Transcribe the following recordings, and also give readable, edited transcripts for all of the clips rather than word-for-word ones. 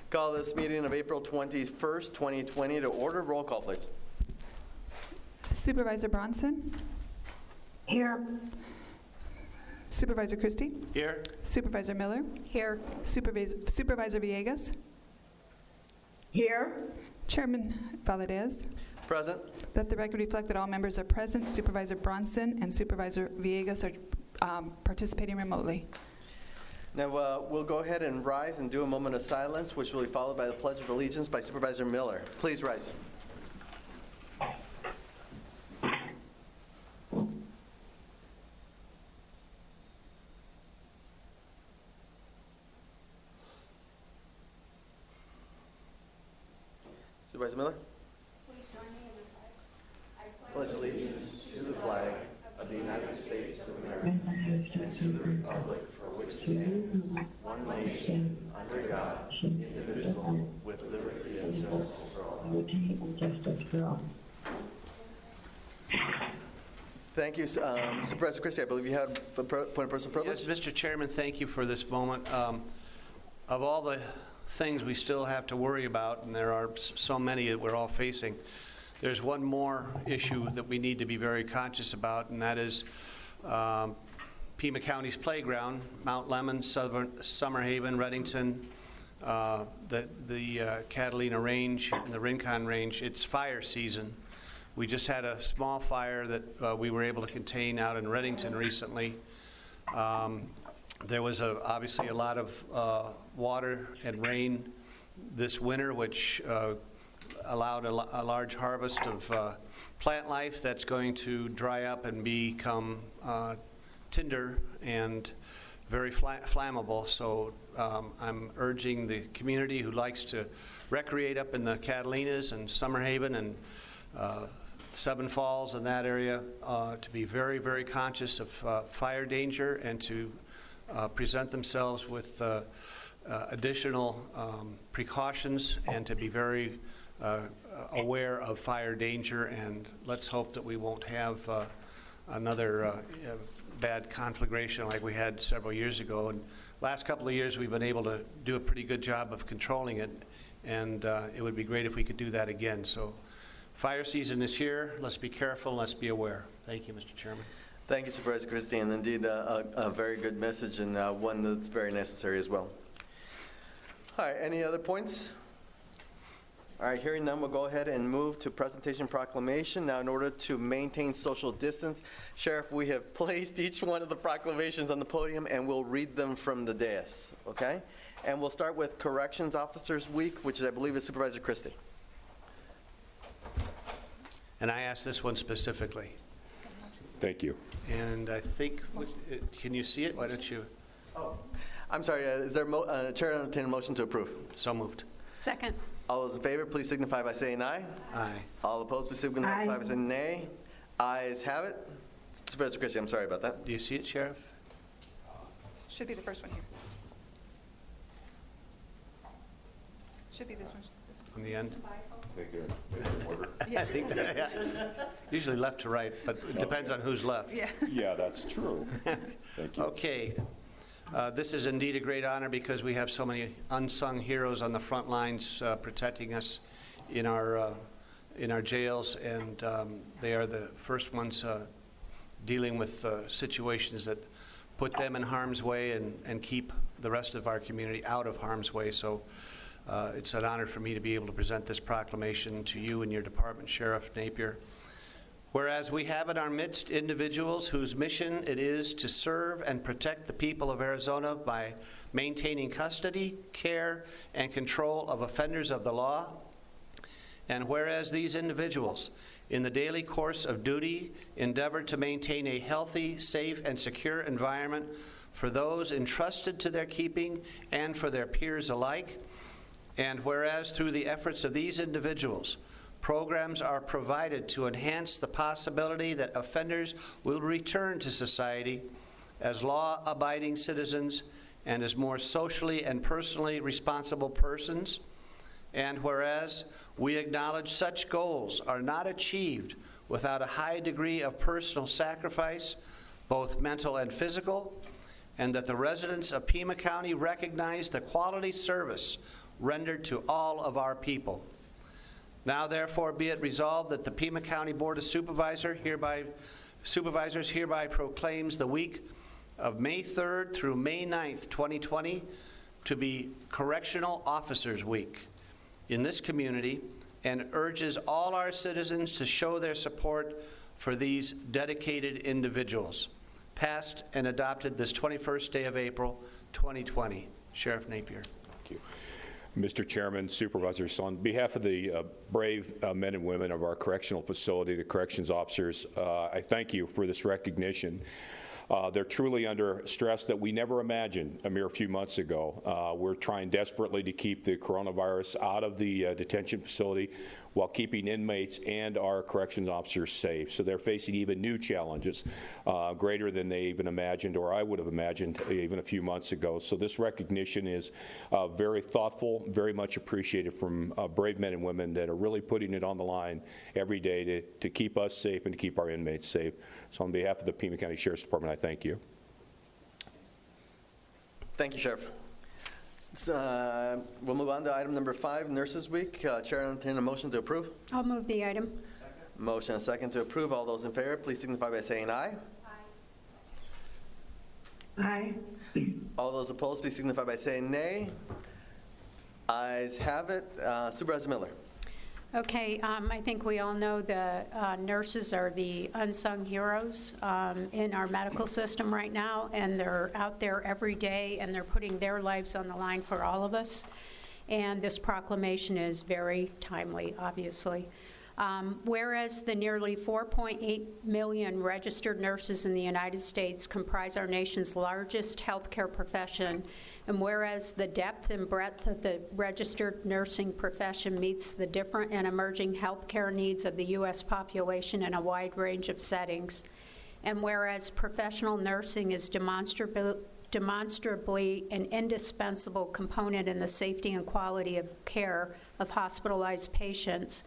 Call this meeting of April 21st, 2020 to order. Roll call, please. Supervisor Bronson? Here. Supervisor Christie? Here. Supervisor Miller? Here. Supervisor Villegas? Here. Chairman Valadez? Present. Let the record reflect that all members are present. Supervisor Bronson and Supervisor Villegas are participating remotely. Now, we'll go ahead and rise and do a moment of silence, which will be followed by the Pledge of Allegiance by Supervisor Miller. Please rise. Supervisor Miller? Please join me in the flag. I pledge allegiance to the flag of the United States of America and to the republic for which it stands, one nation, under God, indivisible, with liberty and justice for all. Thank you. Supervisor Christie, I believe you have a point of personal privilege? Yes, Mr. Chairman, thank you for this moment. Of all the things we still have to worry about, and there are so many that we're all facing, there's one more issue that we need to be very conscious about, and that is Pima County's playground, Mount Lemmon, Summerhaven, Reddington, the Catalina Range, and the Rincon Range. It's fire season. We just had a small fire that we were able to contain out in Reddington recently. There was obviously a lot of water and rain this winter, which allowed a large harvest of plant life that's going to dry up and become tinder and very flammable. So I'm urging the community who likes to recreate up in the Catalinas and Summerhaven and Seven Falls and that area to be very, very conscious of fire danger and to present themselves with additional precautions and to be very aware of fire danger. And let's hope that we won't have another bad conflagration like we had several years ago. And last couple of years we've been able to do a pretty good job of controlling it, and it would be great if we could do that again. So fire season is here. Let's be careful. Let's be aware. Thank you, Mr. Chairman. Thank you, Supervisor Christie, and indeed a very good message and one that's very necessary as well. All right, any other points? All right, hearing none, we'll go ahead and move to presentation proclamation. Now, in order to maintain social distance, Sheriff, we have placed each one of the proclamations on the podium and we'll read them from the dais, okay? And we'll start with Corrections Officers Week, which I believe is Supervisor Christie. And I asked this one specifically. Thank you. And I think, can you see it? Why don't you? Oh, I'm sorry, is there a chair entertain a motion to approve? So moved. Second. All those in favor, please signify by saying aye. Aye. All opposed, please signify by saying nay. Ayes have it. Supervisor Christie, I'm sorry about that. Do you see it, Sheriff? Should be the first one here. Should be this one. On the end? I think they're in order. I think that, yeah. Usually left to right, but it depends on who's left. Yeah. Yeah, that's true. Thank you. Okay. This is indeed a great honor because we have so many unsung heroes on the front lines protecting us in our jails, and they are the first ones dealing with situations that put them in harm's way and keep the rest of our community out of harm's way. So it's an honor for me to be able to present this proclamation to you and your department, Sheriff Napier. Whereas we have in our midst individuals whose mission it is to serve and protect the people of Arizona by maintaining custody, care, and control of offenders of the law. And whereas these individuals, in the daily course of duty, endeavor to maintain a healthy, safe, and secure environment for those entrusted to their keeping and for their peers alike. And whereas through the efforts of these individuals, programs are provided to enhance the possibility that offenders will return to society as law-abiding citizens and as more socially and personally responsible persons. And whereas we acknowledge such goals are not achieved without a high degree of personal sacrifice, both mental and physical, and that the residents of Pima County recognize the quality service rendered to all of our people. Now therefore be it resolved that the Pima County Board of Supervisors hereby proclaims the week of May 3rd through May 9th, 2020 to be Correctional Officers Week in this community, and urges all our citizens to show their support for these dedicated individuals. Passed and adopted this 21st day of April, 2020. Sheriff Napier. Thank you. Mr. Chairman, Supervisors, on behalf of the brave men and women of our correctional facility, the corrections officers, I thank you for this recognition. They're truly under stress that we never imagined a mere few months ago. We're trying desperately to keep the coronavirus out of the detention facility while keeping inmates and our corrections officers safe. So they're facing even new challenges, greater than they even imagined, or I would have imagined even a few months ago. So this recognition is very thoughtful, very much appreciated from brave men and women that are really putting it on the line every day to keep us safe and to keep our inmates safe. So on behalf of the Pima County Sheriff's Department, I thank you. Thank you, Sheriff. We'll move on to item number 5, Nurses Week. Chair, I entertain a motion to approve. I'll move the item. Motion and second to approve. All those in favor, please signify by saying aye. Aye. All those opposed, please signify by saying nay. Ayes have it. Supervisor Miller. Okay, I think we all know the nurses are the unsung heroes in our medical system right now, and they're out there every day, and they're putting their lives on the line for all of us. And this proclamation is very timely, obviously. Whereas the nearly 4.8 million registered nurses in the United States comprise our nation's largest healthcare profession, and whereas the depth and breadth of the registered nursing profession meets the different and emerging healthcare needs of the U.S. population in a wide range of settings, and whereas professional nursing is demonstrably an indispensable component in the safety and quality of care of hospitalized patients,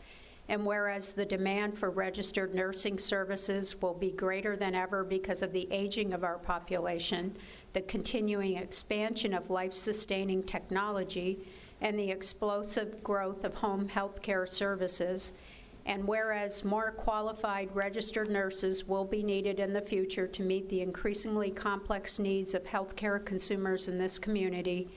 and whereas the demand for registered nursing services will be greater than ever because of the aging of our population, the continuing expansion of life-sustaining technology, and the explosive growth of home health care services, and whereas more qualified registered nurses will be needed in the future to meet the increasingly complex needs of healthcare consumers in this community,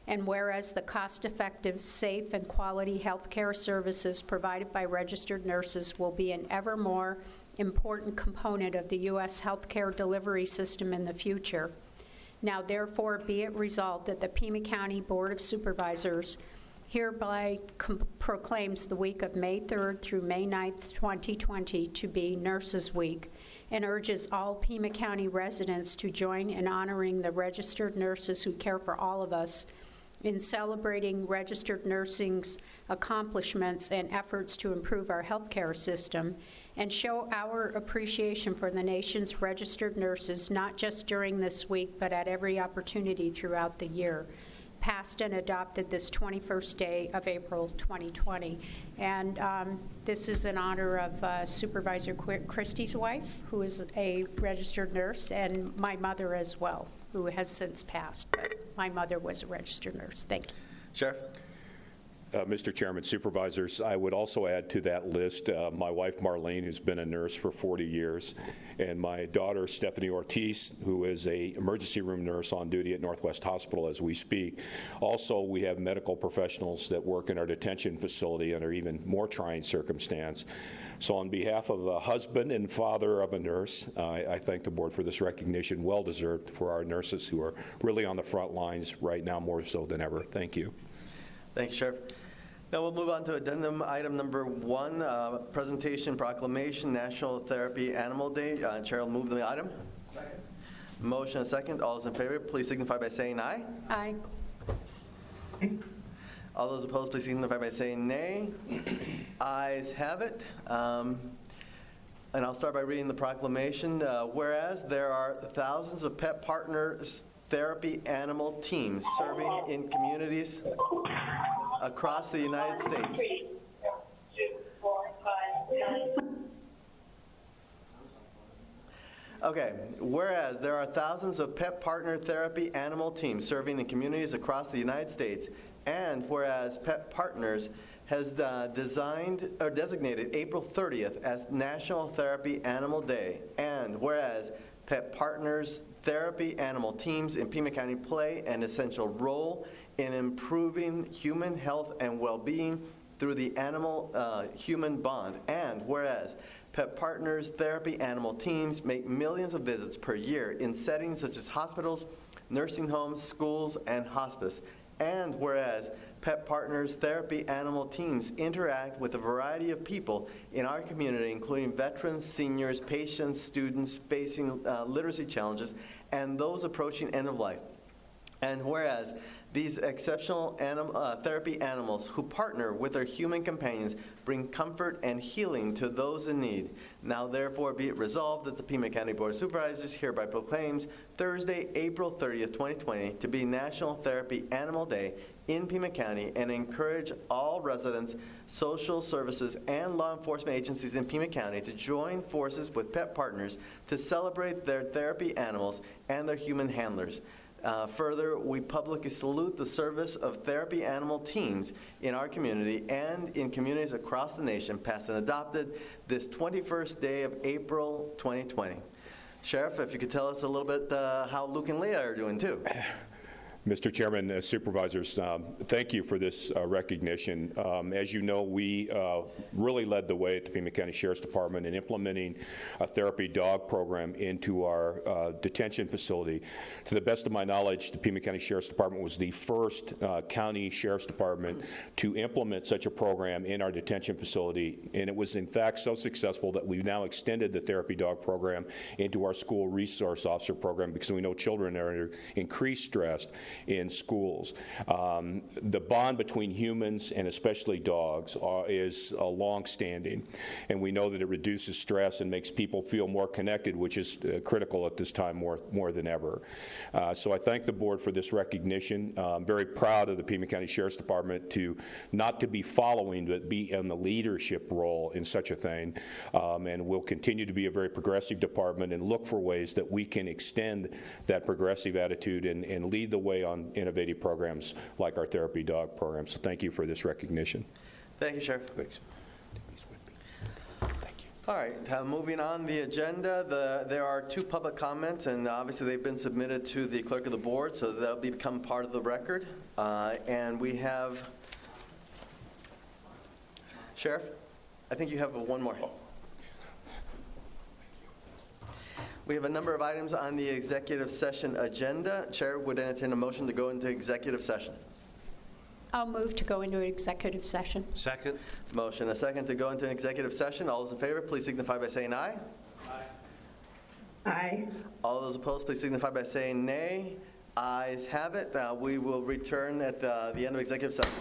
and whereas the cost-effective, safe, and quality healthcare services provided by registered nurses will be an ever more important component of the U.S. healthcare delivery system in the future. Now, therefore, be it resolved that the Pima County Board of Supervisors hereby proclaims the week of May 3rd through May 9th, 2020 to be Nurses Week, and urges all Pima County residents to join in honoring the registered nurses who care for all of us in celebrating registered nursing's accomplishments and efforts to improve our healthcare system, and show our appreciation for the nation's registered nurses, not just during this week, but at every opportunity throughout the year. Passed and adopted this 21st day of April 2020. And this is in honor of Supervisor Christie's wife, who is a registered nurse, and my mother as well, who has since passed, but my mother was a registered nurse. Thank you. Sheriff. Mr. Chairman, Supervisors, I would also add to that list my wife Marlene, who's been a nurse for 40 years, and my daughter Stephanie Ortiz, who is a emergency room nurse on duty at Northwest Hospital as we speak. Also, we have medical professionals that work in our detention facility under even more trying circumstance. So on behalf of the husband and father of a nurse, I thank the board for this recognition, well deserved for our nurses who are really on the front lines right now more so than ever. Thank you. Thank you, Sheriff. Now we'll move on to addendum item number 1, presentation proclamation, National Therapy Animal Day. Chair will move the item. Second. Motion and second. All those in favor, please signify by saying aye. Aye. All those opposed, please signify by saying nay. Ayes have it. And I'll start by reading the proclamation. Whereas there are thousands of pet partners therapy animal teams serving in communities across the United States. Okay, whereas there are thousands of pet partner therapy animal teams serving in communities across the United States, and whereas Pet Partners has designed or designated April 30th as National Therapy Animal Day, and whereas Pet Partners therapy animal teams in Pima County play an essential role in improving human health and well-being through the animal-human bond, and whereas Pet Partners therapy animal teams make millions of visits per year in settings such as hospitals, nursing homes, schools, and hospice, and whereas Pet Partners therapy animal teams interact with a variety of people in our community, including veterans, seniors, patients, students facing literacy challenges, and those approaching end of life. And whereas these exceptional therapy animals who partner with their human companions bring comfort and healing to those in need. Now therefore be it resolved that the Pima County Board of Supervisors hereby proclaims Thursday, April 30th, 2020 to be National Therapy Animal Day in Pima County, and encourage all residents, social services, and law enforcement agencies in Pima County to join forces with Pet Partners to celebrate their therapy animals and their human handlers. Further, we publicly salute the service of therapy animal teams in our community and in communities across the nation, past and adopted, this 21st day of April 2020. Sheriff, if you could tell us a little bit how Luke and Leah are doing too. Mr. Chairman, Supervisors, thank you for this recognition. As you know, we really led the way at the Pima County Sheriff's Department in implementing a therapy dog program into our detention facility. To the best of my knowledge, the Pima County Sheriff's Department was the first county sheriff's department to implement such a program in our detention facility, and it was in fact so successful that we've now extended the therapy dog program into our school resource officer program, because we know children are under increased stress in schools. The bond between humans and especially dogs is long-standing, and we know that it reduces stress and makes people feel more connected, which is critical at this time more than ever. So I thank the board for this recognition. I'm very proud of the Pima County Sheriff's Department to not to be following, but be in the leadership role in such a thing, and we'll continue to be a very progressive department and look for ways that we can extend that progressive attitude and lead the way on innovative programs like our therapy dog program. So thank you for this recognition. Thank you, Sheriff. Thanks. All right, moving on the agenda, there are 2 public comments, and obviously they've been submitted to the clerk of the board, so they'll become part of the record. And we have, Sheriff, I think you have one more. We have a number of items on the executive session agenda. Chair would entertain a motion to go into executive session. I'll move to go into an executive session. Second. Motion, a second to go into an executive session. All those in favor, please signify by saying aye. Aye. All those opposed, please signify by saying nay. Ayes have it. We will return at the end of executive session.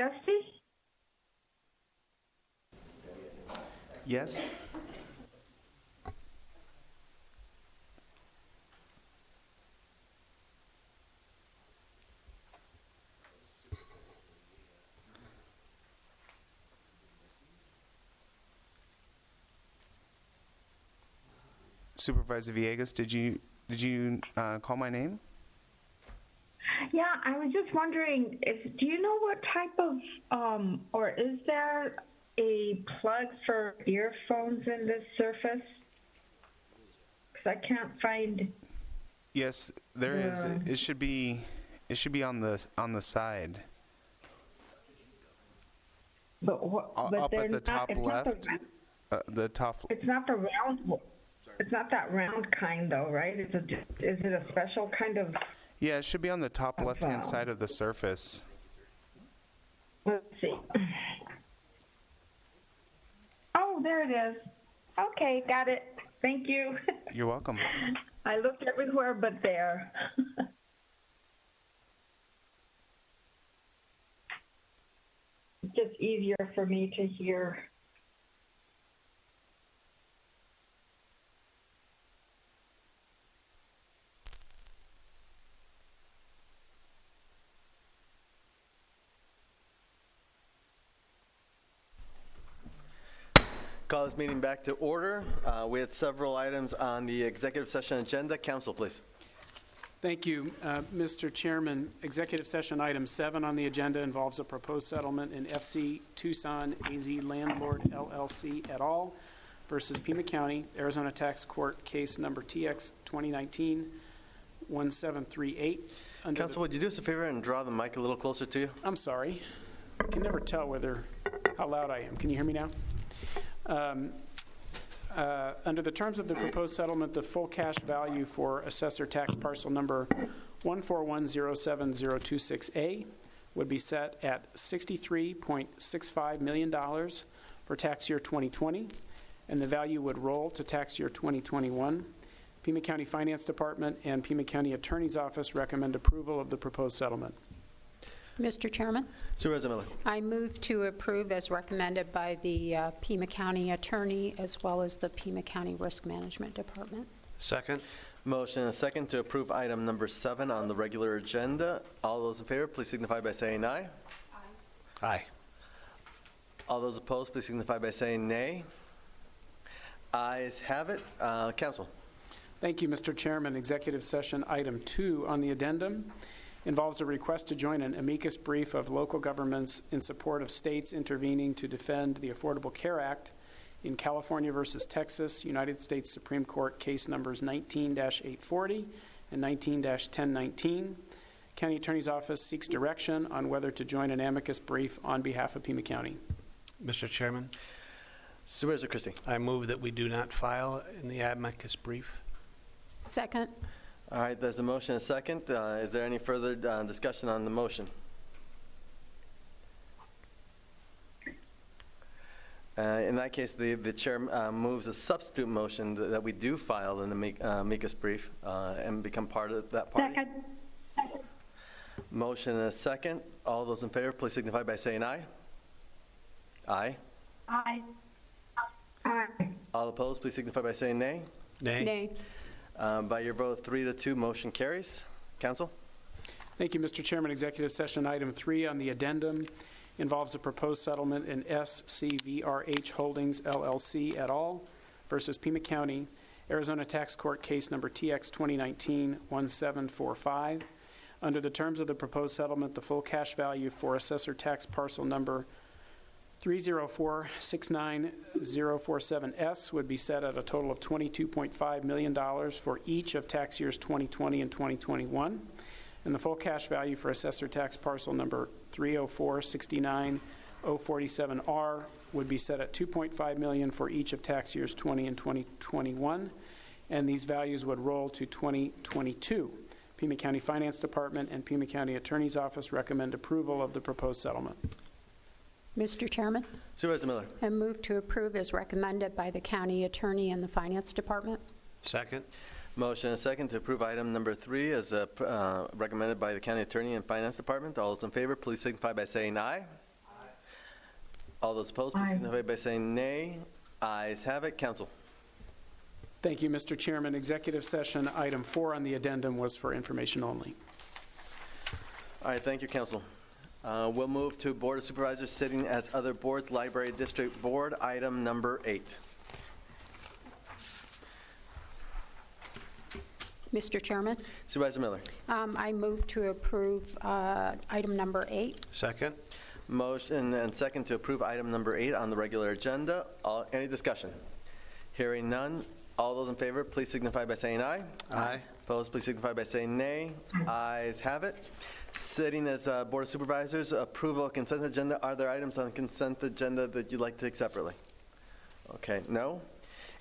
Dusty? Yes. Supervisor Villegas, did you call my name? Yeah, I was just wondering, do you know what type of, or is there a plug for earphones in this Surface? Because I can't find. Yes, there is. It should be on the side. But what? But Up they're at the not, top it's left. The top. It's not the round. It's not that round kind, though, right? Is it a special kind of? Yeah, it should be on the top Of, left-hand side of the Surface. Let's see. Oh, there it is. Okay, got it. Thank you. You're welcome. I looked everywhere but there. It's just easier for me to hear. Call this meeting back to order. We had several items on the executive session agenda. Council, please. Thank you, Mr. Chairman. Executive session item 7 on the agenda involves a proposed settlement in FC Tucson AZ Landlord LLC et al. Versus Pima County, Arizona Tax Court, case number TX 2019-1738. Council, would you do us a favor and draw the mic a little closer to you? I'm sorry. I can never tell how loud I am. Can you hear me now? Under the terms of the proposed settlement, the full cash value for assessor tax parcel number 141070226A would be set at $63.65 million for tax year 2020, and the value would roll to tax year 2021. Pima County Finance Department and Pima County Attorney's Office recommend approval of the proposed settlement. Mr. Chairman, Supervisor Miller. I move to approve as recommended by the Pima County Attorney as well as the Pima County Risk Management Department. Second. Motion and a second to approve item number 7 on the regular agenda. All those in favor, please signify by saying aye. Aye. All those opposed, please signify by saying nay. Ayes have it. Council. Thank you, Mr. Chairman. Executive session item 2 on the addendum involves a request to join an amicus brief of local governments in support of states intervening to defend the Affordable Care Act in California versus Texas, United States Supreme Court case numbers 19-840 and 19-1019. County Attorney's Office seeks direction on whether to join an amicus brief on behalf of Pima County. Mr. Chairman, Supervisor Christie. I move that we do not file in the amicus brief. Second. All right, there's a motion and a second. Is there any further discussion on the motion? In that case, the chair moves a substitute motion that we do file in the amicus brief and become part of that party. Second. Motion and a second. All those in favor, please signify by saying aye. Aye. Aye. Aye. All opposed, please signify by saying nay. Nay. Nay. By your vote 3-2, motion carries. Council? Thank you, Mr. Chairman. Executive session item 3 on the addendum involves a proposed settlement in SCVRH Holdings LLC et al. Versus Pima County, Arizona Tax Court case number TX 2019-1745. Under the terms of the proposed settlement, the full cash value for assessor tax parcel number 304-69047S would be set at a total of $22.5 million for each of tax years 2020 and 2021. And the full cash value for assessor tax parcel number 304-69047R would be set at $2.5 million for each of tax years 20 and 2021. And these values would roll to 2022. Pima County Finance Department and Pima County Attorney's Office recommend approval of the proposed settlement. Mr. Chairman, Supervisor Miller. I move to approve as recommended by the County Attorney and the Finance Department. Second. Motion and a second to approve item number 3 as recommended by the County Attorney and Finance Department. All those in favor, please signify by saying aye. All those opposed, please Aye. signify by saying nay. Ayes have it. Council. Thank you, Mr. Chairman. Executive session item 4 on the addendum was for information only. All right, thank you, Council. We'll move to Board of Supervisors sitting as other boards, Library District Board, item number 8. Mr. Chairman, Supervisor Miller. I move to approve item number 8. Second? Motion and second to approve item number 8 on the regular agenda. Any discussion? Hearing none. All those in favor, please signify by saying aye. Aye. Opposed, please signify by saying nay. Ayes have it. Sitting as Board of Supervisors, approval of consent agenda. Are there items on consent agenda that you'd like to take separately? Okay, no?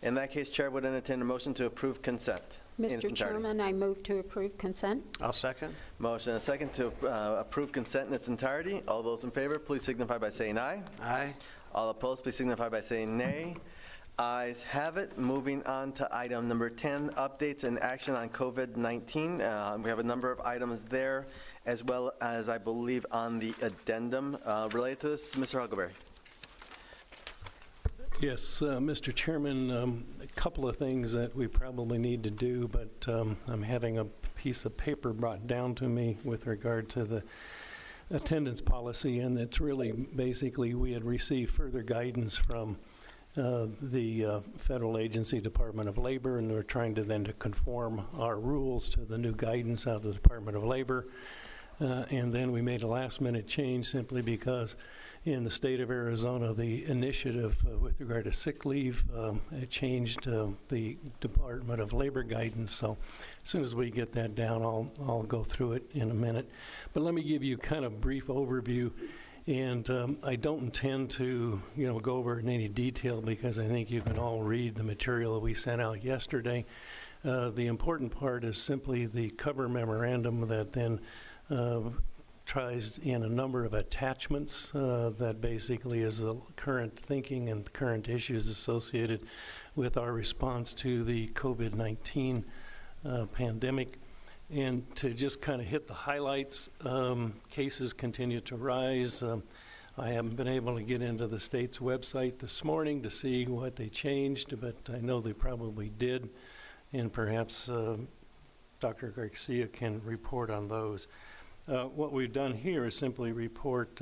In that case, Chair would entertain a motion to approve consent. in its Mr. entirety. Chairman, I move to approve consent. I'll second. Motion and a second to approve consent in its entirety. All those in favor, please signify by saying aye. Aye. All opposed, please signify by saying nay. Ayes have it. Moving on to item number 10, updates and action on COVID-19. We have a number of items there, as well as, I believe, on the addendum related to this. Mr. Huckleberry. Yes, Mr. Chairman, a couple of things that we probably need to do, but I'm having a piece of paper brought down to me with regard to the attendance policy, and it's really basically we had received further guidance from the federal agency Department of Labor, and we're trying to then to conform our rules to the new guidance out of the Department of Labor. And then we made a last-minute change simply because in the state of Arizona, the initiative with regard to sick leave, it changed the Department of Labor guidance. So as soon as we get that down, I'll go through it in a minute. But let me give you kind of a brief overview. And I don't intend to, go over it in any detail because I think you can all read the material that we sent out yesterday. The important part is simply the cover memorandum that then tries in a number of attachments that basically is the current thinking and current issues associated with our response to the COVID-19 pandemic. And to just kind of hit the highlights, cases continue to rise. I haven't been able to get into the state's website this morning to see what they changed, but I know they probably did. And perhaps Dr. Garcia can report on those. What we've done here is simply report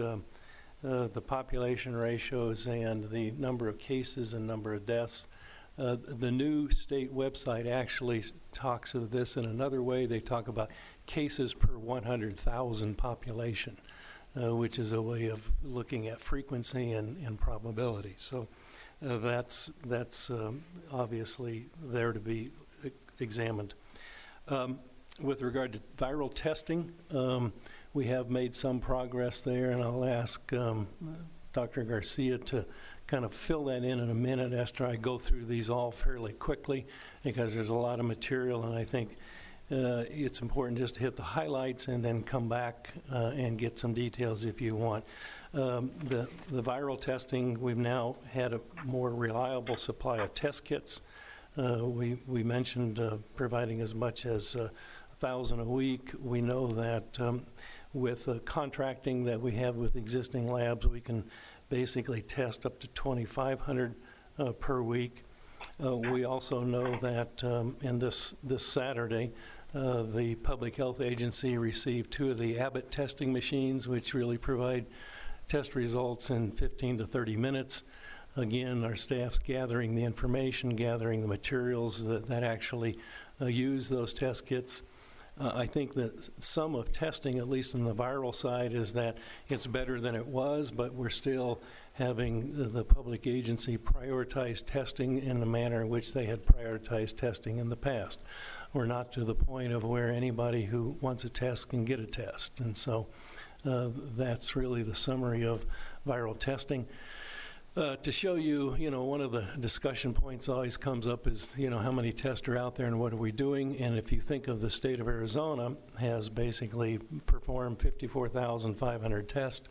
the population ratios and the number of cases and number of deaths. The new state website actually talks of this in another way. They talk about cases per 100,000 population, which is a way of looking at frequency and probability. So that's obviously there to be examined. With regard to viral testing, we have made some progress there, and I'll ask Dr. Garcia to kind of fill that in a minute after I go through these all fairly quickly, because there's a lot of material, and I think it's important just to hit the highlights and then come back and get some details if you want. The viral testing, we've now had a more reliable supply of test kits. We mentioned providing as much as 1,000 a week. We know that with the contracting that we have with existing labs, we can basically test up to 2,500 per week. We also know that in this Saturday, the Public Health Agency received 2 of the Abbott testing machines, which really provide test results in 15 to 30 minutes. Again, our staff's gathering the information, gathering the materials that actually use those test kits. I think that some of testing, at least on the viral side, is that it's better than it was, but we're still having the public agency prioritize testing in the manner in which they had prioritized testing in the past. We're not to the point of where anybody who wants a test can get a test. And so that's really the summary of viral testing. To show you, one of the discussion points always comes up is, how many tests are out there and what are we doing? And if you think of the state of Arizona has basically performed 54,500 tests,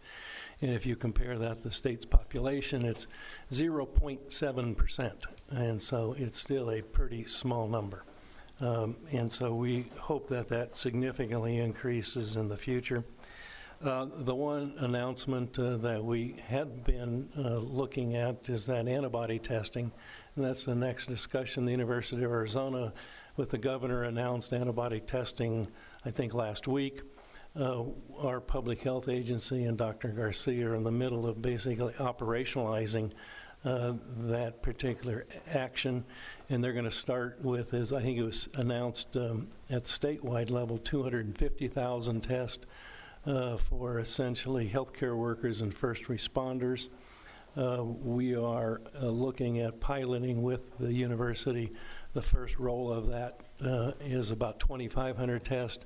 and if you compare that to the state's population, it's 0.7%. And so it's still a pretty small number. And so we hope that that significantly increases in the future. The one announcement that we had been looking at is that antibody testing, and that's the next discussion. The University of Arizona, with the governor, announced antibody testing, I think, last week. Our public health agency and Dr. Garcia are in the middle of basically operationalizing that particular action, and they're going to start with, as I think it was announced at the statewide level, 250,000 tests for essentially healthcare workers and first responders. We are looking at piloting with the university. The first roll of that is about 2,500 tests,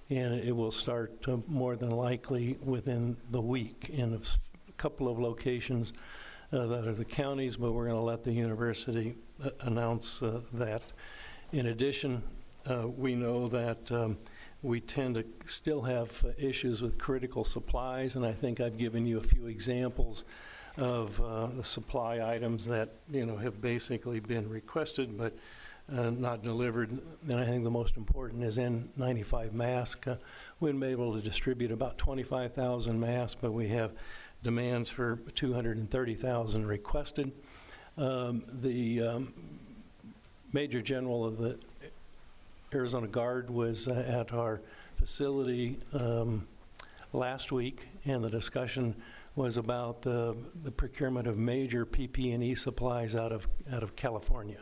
and it will start more than likely within the week in a couple of locations that are the counties, but we're going to let the university announce that. In addition, we know that we tend to still have issues with critical supplies, and I think I've given you a few examples of the supply items that have basically been requested but not delivered. And I think the most important is N95 mask. We've been able to distribute about 25,000 masks, but we have demands for 230,000 requested. The Major General of the Arizona Guard was at our facility last week, and the discussion was about the procurement of major PP&E supplies out of California.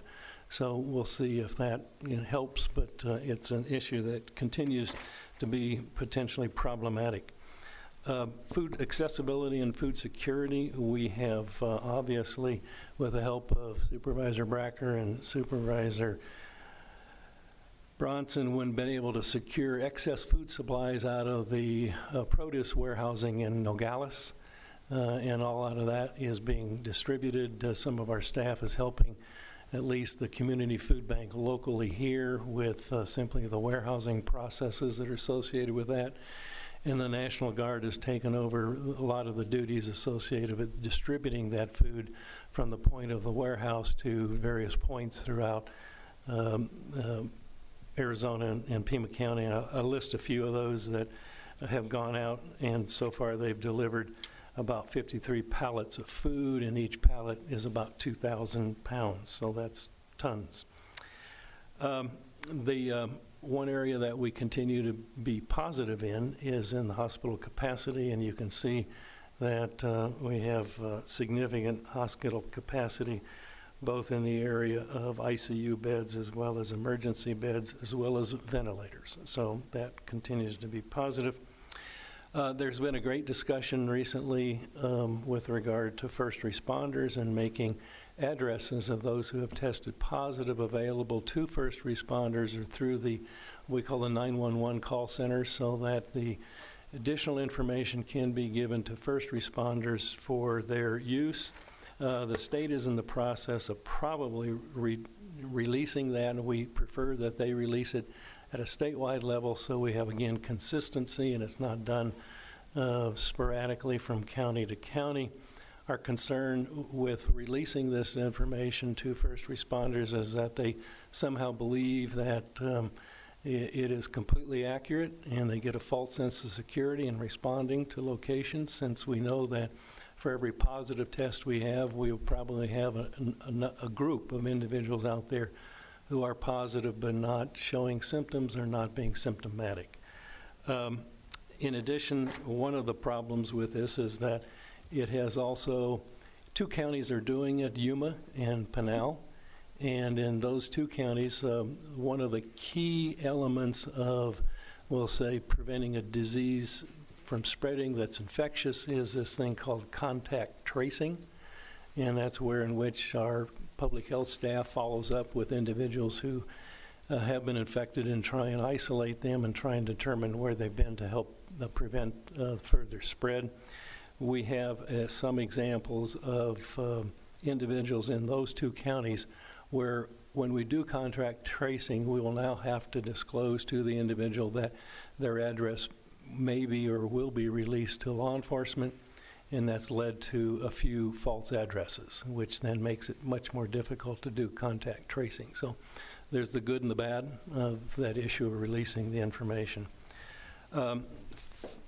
So we'll see if that helps, but it's an issue that continues to be potentially problematic. Food accessibility and food security, we have obviously, with the help of Supervisor Bracker and Supervisor Bronson, when been able to secure excess food supplies out of the produce warehousing in Nogales, and all out of that is being distributed. Some of our staff is helping at least the community food bank locally here with simply the warehousing processes that are associated with that. And the National Guard has taken over a lot of the duties associated with distributing that food from the point of the warehouse to various points throughout Arizona and Pima County. I'll list a few of those that have gone out, and so far they've delivered about 53 pallets of food, and each pallet is about 2,000 pounds, so that's tons. The one area that we continue to be positive in is in the hospital capacity, and you can see that we have significant hospital capacity both in the area of ICU beds as well as emergency beds as well as ventilators. So that continues to be positive. There's been a great discussion recently with regard to first responders and making addresses of those who have tested positive available to first responders or through the, we call the 911 call centers, so that the additional information can be given to first responders for their use. The state is in the process of probably releasing that, and we prefer that they release it at a statewide level so we have, again, consistency and it's not done sporadically from county to county. Our concern with releasing this information to first responders is that they somehow believe that it is completely accurate and they get a false sense of security in responding to locations, since we know that for every positive test we have, we will probably have a group of individuals out there who are positive but not showing symptoms or not being symptomatic. In addition, one of the problems with this is that it has also, two counties are doing it, Yuma and Pinal, and in those two counties, one of the key elements of, we'll say, preventing a disease from spreading that's infectious is this thing called contact tracing, and that's where in which our public health staff follows up with individuals who have been infected and try and isolate them and try and determine where they've been to help prevent further spread. We have some examples of individuals in those two counties where when we do contact tracing, we will now have to disclose to the individual that their address may be or will be released to law enforcement, and that's led to a few false addresses, which then makes it much more difficult to do contact tracing. So there's the good and the bad of that issue of releasing the information.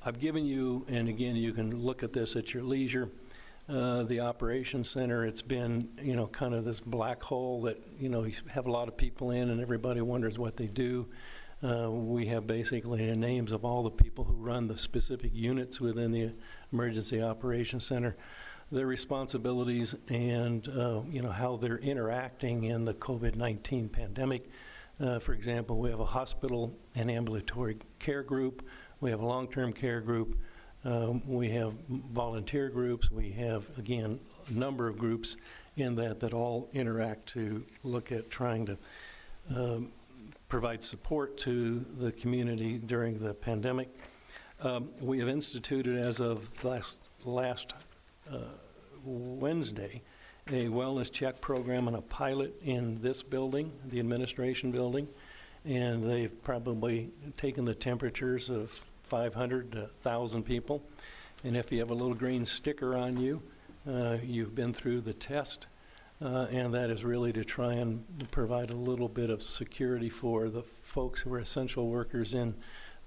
I've given you, and again, you can look at this at your leisure, the operations center. It's been, kind of this black hole that, you have a lot of people in and everybody wonders what they do. We have basically the names of all the people who run the specific units within the Emergency Operations Center, their responsibilities, and how they're interacting in the COVID-19 pandemic. For example, we have a hospital and ambulatory care group. We have a long-term care group. We have volunteer groups. We have, again, a number of groups in that all interact to look at trying to provide support to the community during the pandemic. We have instituted, as of last Wednesday, a wellness check program and a pilot in this building, the administration building, and they've probably taken the temperatures of 500 to 1,000 people. And if you have a little green sticker on you, you've been through the test. And that is really to try and provide a little bit of security for the folks who are essential workers in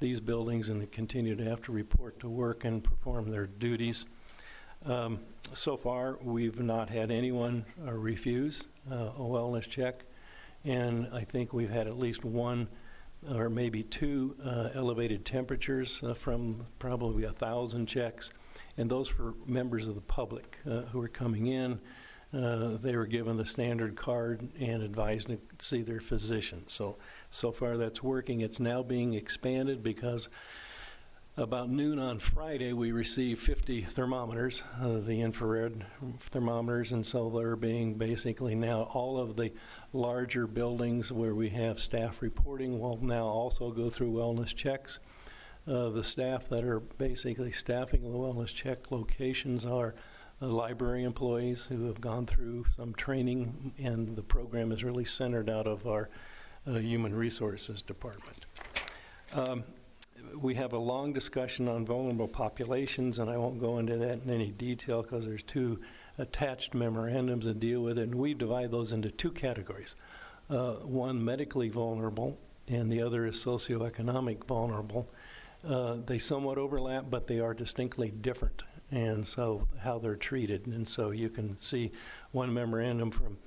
these buildings and to continue to have to report to work and perform their duties. So far, we've not had anyone refuse a wellness check, and I think we've had at least one or maybe two elevated temperatures from probably 1,000 checks, and those for members of the public who are coming in. They were given the standard card and advised to see their physician. So far that's working. It's now being expanded because about noon on Friday we received 50 thermometers, the infrared thermometers, and so they're being basically now all of the larger buildings where we have staff reporting will now also go through wellness checks. The staff that are basically staffing the wellness check locations are library employees who have gone through some training, and the program is really centered out of our Human Resources Department. We have a long discussion on vulnerable populations, and I won't go into that in any detail because there's two attached memorandums that deal with it, and we divide those into two categories. One, medically vulnerable, and the other is socioeconomic vulnerable. They somewhat overlap, but they are distinctly different, and so how they're treated. And so you can see one memorandum from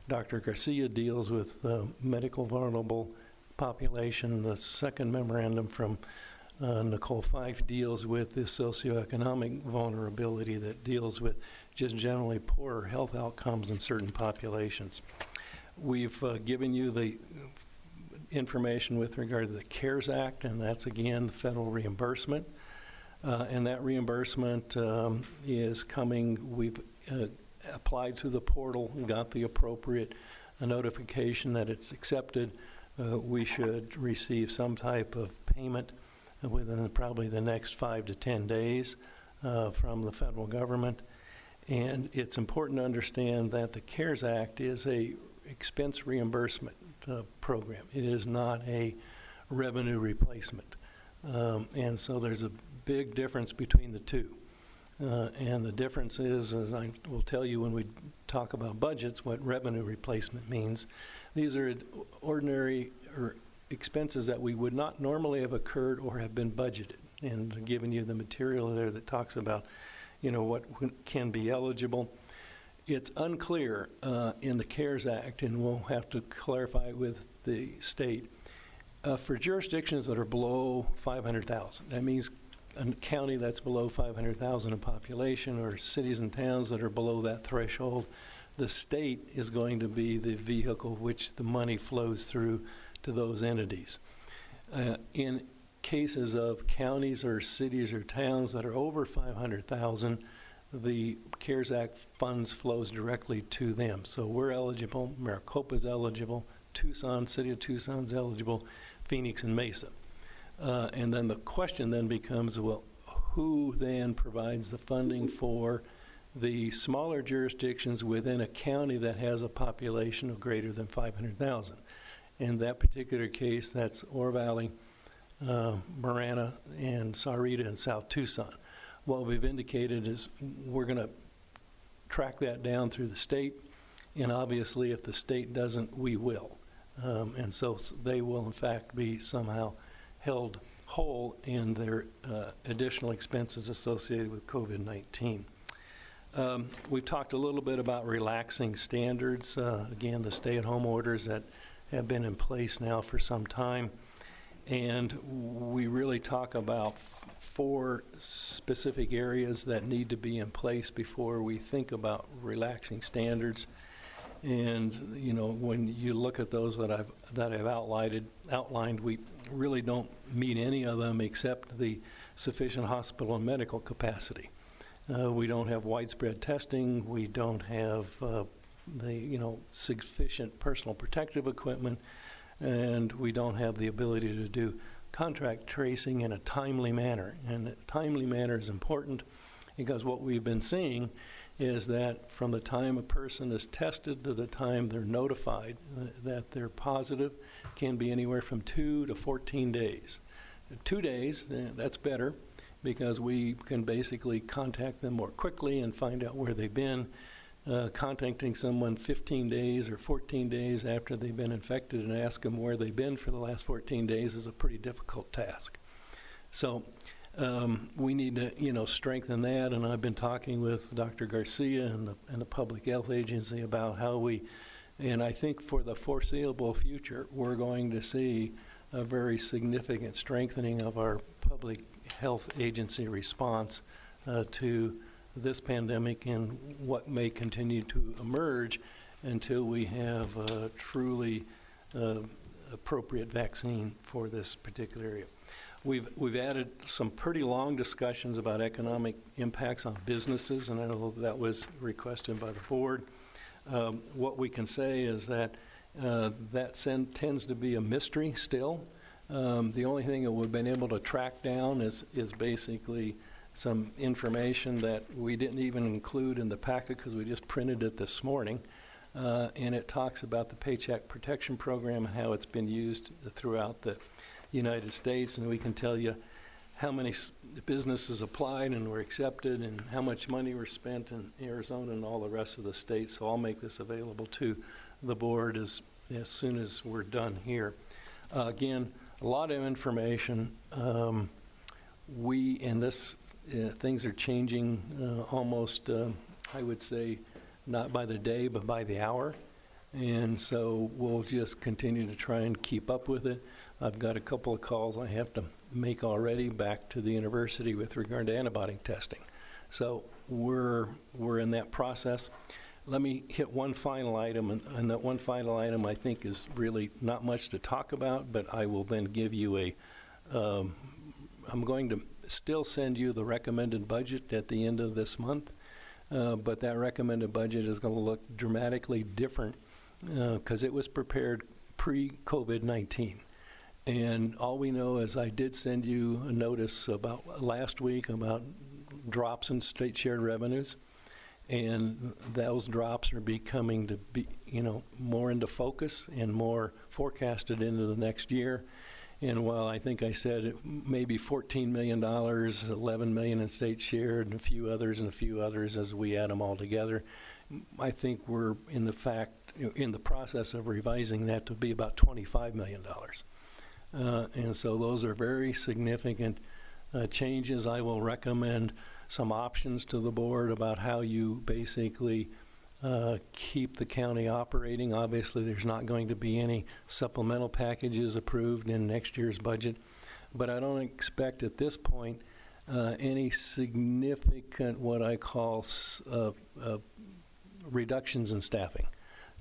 Dr. Garcia deals with the medical vulnerable population. The second memorandum from Nicole Fife deals with the socioeconomic vulnerability that deals with just generally poorer health outcomes in certain populations. We've given you the information with regard to the CARES Act, and that's again the federal reimbursement. And that reimbursement is coming. We've applied to the portal and got the appropriate notification that it's accepted. We should receive some type of payment within probably the next 5 to 10 days from the federal government. And it's important to understand that the CARES Act is a expense reimbursement program. It is not a revenue replacement. And so there's a big difference between the two. And the difference is, as I will tell you when we talk about budgets, what revenue replacement means. These are ordinary or expenses that we would not normally have occurred or have been budgeted. And giving you the material there that talks about, what can be eligible. It's unclear in the CARES Act, and we'll have to clarify with the state, for jurisdictions that are below 500,000. That means a county that's below 500,000 in population, or cities and towns that are below that threshold, the state is going to be the vehicle which the money flows through to those entities. In cases of counties or cities or towns that are over 500,000, the CARES Act funds flows directly to them. So we're eligible, Maricopa's eligible, City of Tucson's eligible, Phoenix and Mesa. And then the question then becomes, well, who then provides the funding for the smaller jurisdictions within a county that has a population of greater than 500,000? In that particular case, that's Oro Valley, Marana, and Sahuarita and South Tucson. What we've indicated is we're going to track that down through the state, and obviously if the state doesn't, we will. And so they will in fact be somehow held whole and their additional expenses associated with COVID-19. We've talked a little bit about relaxing standards. Again, the stay-at-home orders that have been in place now for some time. And we really talk about 4 specific areas that need to be in place before we think about relaxing standards. And, you know, when you look at those that I've outlined, we really don't meet any of them except the sufficient hospital and medical capacity. We don't have widespread testing. We don't have sufficient personal protective equipment, and we don't have the ability to do contract tracing in a timely manner. And a timely manner is important because what we've been seeing is that from the time a person is tested to the time they're notified that they're positive can be anywhere from 2 to 14 days. 2 days, that's better because we can basically contact them more quickly and find out where they've been. Contacting someone 15 days or 14 days after they've been infected and ask them where they've been for the last 14 days is a pretty difficult task. So we need to, strengthen that, and I've been talking with Dr. Garcia and the Public Health Agency about how and I think for the foreseeable future, we're going to see a very significant strengthening of our Public Health Agency response to this pandemic and what may continue to emerge until we have a truly appropriate vaccine for this particular area. We've added some pretty long discussions about economic impacts on businesses, and I know that was requested by the board. What we can say is that tends to be a mystery still. The only thing that we've been able to track down is basically some information that we didn't even include in the packet because we just printed it this morning. And it talks about the Paycheck Protection Program and how it's been used throughout the United States. And we can tell you how many businesses applied and were accepted and how much money was spent in Arizona and all the rest of the states. So I'll make this available to the board as soon as we're done here. Again, a lot of information. Things are changing almost, I would say, not by the day, but by the hour. And so we'll just continue to try and keep up with it. I've got a couple of calls I have to make already back to the university with regard to antibody testing. So we're in that process. Let me hit one final item, and that one final item I think is really not much to talk about, but I will then give you I'm going to still send you the recommended budget at the end of this month, but that recommended budget is going to look dramatically different because it was prepared pre-COVID-19. And all we know is I did send you a notice about last week about drops in state shared revenues, and those drops are becoming to be, more into focus and more forecasted into the next year. And while I think I said it maybe $14 million, $11 million in state shared, and a few others as we add them all together, I think we're in the process of revising that to be about $25 million. And so those are very significant changes. I will recommend some options to the board about how you basically keep the county operating. Obviously, there's not going to be any supplemental packages approved in next year's budget, but I don't expect at this point any significant what I call reductions in staffing.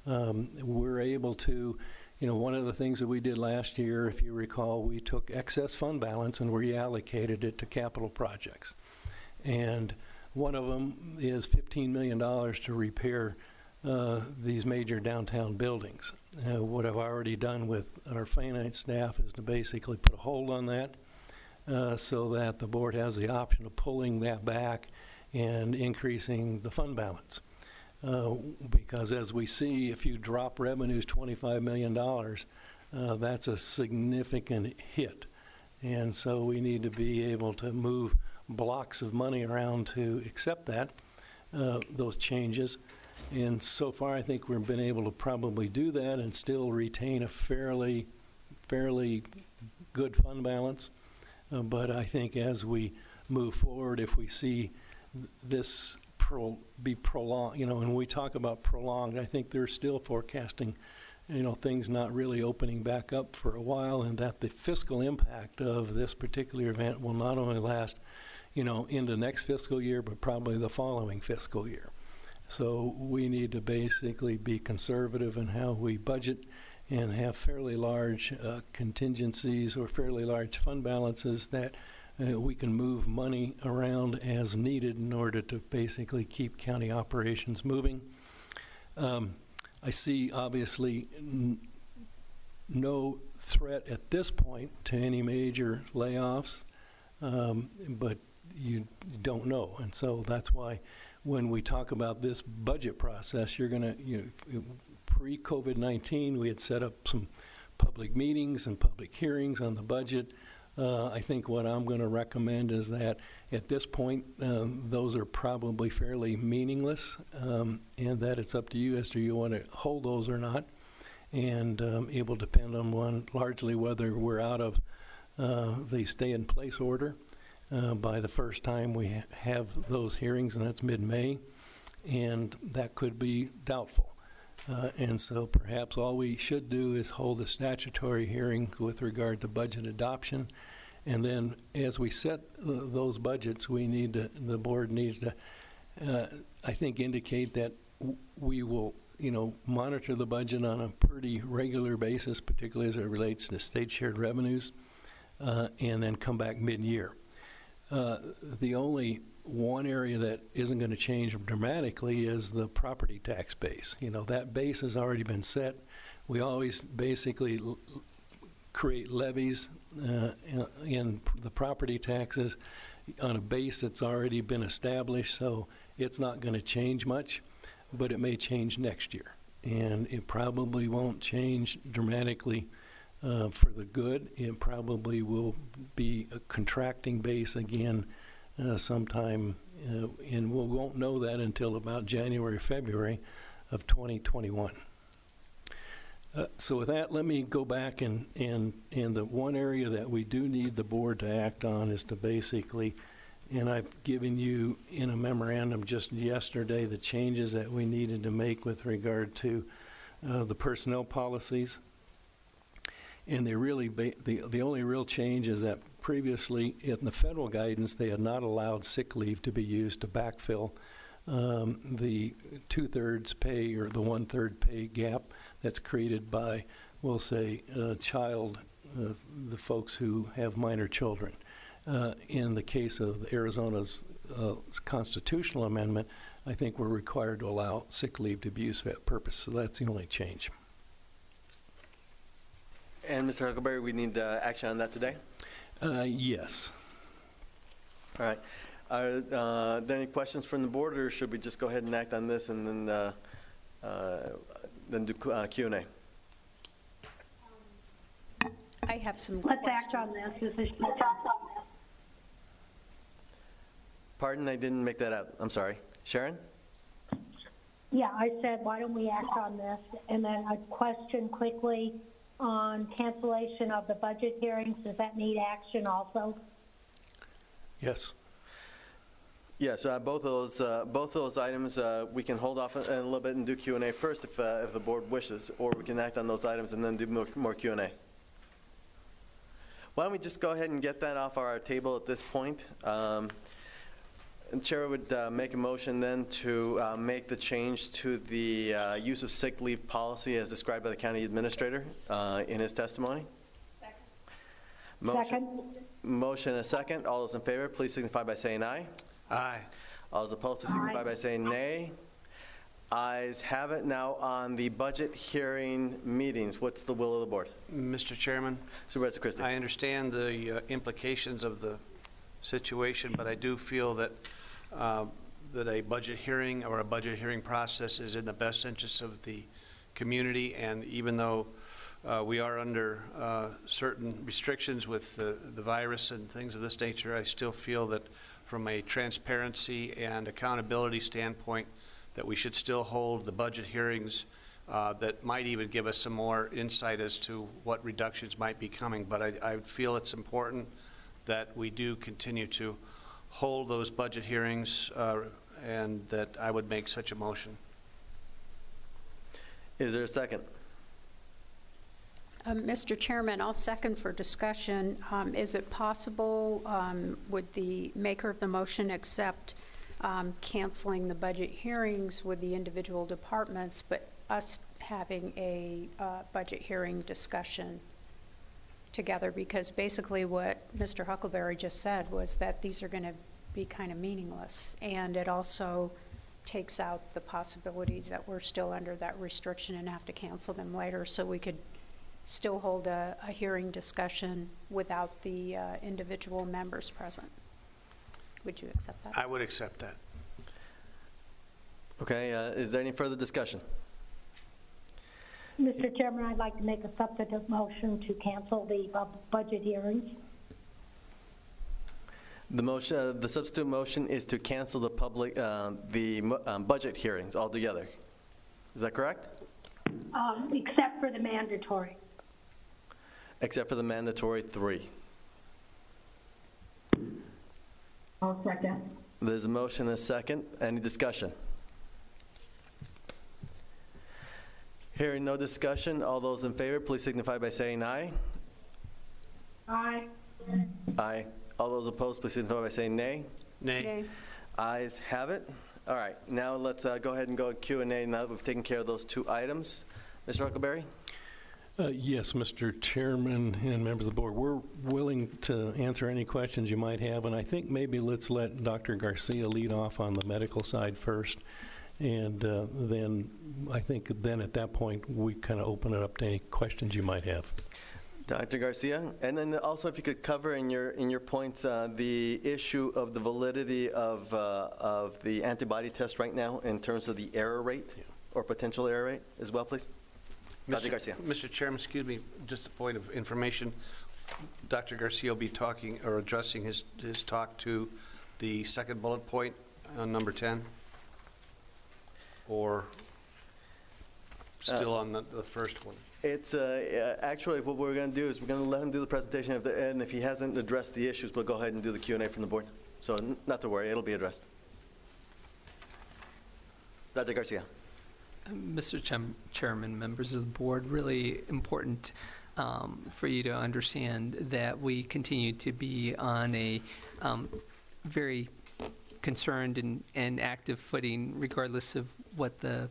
We're able to, one of the things that we did last year, if you recall, we took excess fund balance and reallocated it to capital projects. And one of them is $15 million to repair these major downtown buildings. What I've already done with our finance staff is to basically put a hold on that so that the board has the option of pulling that back and increasing the fund balance. Because as we see, if you drop revenues $25 million, that's a significant hit. And so we need to be able to move blocks of money around to accept those changes. And so far, I think we've been able to probably do that and still retain a fairly good fund balance. But I think as we move forward, if we see this be prolonged, and when we talk about prolonged, I think they're still forecasting, things not really opening back up for a while, and that the fiscal impact of this particular event will not only last, into next fiscal year, but probably the following fiscal year. So we need to basically be conservative in how we budget and have fairly large contingencies or fairly large fund balances that we can move money around as needed in order to basically keep county operations moving. I see obviously no threat at this point to any major layoffs, but you don't know. And so that's why when we talk about this budget process, you're going to, pre-COVID-19, we had set up some public meetings and public hearings on the budget. I think what I'm going to recommend is that at this point, those are probably fairly meaningless, and that it's up to you as to you want to hold those or not. And it will depend on largely whether we're out of the stay-in-place order by the first time we have those hearings, and that's mid-May, and that could be doubtful. And so perhaps all we should do is hold a statutory hearing with regard to budget adoption. And then as we set those budgets, the board needs to, I think, indicate that we will, monitor the budget on a pretty regular basis, particularly as it relates to state shared revenues, and then come back mid-year. The only one area that isn't going to change dramatically is the property tax base. That base has already been set. We always basically create levies in the property taxes on a base that's already been established, so it's not going to change much, but it may change next year. And it probably won't change dramatically for the good. It probably will be a contracting base again sometime, and we won't know that until about January, February of 2021. So with that, let me go back, and the one area that we do need the board to act on is to basically, and I've given you in a memorandum just yesterday the changes that we needed to make with regard to the personnel policies. And they really, the only real change is that previously in the federal guidance, they had not allowed sick leave to be used to backfill the 2/3 pay or the 1/3 pay gap that's created by, we'll say, the folks who have minor children. In the case of Arizona's constitutional amendment, I think we're required to allow sick leave to be used for that purpose. So that's the only change. And Mr. Huckleberry, we need action on that today? Yes. All right. Are there any questions from the board, or should we just go ahead and act on this and then do Q&A? I have some Let's questions. act on this. This is Pardon, I didn't make that out. I'm sorry. Sharon? Yeah, I said, why don't we act on this? And then a question quickly on cancellation of the budget hearings. Does that need action also? Yes. Yes, both of those items, we can hold off a little bit and do Q&A first if the board wishes, or we can act on those items and then do more Q&A. Why don't we just go ahead and get that off our table at this point? And Chair would make a motion then to make the change to the use of sick leave policy as described by the county administrator in his testimony. Second. Motion and a second. All those in favor, please signify by saying aye. Aye. All those opposed, please signify by saying nay. Ayes have it. Now on the budget hearing meetings, what's the will of the board? Mr. Chairman, Supervisor Christie. I understand the implications of the situation, but I do feel that that a budget hearing or a budget hearing process is in the best interest of the community, and even though we are under certain restrictions with the virus and things of this nature, I still feel that from a transparency and accountability standpoint that we should still hold the budget hearings that might even give us some more insight as to what reductions might be coming. But I feel it's important that we do continue to hold those budget hearings, and that I would make such a motion. Is there a second? Mr. Chairman, I'll second for discussion. Is it possible, would the maker of the motion accept canceling the budget hearings with the individual departments, but us having a budget hearing discussion together? Because basically what Mr. Huckleberry just said was that these are going to be kind of meaningless, and it also takes out the possibility that we're still under that restriction and have to cancel them later, so we could still hold a hearing discussion without the individual members present. Would you accept that? I would accept that. Okay, is there any further discussion? Mr. Chairman, I'd like to make a substantive motion to cancel the budget hearings. The motion, the substitute motion is to cancel the budget hearings altogether. Is that correct? Except for the mandatory. Except for the mandatory 3. I'll second. There's a motion and a second. Any discussion? Hearing no discussion, all those in favor, please signify by saying aye. Aye. Aye. All those opposed, please signify by saying nay. Nay. Ayes have it. All right, now let's go ahead and go to Q&A now that we've taken care of those 2 items. Mr. Huckleberry? Yes, Mr. Chairman and members of the board, we're willing to answer any questions you might have, and I think maybe let's let Dr. Garcia lead off on the medical side first, and then I think then at that point we kind of open it up to any questions you might have. Dr. Garcia, and then also if you could cover in your points the issue of the validity of the antibody test right now in terms of the error rate or potential error rate as well, please. Dr. Garcia. Mr. Chairman, excuse me, just a point of information. Dr. Garcia will be talking or addressing his talk to the second bullet point on number 10, or still on the first one. It's actually what we're going to do is we're going to let him do the presentation, and if he hasn't addressed the issues, we'll go ahead and do the Q&A from the board. So not to worry, it'll be addressed. Dr. Garcia. Mr. Chairman, members of the board, really important for you to understand that we continue to be on a very concerned and active footing, regardless of what the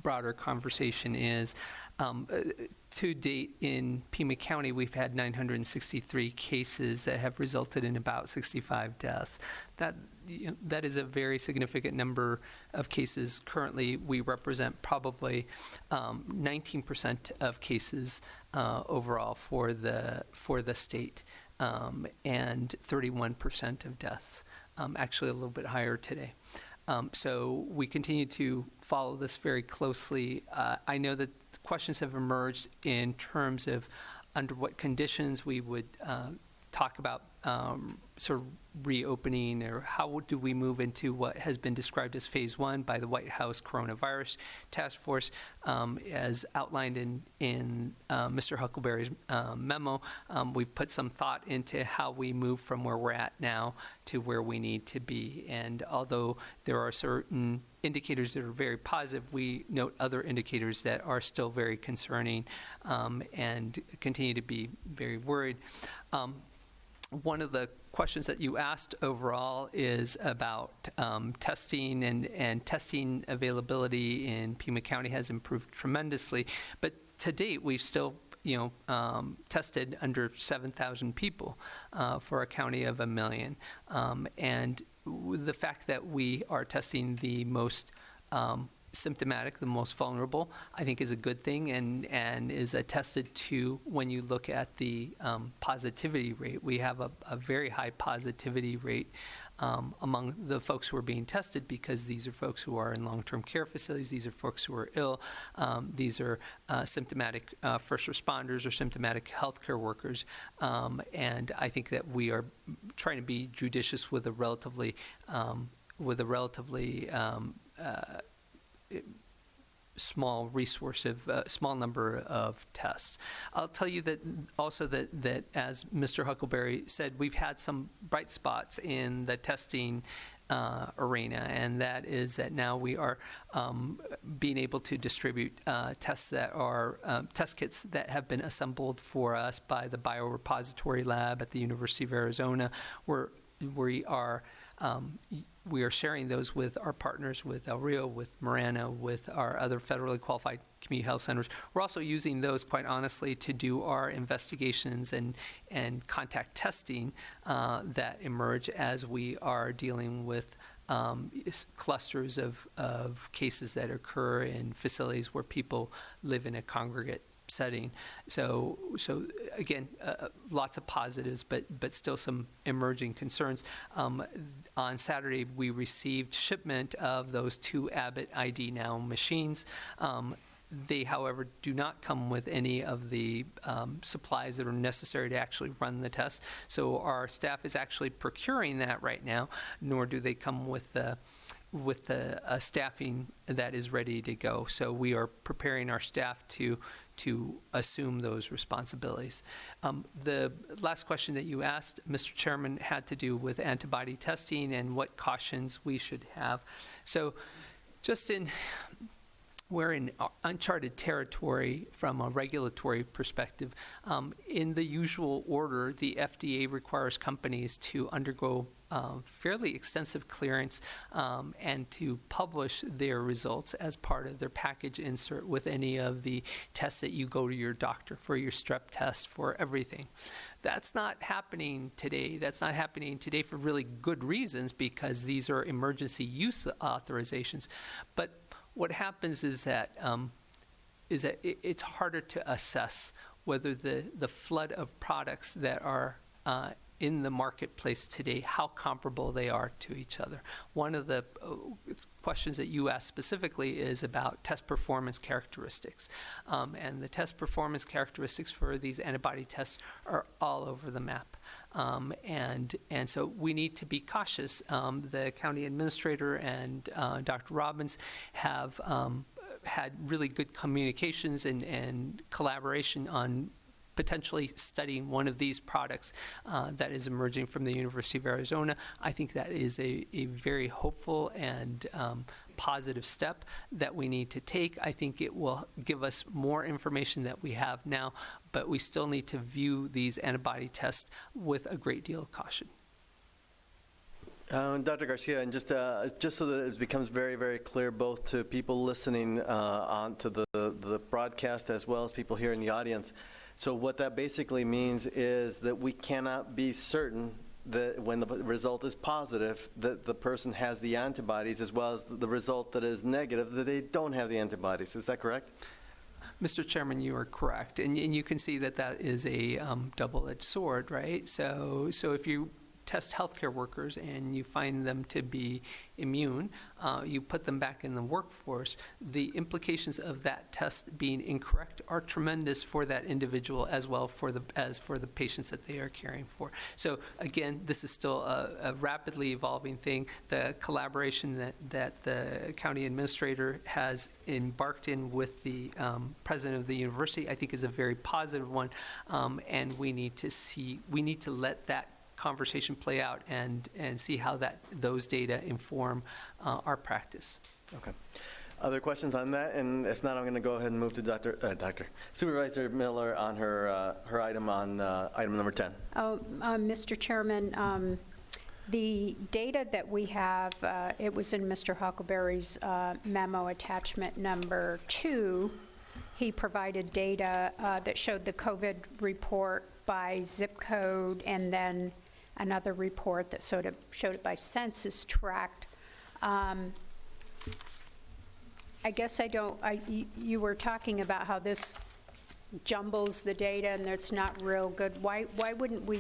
broader conversation is. To date in Pima County, we've had 963 cases that have resulted in about 65 deaths. That is a very significant number of cases. Currently, we represent probably 19% of cases overall for the state, and 31% of deaths. Actually, a little bit higher today. So we continue to follow this very closely. I know that questions have emerged in terms of under what conditions we would talk about sort of reopening, or how do we move into what has been described as phase 1 by the White House Coronavirus Task Force, as outlined in Mr. Huckleberry's memo. We've put some thought into how we move from where we're at now to where we need to be. And although there are certain indicators that are very positive, we note other indicators that are still very concerning and continue to be very worried. One of the questions that you asked overall is about testing, and testing availability in Pima County has improved tremendously. But to date, we've still tested under 7,000 people for a county of 1 million. And the fact that we are testing the most symptomatic, the most vulnerable, I think is a good thing, and is attested to when you look at the positivity rate. We have a very high positivity rate among the folks who are being tested, because these are folks who are in long-term care facilities, these are folks who are ill, these are symptomatic first responders or symptomatic healthcare workers, and I think that we are trying to be judicious with a relatively small resource of small number of tests. I'll tell you that also that as Mr. Huckleberry said, we've had some bright spots in the testing arena, and that is that now we are being able to distribute tests that are test kits that have been assembled for us by the Biorepository Lab at the University of Arizona. We are sharing those with our partners, with El Rio, with Marana, with our other federally qualified community health centers. We're also using those, quite honestly, to do our investigations and contact testing that emerge as we are dealing with clusters of cases that occur in facilities where people live in a congregate setting. So again, lots of positives, but still some emerging concerns. On Saturday, we received shipment of those 2 Abbott ID Now machines. They, however, do not come with any of the supplies that are necessary to actually run the test. So our staff is actually procuring that right now, nor do they come with the staffing that is ready to go. So we are preparing our staff to assume those responsibilities. The last question that you asked, Mr. Chairman, had to do with antibody testing and what cautions we should have. So we're in uncharted territory from a regulatory perspective. In the usual order, the FDA requires companies to undergo fairly extensive clearance and to publish their results as part of their package insert with any of the tests that you go to your doctor for, your strep test, for everything. That's not happening today. That's not happening today for really good reasons, because these are emergency use authorizations. But what happens is that it's harder to assess whether the flood of products that are in the marketplace today, how comparable they are to each other. One of the questions that you asked specifically is about test performance characteristics. And the test performance characteristics for these antibody tests are all over the map. And so we need to be cautious. The county administrator and Dr. Robbins have had really good communications and collaboration on potentially studying one of these products that is emerging from the University of Arizona. I think that is a very hopeful and positive step that we need to take. I think it will give us more information that we have now, but we still need to view these antibody tests with a great deal of caution. Dr. Garcia, and just so that it becomes very, very clear both to people listening on to the broadcast as well as people here in the audience, so what that basically means is that we cannot be certain that when the result is positive, that the person has the antibodies, as well as the result that is negative, that they don't have the antibodies. Is that correct? Mr. Chairman, you are correct. And you can see that is a double-edged sword, right? So if you test healthcare workers and you find them to be immune, you put them back in the workforce, the implications of that test being incorrect are tremendous for that individual as well as for the patients that they are caring for. So again, this is still a rapidly evolving thing. The collaboration that the county administrator has embarked in with the president of the university, I think, is a very positive one, and we need to let that conversation play out and see how those data inform our practice. Okay. Other questions on that? And if not, I'm going to go ahead and move to Supervisor Miller on her item on item number 10. Mr. Chairman, the data that we have, it was in Mr. Huckleberry's memo attachment number 2. He provided data that showed the COVID report by zip code, and then another report that showed it by census tract. I guess you were talking about how this jumbles the data and it's not real good. Why wouldn't we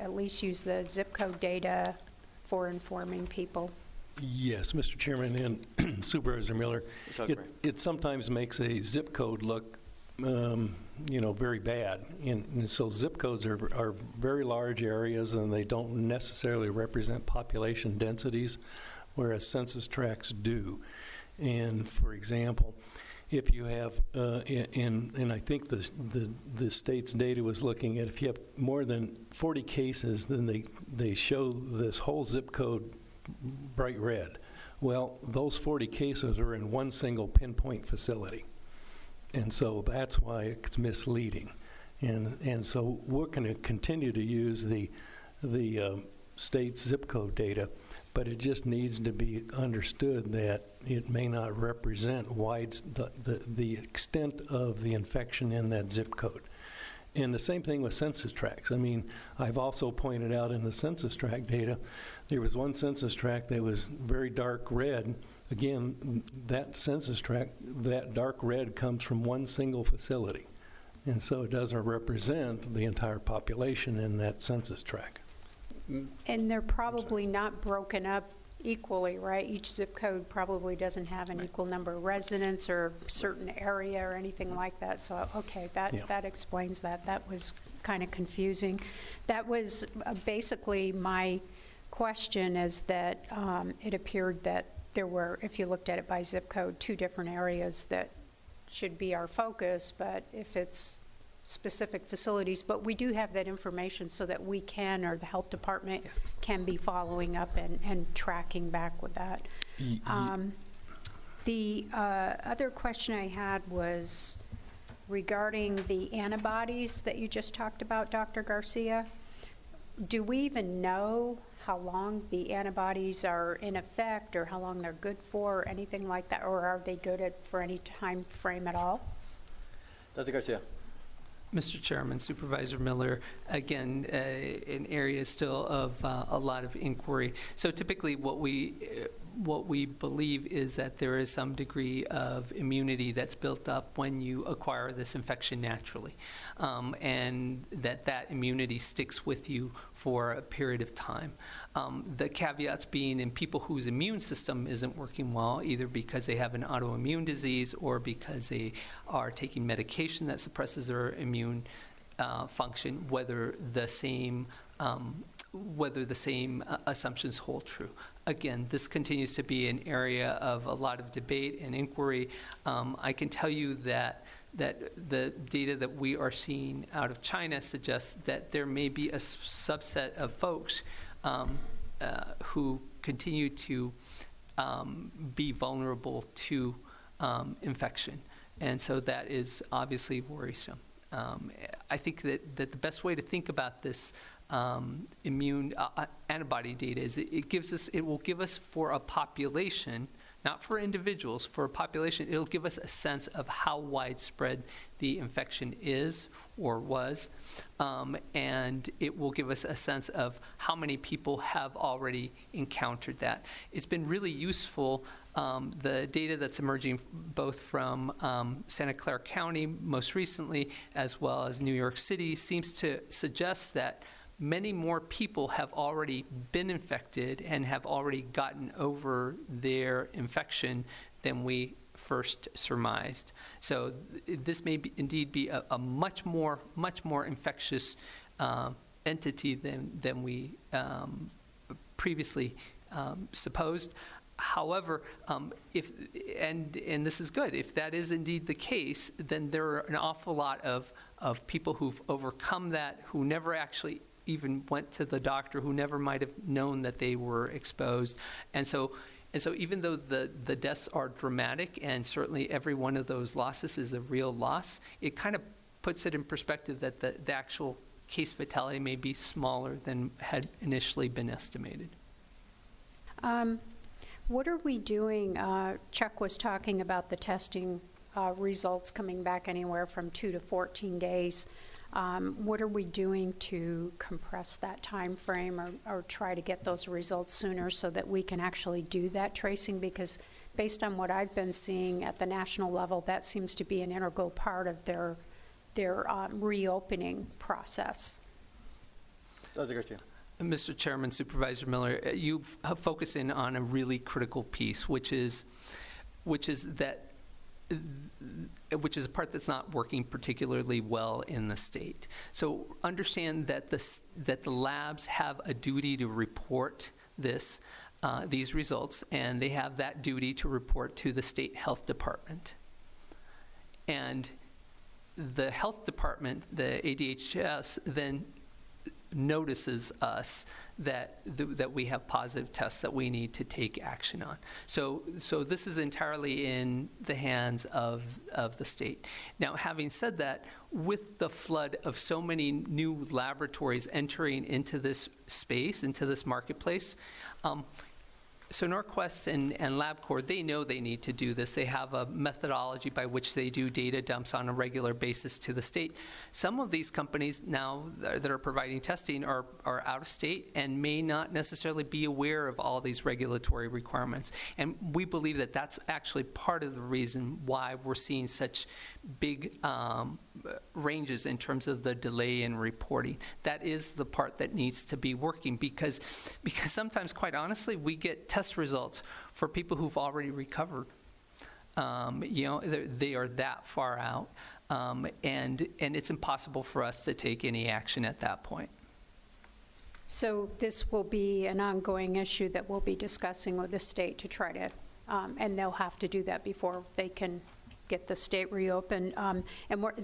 at least use the zip code data for informing people? Yes, Mr. Chairman and Supervisor Miller, it sometimes makes a zip code look very bad. And so zip codes are very large areas, and they don't necessarily represent population densities, whereas census tracts do. And for example, if you have, and I think the state's data was looking at, if you have more than 40 cases, then they show this whole zip code bright red. Well, those 40 cases are in one single pinpoint facility. And so that's why it's misleading. And so we're going to continue to use the state's zip code data, but it just needs to be understood that it may not represent the extent of the infection in that zip code. And the same thing with census tracts. I mean, I've also pointed out in the census tract data, there was one census tract that was very dark red. Again, that census tract, that dark red comes from one single facility. And so it doesn't represent the entire population in that census tract. And they're probably not broken up equally, right? Each zip code probably doesn't have an equal number of residents or certain area or anything like that. So, okay, that explains that. That was kind of confusing. That was basically my question, is that it appeared that there were, if you looked at it by zip code, 2 different areas that should be our focus, but if it's specific facilities, but we do have that information so that we can, or the health department can be following up and tracking back with that. The other question I had was regarding the antibodies that you just talked about, Dr. Garcia. Do we even know how long the antibodies are in effect, or how long they're good for, or anything like that, or are they good for any time frame at all? Dr. Garcia. Mr. Chairman, Supervisor Miller, again, an area still of a lot of inquiry. So typically what we believe is that there is some degree of immunity that's built up when you acquire this infection naturally, and that immunity sticks with you for a period of time. The caveats being in people whose immune system isn't working well, either because they have an autoimmune disease or because they are taking medication that suppresses their immune function, whether the same assumptions hold true. Again, this continues to be an area of a lot of debate and inquiry. I can tell you that the data that we are seeing out of China suggests that there may be a subset of folks who continue to be vulnerable to infection. And so that is obviously worrisome. I think that the best way to think about this immune antibody data is it will give us for a population, not for individuals, for a population, it'll give us a sense of how widespread the infection is or was, and it will give us a sense of how many people have already encountered that. It's been really useful. The data that's emerging both from Santa Clara County most recently, as well as New York City, seems to suggest that many more people have already been infected and have already gotten over their infection than we first surmised. So this may indeed be a much more infectious entity than we previously supposed. However, and this is good, if that is indeed the case, then there are an awful lot of people who've overcome that, who never actually even went to the doctor, who never might have known that they were exposed. And so even though the deaths are dramatic, and certainly every one of those losses is a real loss, it kind of puts it in perspective that the actual case fatality may be smaller than had initially been estimated. What are we doing? Chuck was talking about the testing results coming back anywhere from 2 to 14 days. What are we doing to compress that time frame, or try to get those results sooner so that we can actually do that tracing? Because based on what I've been seeing at the national level, that seems to be an integral part of their reopening process. Dr. Garcia. Mr. Chairman, Supervisor Miller, you focus in on a really critical piece, which is a part that's not working particularly well in the state. So understand that the labs have a duty to report these results, and they have that duty to report to the state health department. And the health department, the ADHS, then notices us that we have positive tests that we need to take action on. So this is entirely in the hands of the state. Now, having said that, with the flood of so many new laboratories entering into this space, into this marketplace, so Norquest and LabCorp, they know they need to do this. They have a methodology by which they do data dumps on a regular basis to the state. Some of these companies now that are providing testing are out of state and may not necessarily be aware of all these regulatory requirements. And we believe that that's actually part of the reason why we're seeing such big ranges in terms of the delay in reporting. That is the part that needs to be working, because sometimes, quite honestly, we get test results for people who've already recovered. They are that far out, and it's impossible for us to take any action at that point. So this will be an ongoing issue that we'll be discussing with the state to try to, and they'll have to do that before they can get the state reopened. And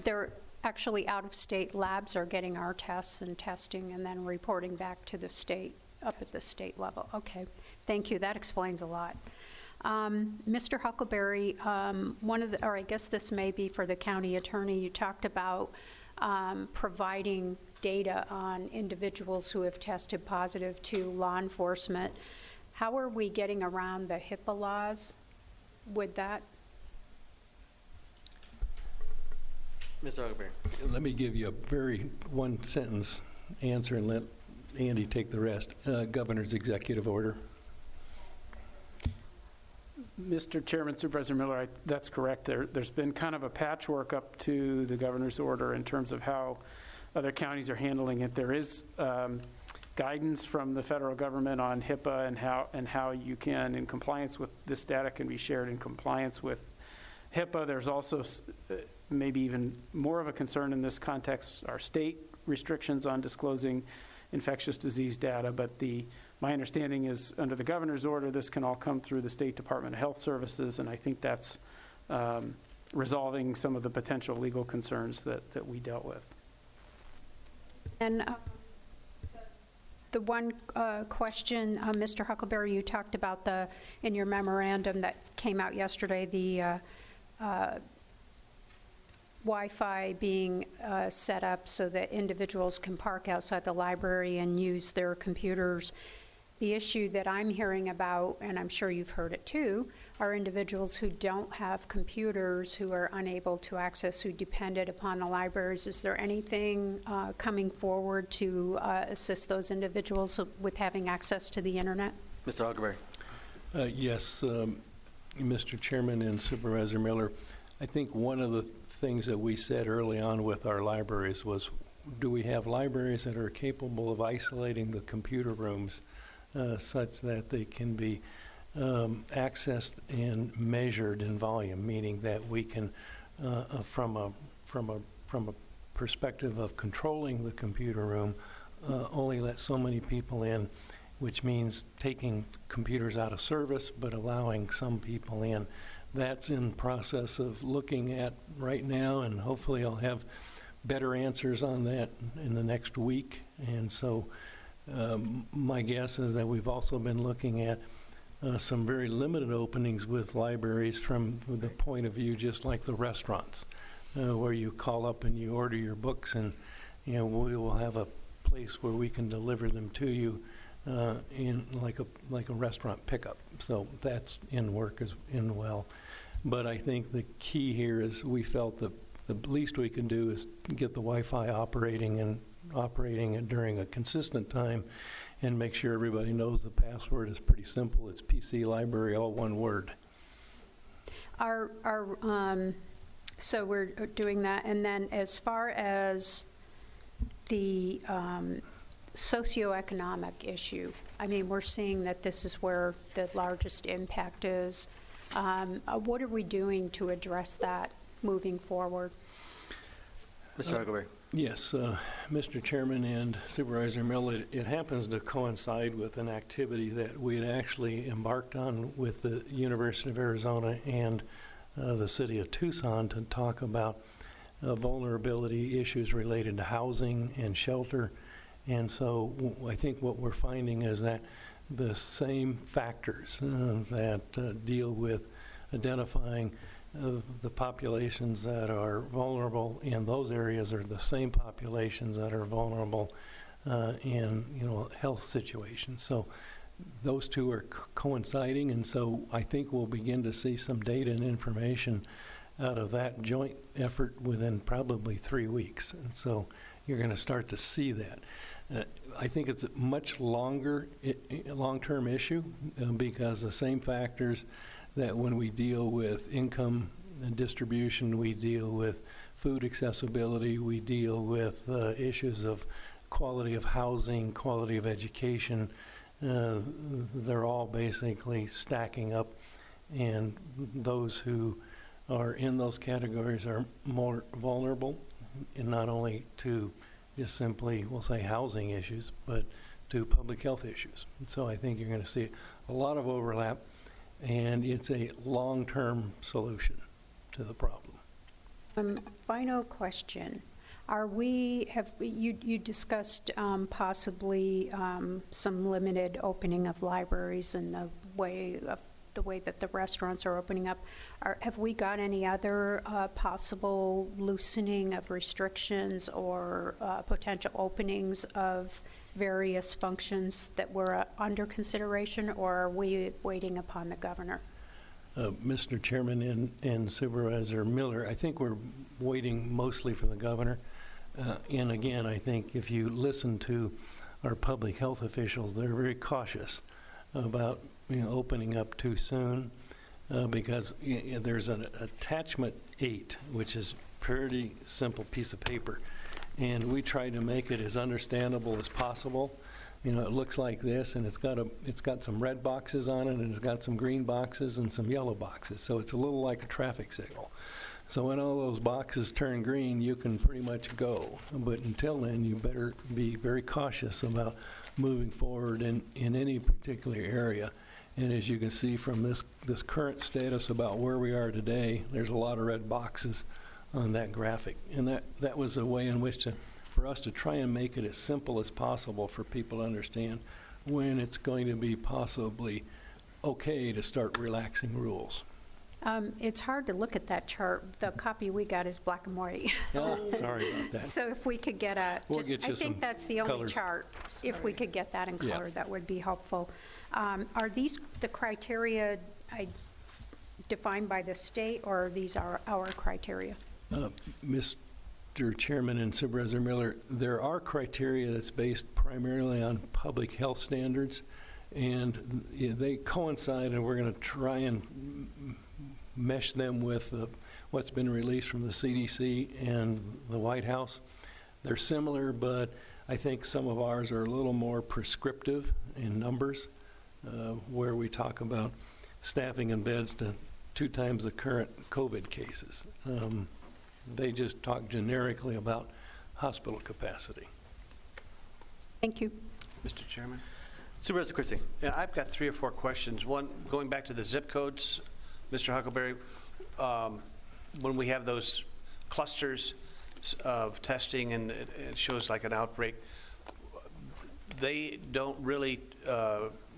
they're actually out-of-state labs are getting our tests and testing and then reporting back to the state, up at the state level. Okay, thank you. That explains a lot. Mr. Huckleberry, or I guess this may be for the county attorney, you talked about providing data on individuals who have tested positive to law enforcement. How are we getting around the HIPAA laws with that? Mr. Huckleberry. Let me give you a very one-sentence answer and let Andy take the rest. Governor's executive order. Mr. Chairman, Supervisor Miller, that's correct. There's been kind of a patchwork up to the governor's order in terms of how other counties are handling it. There is guidance from the federal government on HIPAA and how you can, in compliance with this data, can be shared in compliance with HIPAA. There's also maybe even more of a concern in this context are state restrictions on disclosing infectious disease data, but my understanding is under the governor's order, this can all come through the State Department of Health Services, and I think that's resolving some of the potential legal concerns that we dealt with. And the one question, Mr. Huckleberry, you talked about in your memorandum that came out yesterday, the Wi-Fi being set up so that individuals can park outside the library and use their computers. The issue that I'm hearing about, and I'm sure you've heard it too, are individuals who don't have computers, who are unable to access, who depended upon the libraries. Is there anything coming forward to assist those individuals with having access to the internet? Mr. Huckleberry. Yes, Mr. Chairman and Supervisor Miller, I think one of the things that we said early on with our libraries was, do we have libraries that are capable of isolating the computer rooms such that they can be accessed and measured in volume, meaning that we can, from a perspective of controlling the computer room, only let so many people in, which means taking computers out of service but allowing some people in. That's in process of looking at right now, and hopefully I'll have better answers on that in the next week. And so my guess is that we've also been looking at some very limited openings with libraries from the point of view just like the restaurants, where you call up and you order your books, and we will have a place where we can deliver them to you in like a restaurant pickup. So that's in work as in well. But I think the key here is we felt that the least we can do is get the Wi-Fi operating it during a consistent time, and make sure everybody knows the password is pretty simple. It's PC Library, all one word. So we're doing that, and then as far as the socioeconomic issue, I mean, we're seeing that this is where the largest impact is. What are we doing to address that moving forward? Mr. Huckleberry. Yes, Mr. Chairman and Supervisor Miller, it happens to coincide with an activity that we had actually embarked on with the University of Arizona and the city of Tucson to talk about vulnerability issues related to housing and shelter. And so I think what we're finding is that the same factors that deal with identifying the populations that are vulnerable in those areas are the same populations that are vulnerable in health situations. So those two are coinciding, and so I think we'll begin to see some data and information out of that joint effort within probably 3 weeks. And so you're going to start to see that. I think it's a much long-term issue because the same factors that when we deal with income and distribution, we deal with food accessibility, we deal with issues of quality of housing, quality of education. They're all basically stacking up, and those who are in those categories are more vulnerable, and not only to just simply, we'll say, housing issues, but to public health issues. And so I think you're going to see a lot of overlap, and it's a long-term solution to the problem. Final question. You discussed possibly some limited opening of libraries and the way that the restaurants are opening up. Have we got any other possible loosening of restrictions or potential openings of various functions that were under consideration, or are we waiting upon the governor? Mr. Chairman and Supervisor Miller, I think we're waiting mostly for the governor. And again, I think if you listen to our public health officials, they're very cautious about opening up too soon because there's an attachment 8, which is a pretty simple piece of paper. And we try to make it as understandable as possible. It looks like this, and it's got some red boxes on it, and it's got some green boxes and some yellow boxes. So it's a little like a traffic signal. So when all those boxes turn green, you can pretty much go. But until then, you better be very cautious about moving forward in any particular area. And as you can see from this current status about where we are today, there's a lot of red boxes on that graphic. And that was a way in which for us to try and make it as simple as possible for people to understand when it's going to be possibly okay to start relaxing rules. It's hard to look at that chart. The copy we got is black and white. Oh, sorry about that. So if we could get I think that's the only chart. If we could get that in color, that would be helpful. Are these the criteria defined by the state, or are these our criteria? Mr. Chairman and Supervisor Miller, there are criteria that's based primarily on public health standards, and they coincide, and we're going to try and mesh them with what's been released from the CDC and the White House. They're similar, but I think some of ours are a little more prescriptive in numbers, where we talk about staffing in beds to 2 times the current COVID cases. They just talk generically about hospital capacity. Thank you. Mr. Chairman? Supervisor Christie. Yeah, I've got 3 or 4 questions. One, going back to the zip codes, Mr. Huckleberry, when we have those clusters of testing and it shows like an outbreak, they don't really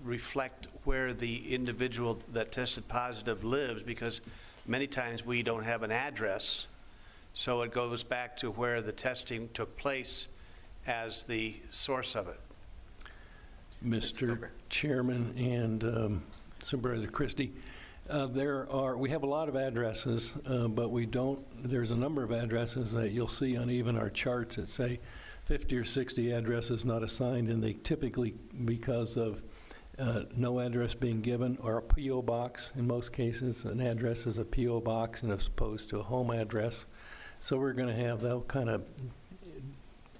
reflect where the individual that tested positive lives, because many times we don't have an address. So it goes back to where the testing took place as the source of it. Mr. Chairman and Supervisor Christie, we have a lot of addresses, but there's a number of addresses that you'll see on even our charts that say 50 or 60 addresses not assigned, and they typically, because of no address being given, or a P.O. box. In most cases, an address is a P.O. box and as opposed to a home address. So we're going to have that kind of,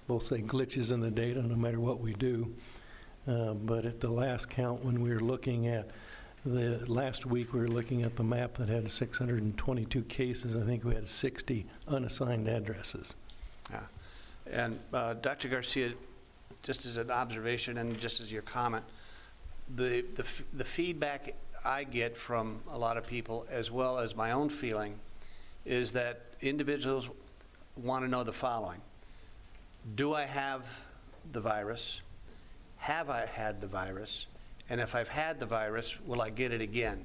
we'll say, glitches in the data no matter what we do. But at the last count, when we were looking at last week, we were looking at the map that had 622 cases. I think we had 60 unassigned addresses. Yeah. And Dr. Garcia, just as an observation and just as your comment, the feedback I get from a lot of people, as well as my own feeling, is that individuals want to know the following. Do I have the virus? Have I had the virus? And if I've had the virus, will I get it again?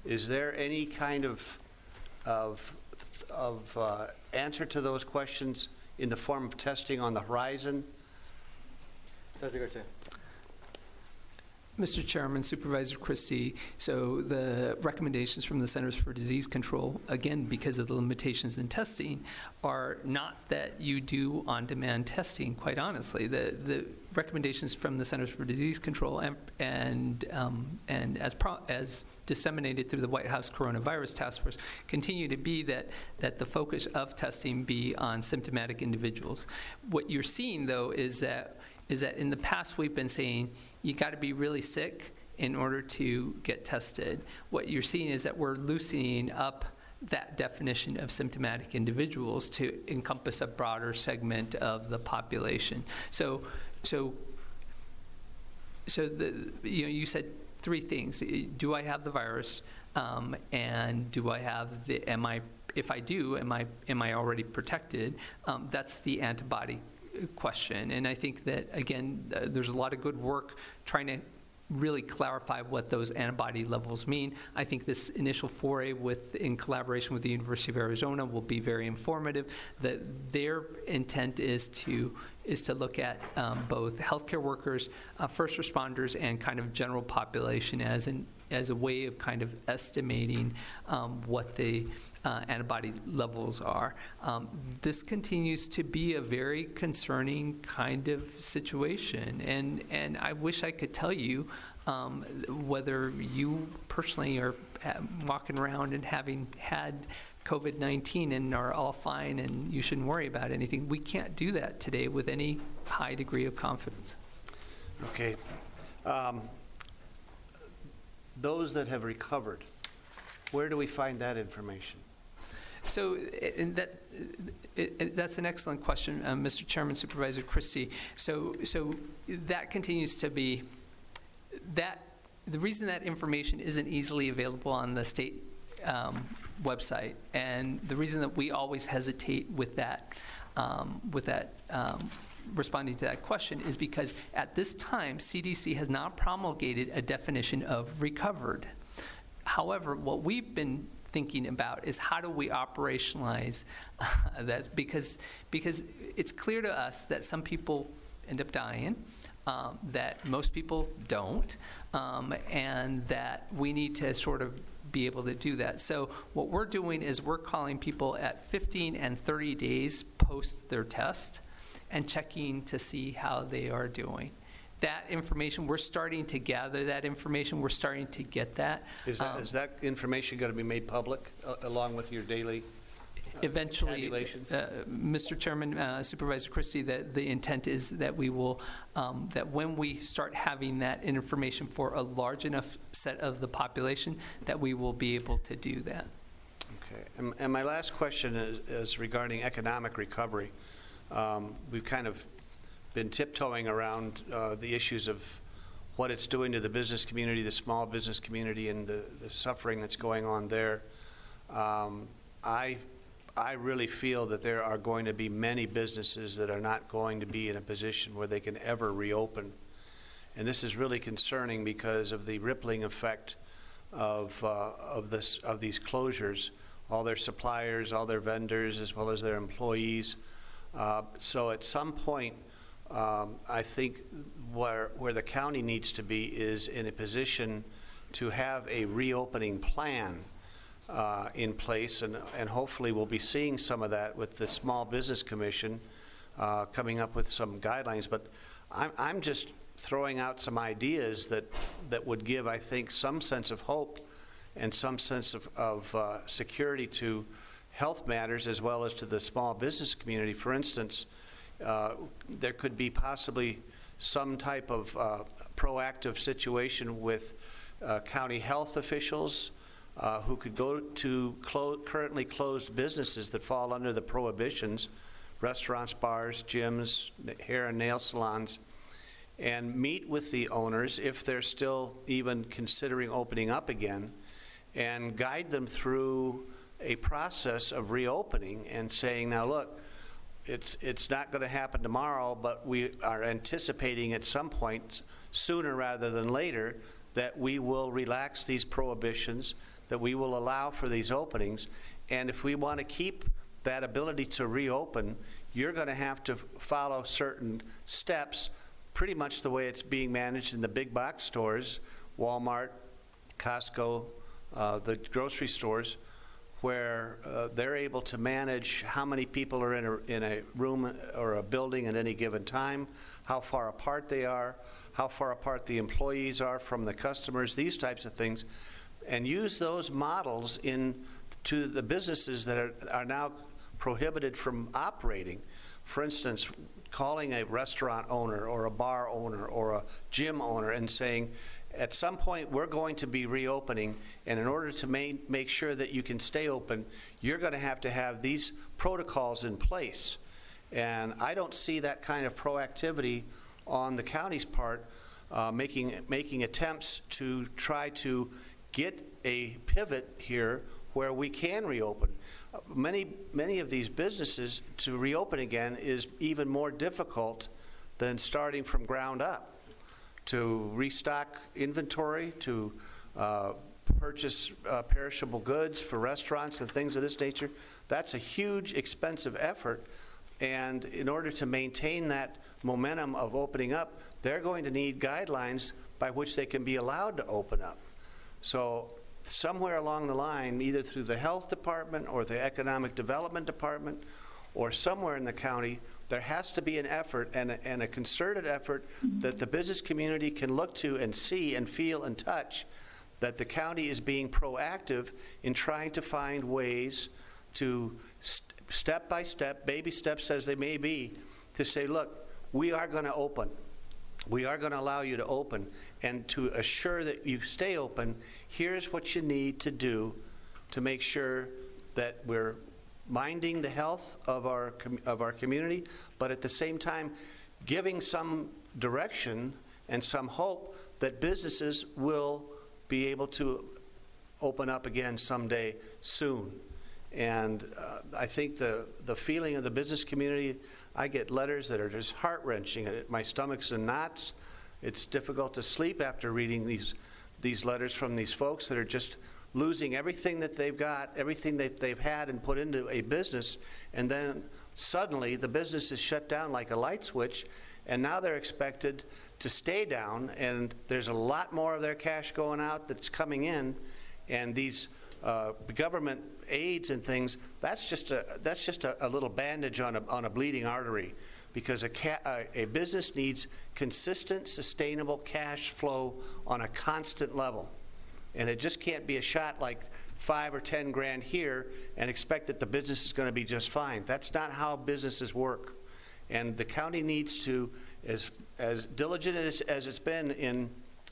Is there any kind of answer to those questions in the form of testing on the horizon? Dr. Garcia. Mr. Chairman, Supervisor Christie, so the recommendations from the Centers for Disease Control, again, because of the limitations in testing, are not that you do on-demand testing, quite honestly. The recommendations from the Centers for Disease Control and as disseminated through the White House Coronavirus Task Force continue to be that the focus of testing be on symptomatic individuals. What you're seeing, though, is that in the past we've been saying you got to be really sick in order to get tested. What you're seeing is that we're loosening up that definition of symptomatic individuals to encompass a broader segment of the population. So you said three things. Do I have the virus? And do I have if I do, am I already protected? That's the antibody question. And I think that, again, there's a lot of good work trying to really clarify what those antibody levels mean. I think this initial foray in collaboration with the University of Arizona will be very informative. Their intent is to look at both healthcare workers, first responders, and kind of general population as a way of kind of estimating what the antibody levels are. This continues to be a very concerning kind of situation, and I wish I could tell you whether you personally are walking around and having had COVID-19 and are all fine and you shouldn't worry about anything. We can't do that today with any high degree of confidence. Okay. Those that have recovered, where do we find that information? So that's an excellent question, Mr. Chairman, Supervisor Christie. So that continues to be that. The reason that information isn't easily available on the state website, and the reason that we always hesitate with that responding to that question is because at this time, CDC has not promulgated a definition of recovered. However, what we've been thinking about is how do we operationalize that, because it's clear to us that some people end up dying, that most people don't, and that we need to sort of be able to do that. So what we're doing is we're calling people at 15 and 30 days post their test and checking to see how they are doing. That information, we're starting to gather that information. We're starting to get that. Is that information going to be made public along with your daily eventually, tabulations? Mr. Chairman, Supervisor Christie, the intent is that we will, that when we start having that information for a large enough set of the population, that we will be able to do that. Okay. And my last question is regarding economic recovery. We've kind of been tiptoeing around the issues of what it's doing to the business community, the small business community, and the suffering that's going on there. I really feel that there are going to be many businesses that are not going to be in a position where they can ever reopen. And this is really concerning because of the rippling effect of these closures, all their suppliers, all their vendors, as well as their employees. So at some point, I think where the county needs to be is in a position to have a reopening plan in place, and hopefully we'll be seeing some of that with the Small Business Commission coming up with some guidelines. But I'm just throwing out some ideas that would give, I think, some sense of hope and some sense of security to health matters as well as to the small business community. For instance, there could be possibly some type of proactive situation with county health officials who could go to currently closed businesses that fall under the prohibitions, restaurants, bars, gyms, hair and nail salons, and meet with the owners if they're still even considering opening up again, and guide them through a process of reopening and saying, now look, it's not going to happen tomorrow, but we are anticipating at some point, sooner rather than later, that we will relax these prohibitions, that we will allow for these openings. And if we want to keep that ability to reopen, you're going to have to follow certain steps, pretty much the way it's being managed in the big box stores, Walmart, Costco, the grocery stores, where they're able to manage how many people are in a room or a building at any given time, how far apart they are, how far apart the employees are from the customers, these types of things, and use those models to the businesses that are now prohibited from operating. For instance, calling a restaurant owner or a bar owner or a gym owner and saying, at some point we're going to be reopening, and in order to make sure that you can stay open, you're going to have these protocols in place. And I don't see that kind of proactivity on the county's part, making attempts to try to get a pivot here where we can reopen. Many of these businesses, to reopen again is even more difficult than starting from ground up. To restock inventory, to purchase perishable goods for restaurants and things of this nature, that's a huge, expensive effort. And in order to maintain that momentum of opening up, they're going to need guidelines by which they can be allowed to open up. So somewhere along the line, either through the health department or the economic development department or somewhere in the county, there has to be an effort and a concerted effort that the business community can look to and see and feel and touch, that the county is being proactive in trying to find ways to step by step, baby steps as they may be, to say, look, we are going to open. We are going to allow you to open, and to assure that you stay open, here's what you need to do to make sure that we're minding the health of our community, but at the same time giving some direction and some hope that businesses will be able to open up again someday soon. And I think the feeling of the business community, I get letters that are just heart-wrenching. My stomach's in knots. It's difficult to sleep after reading these letters from these folks that are just losing everything that they've got, everything that they've had and put into a business, and then suddenly the business is shut down like a light switch, and now they're expected to stay down, and there's a lot more of their cash going out that's coming in, and these government aids and things, that's just a little bandage on a bleeding artery, because a business needs consistent, sustainable cash flow on a constant level. And it just can't be a shot like 5 or 10 grand here and expect that the business is going to be just fine. That's not how businesses work. And the county needs to, as diligent as it's been in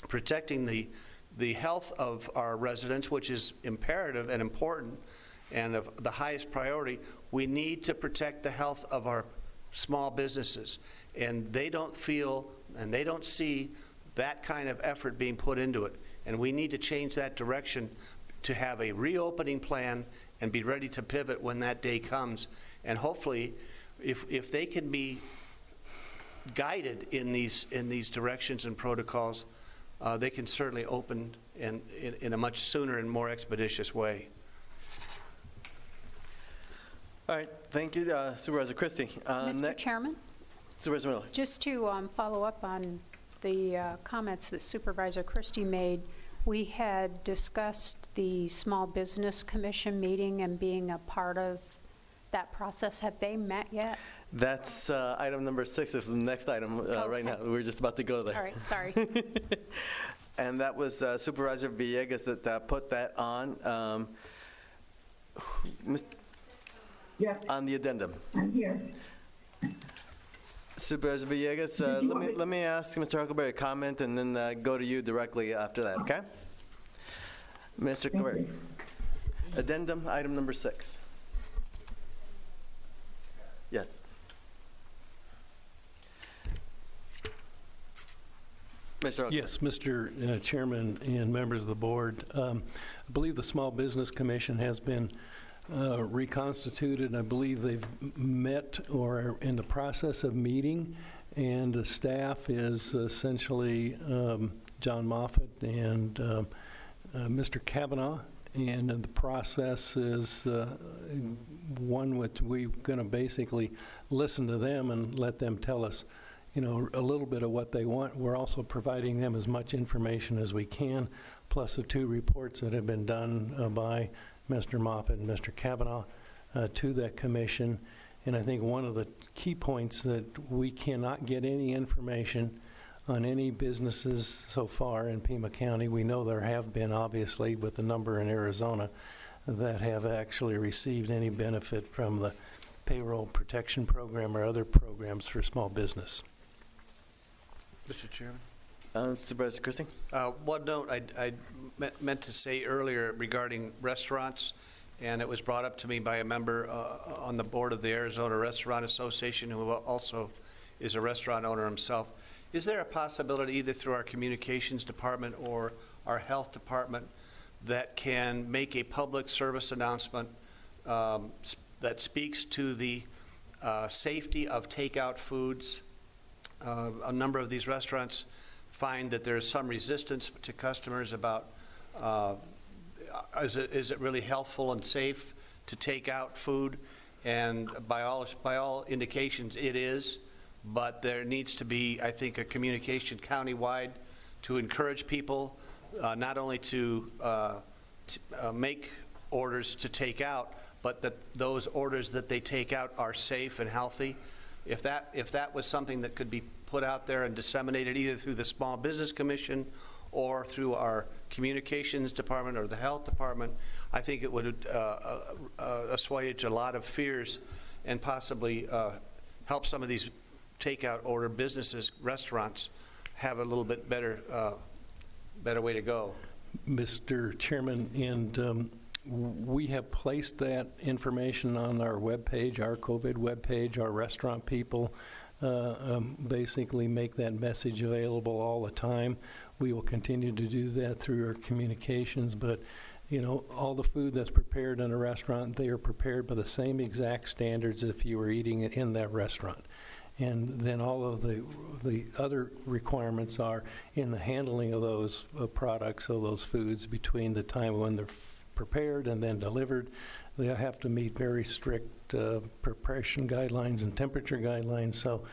protecting the health of our residents, which is imperative and important and of the highest priority, we need to protect the health of our small businesses. And they don't feel and they don't see that kind of effort being put into it. And we need to change that direction to have a reopening plan and be ready to pivot when that day comes. And hopefully, if they can be guided in these directions and protocols, they can certainly open in a much sooner and more expeditious way. All right, thank you, Supervisor Christie. Mr. Chairman? Supervisor Miller. Just to follow up on the comments that Supervisor Christie made, we had discussed the Small Business Commission meeting and being a part of that process. Have they met yet? That's item number 6 is the next item right now. We're just about to go there. All right, sorry. And that was Supervisor Villegas that put that on. Yes, on the addendum. I'm here. Supervisor Villegas, let me ask Mr. Huckleberry a comment and then go to you directly after that, okay? Mr. Huckleberry. Addendum, item number 6. Yes. Mr. O'Connor. Yes, Mr. Chairman and members of the board. I believe the Small Business Commission has been reconstituted. I believe they've met or are in the process of meeting, and the staff is essentially John Moffett and Mr. Kavanaugh, and the process is one which we're going to basically listen to them and let them tell us, you know, a little bit of what they want. We're also providing them as much information as we can, plus the 2 reports that have been done by Mr. Moffett and Mr. Kavanaugh to that commission. And I think one of the key points that we cannot get any information on any businesses so far in Pima County. We know there have been, obviously, with the number in Arizona, that have actually received any benefit from the payroll protection program or other programs for small business. Mr. Chairman? Supervisor Christie? One note I meant to say earlier regarding restaurants, and it was brought up to me by a member on the board of the Arizona Restaurant Association, who also is a restaurant owner himself. Is there a possibility, either through our communications department or our health department, that can make a public service announcement that speaks to the safety of takeout foods? A number of these restaurants find that there's some resistance to customers about is it really healthful and safe to take out food? And by all indications, it is. But there needs to be, I think, a communication countywide to encourage people not only to make orders to take out, but that those orders that they take out are safe and healthy. If that was something that could be put out there and disseminated either through the Small Business Commission or through our communications department or the health department, I think it would assuage a lot of fears and possibly help some of these takeout order businesses, restaurants, have a little bit better way to go. Mr. Chairman, and we have placed that information on our webpage, our COVID webpage. Our restaurant people basically make that message available all the time. We will continue to do that through our communications, but you know, all the food that's prepared in a restaurant, they are prepared by the same exact standards if you were eating it in that restaurant. And then all of the other requirements are in the handling of those products, of those foods, between the time when they're prepared and then delivered. They have to meet very strict preparation guidelines and temperature guidelines. So,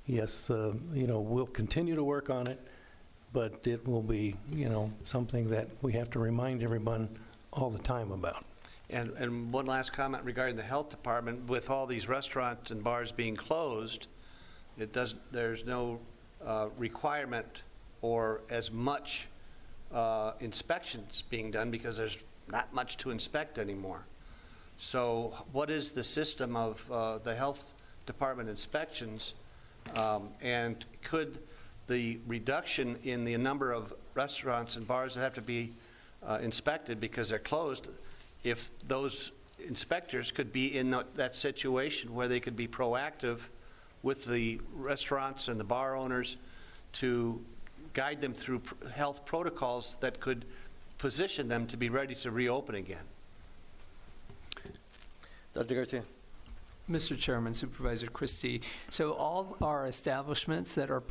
yes, you know, we'll continue to work on it, but it will be, you know, something that we have to remind everyone all the time about. And one last comment regarding the health department. With all these restaurants and bars being closed, there's no requirement or as much inspections being done because there's not much to inspect anymore. So what is the system of the health department inspections, and could the reduction in the number of restaurants and bars that have to be inspected because they're closed, if those inspectors could be in that situation where they could be proactive with the restaurants and the bar owners to guide them through health protocols that could position them to be ready to reopen again? Dr. Garcia. Mr. Chairman, Supervisor Christie, so all our establishments that are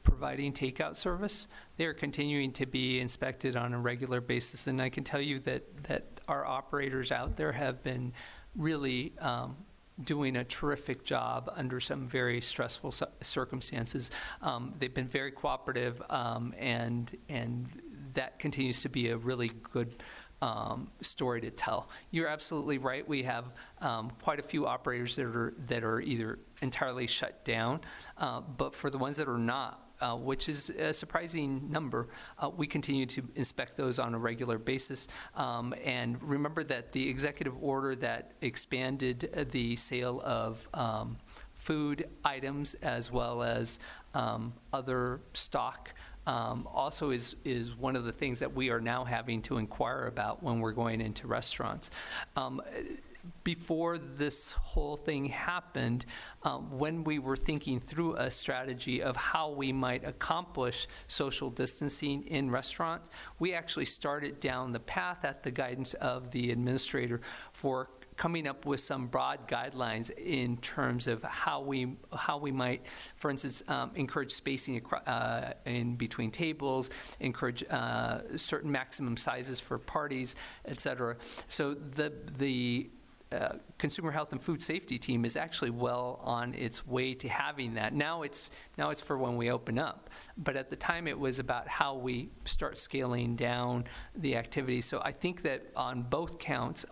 providing takeout service, they are continuing to be inspected on a regular basis. And I can tell you that our operators out there have been really doing a terrific job under some very stressful circumstances. They've been very cooperative, and that continues to be a really good story to tell. You're absolutely right. We have quite a few operators that are either entirely shut down, but for the ones that are not, which is a surprising number, we continue to inspect those on a regular basis. And remember that the executive order that expanded the sale of food items as well as other stock also is one of the things that we are now having to inquire about when we're going into restaurants. before this whole thing happened, when we were thinking through a strategy of how we might accomplish social distancing in restaurants, we actually started down the path at the guidance of the administrator for coming up with some broad guidelines in terms of how we might, for instance, encourage spacing in between tables, encourage certain maximum sizes for parties, et cetera. So the Consumer Health and Food Safety team is actually well on its way to having that. Now it's for when we open up. But at the time, it was about how we start scaling down the activity. So I think that on both counts,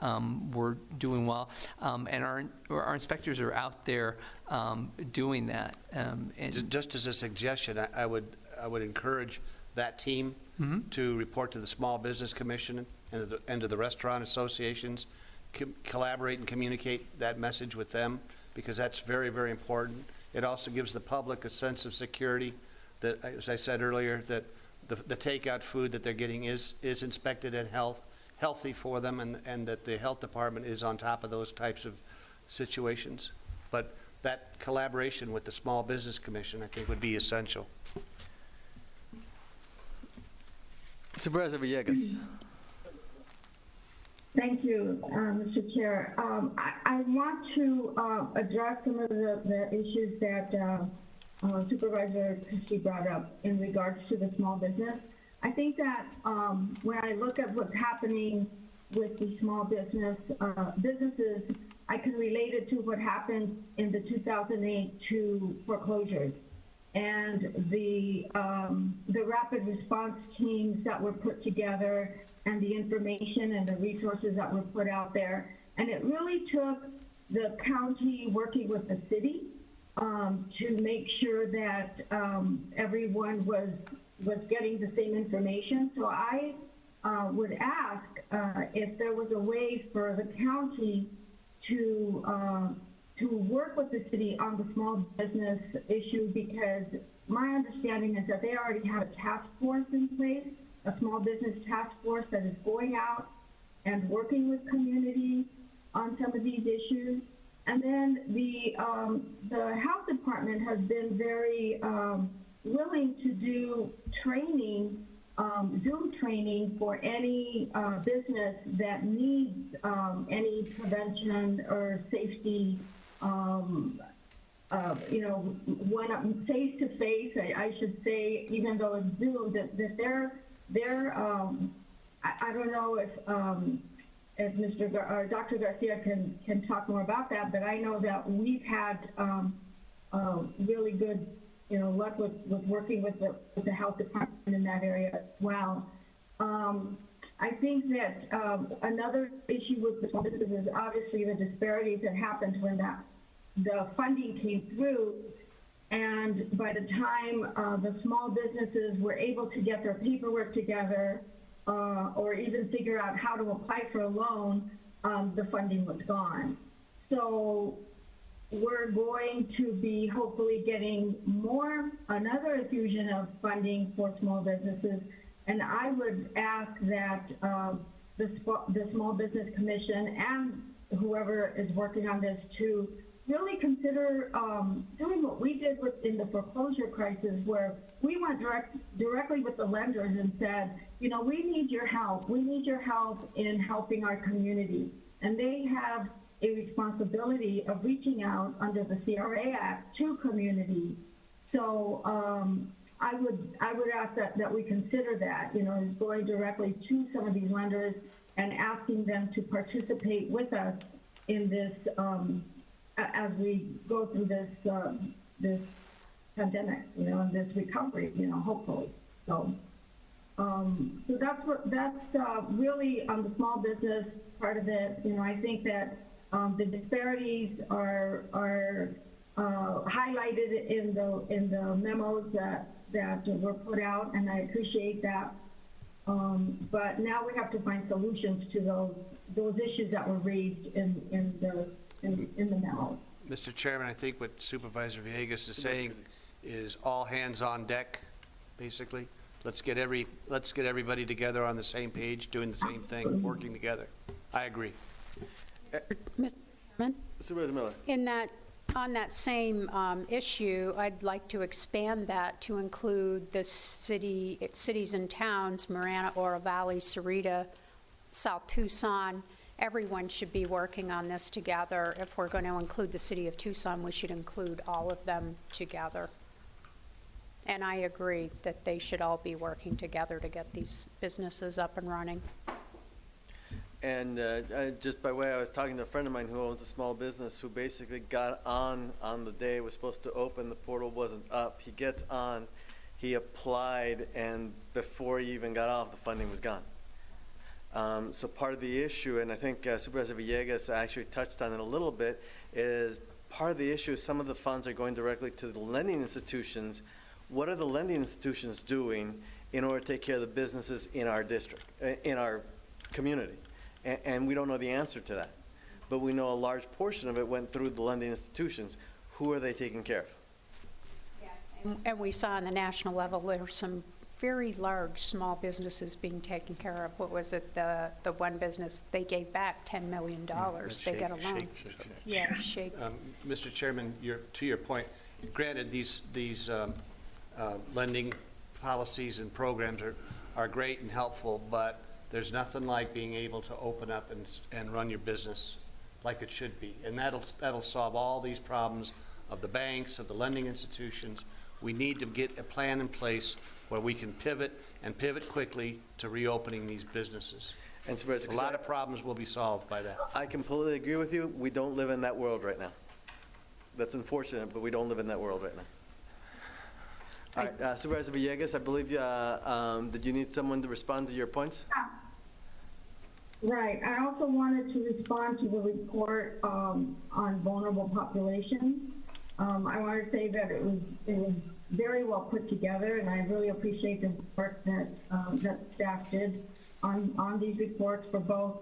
we're doing well, and our inspectors are out there doing that. And Just as a suggestion, I would encourage that team to report to the Small Business Commission and to the restaurant associations, collaborate and communicate that message with them, because that's very, very important. It also gives the public a sense of security that, as I said earlier, that the takeout food that they're getting is inspected and healthy for them, and that the health department is on top of those types of situations. But that collaboration with the Small Business Commission, I think, would be essential. Supervisor Villegas. Thank you, Mr. Chair. I want to address some of the issues that Supervisor Christie brought up in regards to the small business. I think that when I look at what's happening with the small businesses, I can relate it to what happened in the 2008 foreclosures and the rapid response teams that were put together and the information and the resources that were put out there. And it really took the county working with the city to make sure that everyone was getting the same information. So I would ask if there was a way for the county to work with the city on the small business issue, because my understanding is that they already have a task force in place, a small business task force that is going out and working with community on some of these issues. And then the health department has been very willing to do training, Zoom training for any business that needs any prevention or safety, one face-to-face, I should say, even though it's Zoom, that they're I don't know if Dr. Garcia can talk more about that, but I know that we've had really good luck with working with the health department in that area as well. I think that another issue with the small businesses is obviously the disparities that happened when the funding came through. And by the time the small businesses were able to get their paperwork together or even figure out how to apply for a loan, the funding was gone. So we're going to be hopefully getting another infusion of funding for small businesses. And I would ask that the Small Business Commission and whoever is working on this to really consider doing what we did in the foreclosure crisis, where we went directly with the lenders and said, we need your help. We need your help in helping our community. And they have a responsibility of reaching out under the CRA Act to community. So I would ask that we consider that, going directly to some of these lenders and asking them to participate with us in this as we go through this pandemic, and this recovery, hopefully. So that's really on the small business part of it. I think that the disparities are highlighted in the memos that were put out, and I appreciate that. But now we have to find solutions to those issues that were raised in the memo. Mr. Chairman, I think what Supervisor Villegas is saying is all hands on deck, basically. Let's get everybody together on the same page, doing the same thing, working together. I agree. Mr. Chairman? Supervisor Miller. On that same issue, I'd like to expand that to include the cities and towns, Marana, Oro Valley, Sarita, South Tucson. Everyone should be working on this together. If we're going to include the city of Tucson, we should include all of them together. And I agree that they should all be working together to get these businesses up and running. And just by way, I was talking to a friend of mine who owns a small business who basically got on the day it was supposed to open. The portal wasn't up. He gets on, he applied, and before he even got off, the funding was gone. So part of the issue, and I think Supervisor Villegas actually touched on it a little bit, is part of the issue is some of the funds are going directly to the lending institutions. What are the lending institutions doing in order to take care of the businesses in our district, in our community? And we don't know the answer to that. But we know a large portion of it went through the lending institutions. Who are they taking care of? Yeah. And we saw on the national level there were some very large small businesses being taken care of. What was it? The one business, they gave back $10 million. They got a loan. Yeah, Shake. Mr. Chairman, to your point, granted, these lending policies and programs are great and helpful, but there's nothing like being able to open up and run your business like it should be. And that'll solve all these problems of the banks, of the lending institutions. We need to get a plan in place where we can pivot and pivot quickly to reopening these businesses. And Supervisor, a lot of problems will be solved by that. I completely agree with you. We don't live in that world right now. That's unfortunate, but we don't live in that world right now. All right, Supervisor Villegas, I believe did you need someone to respond to your points? Right. I also wanted to respond to the report on vulnerable populations. I want to say that it was very well put together, and I really appreciate the work that that staff did on these reports for both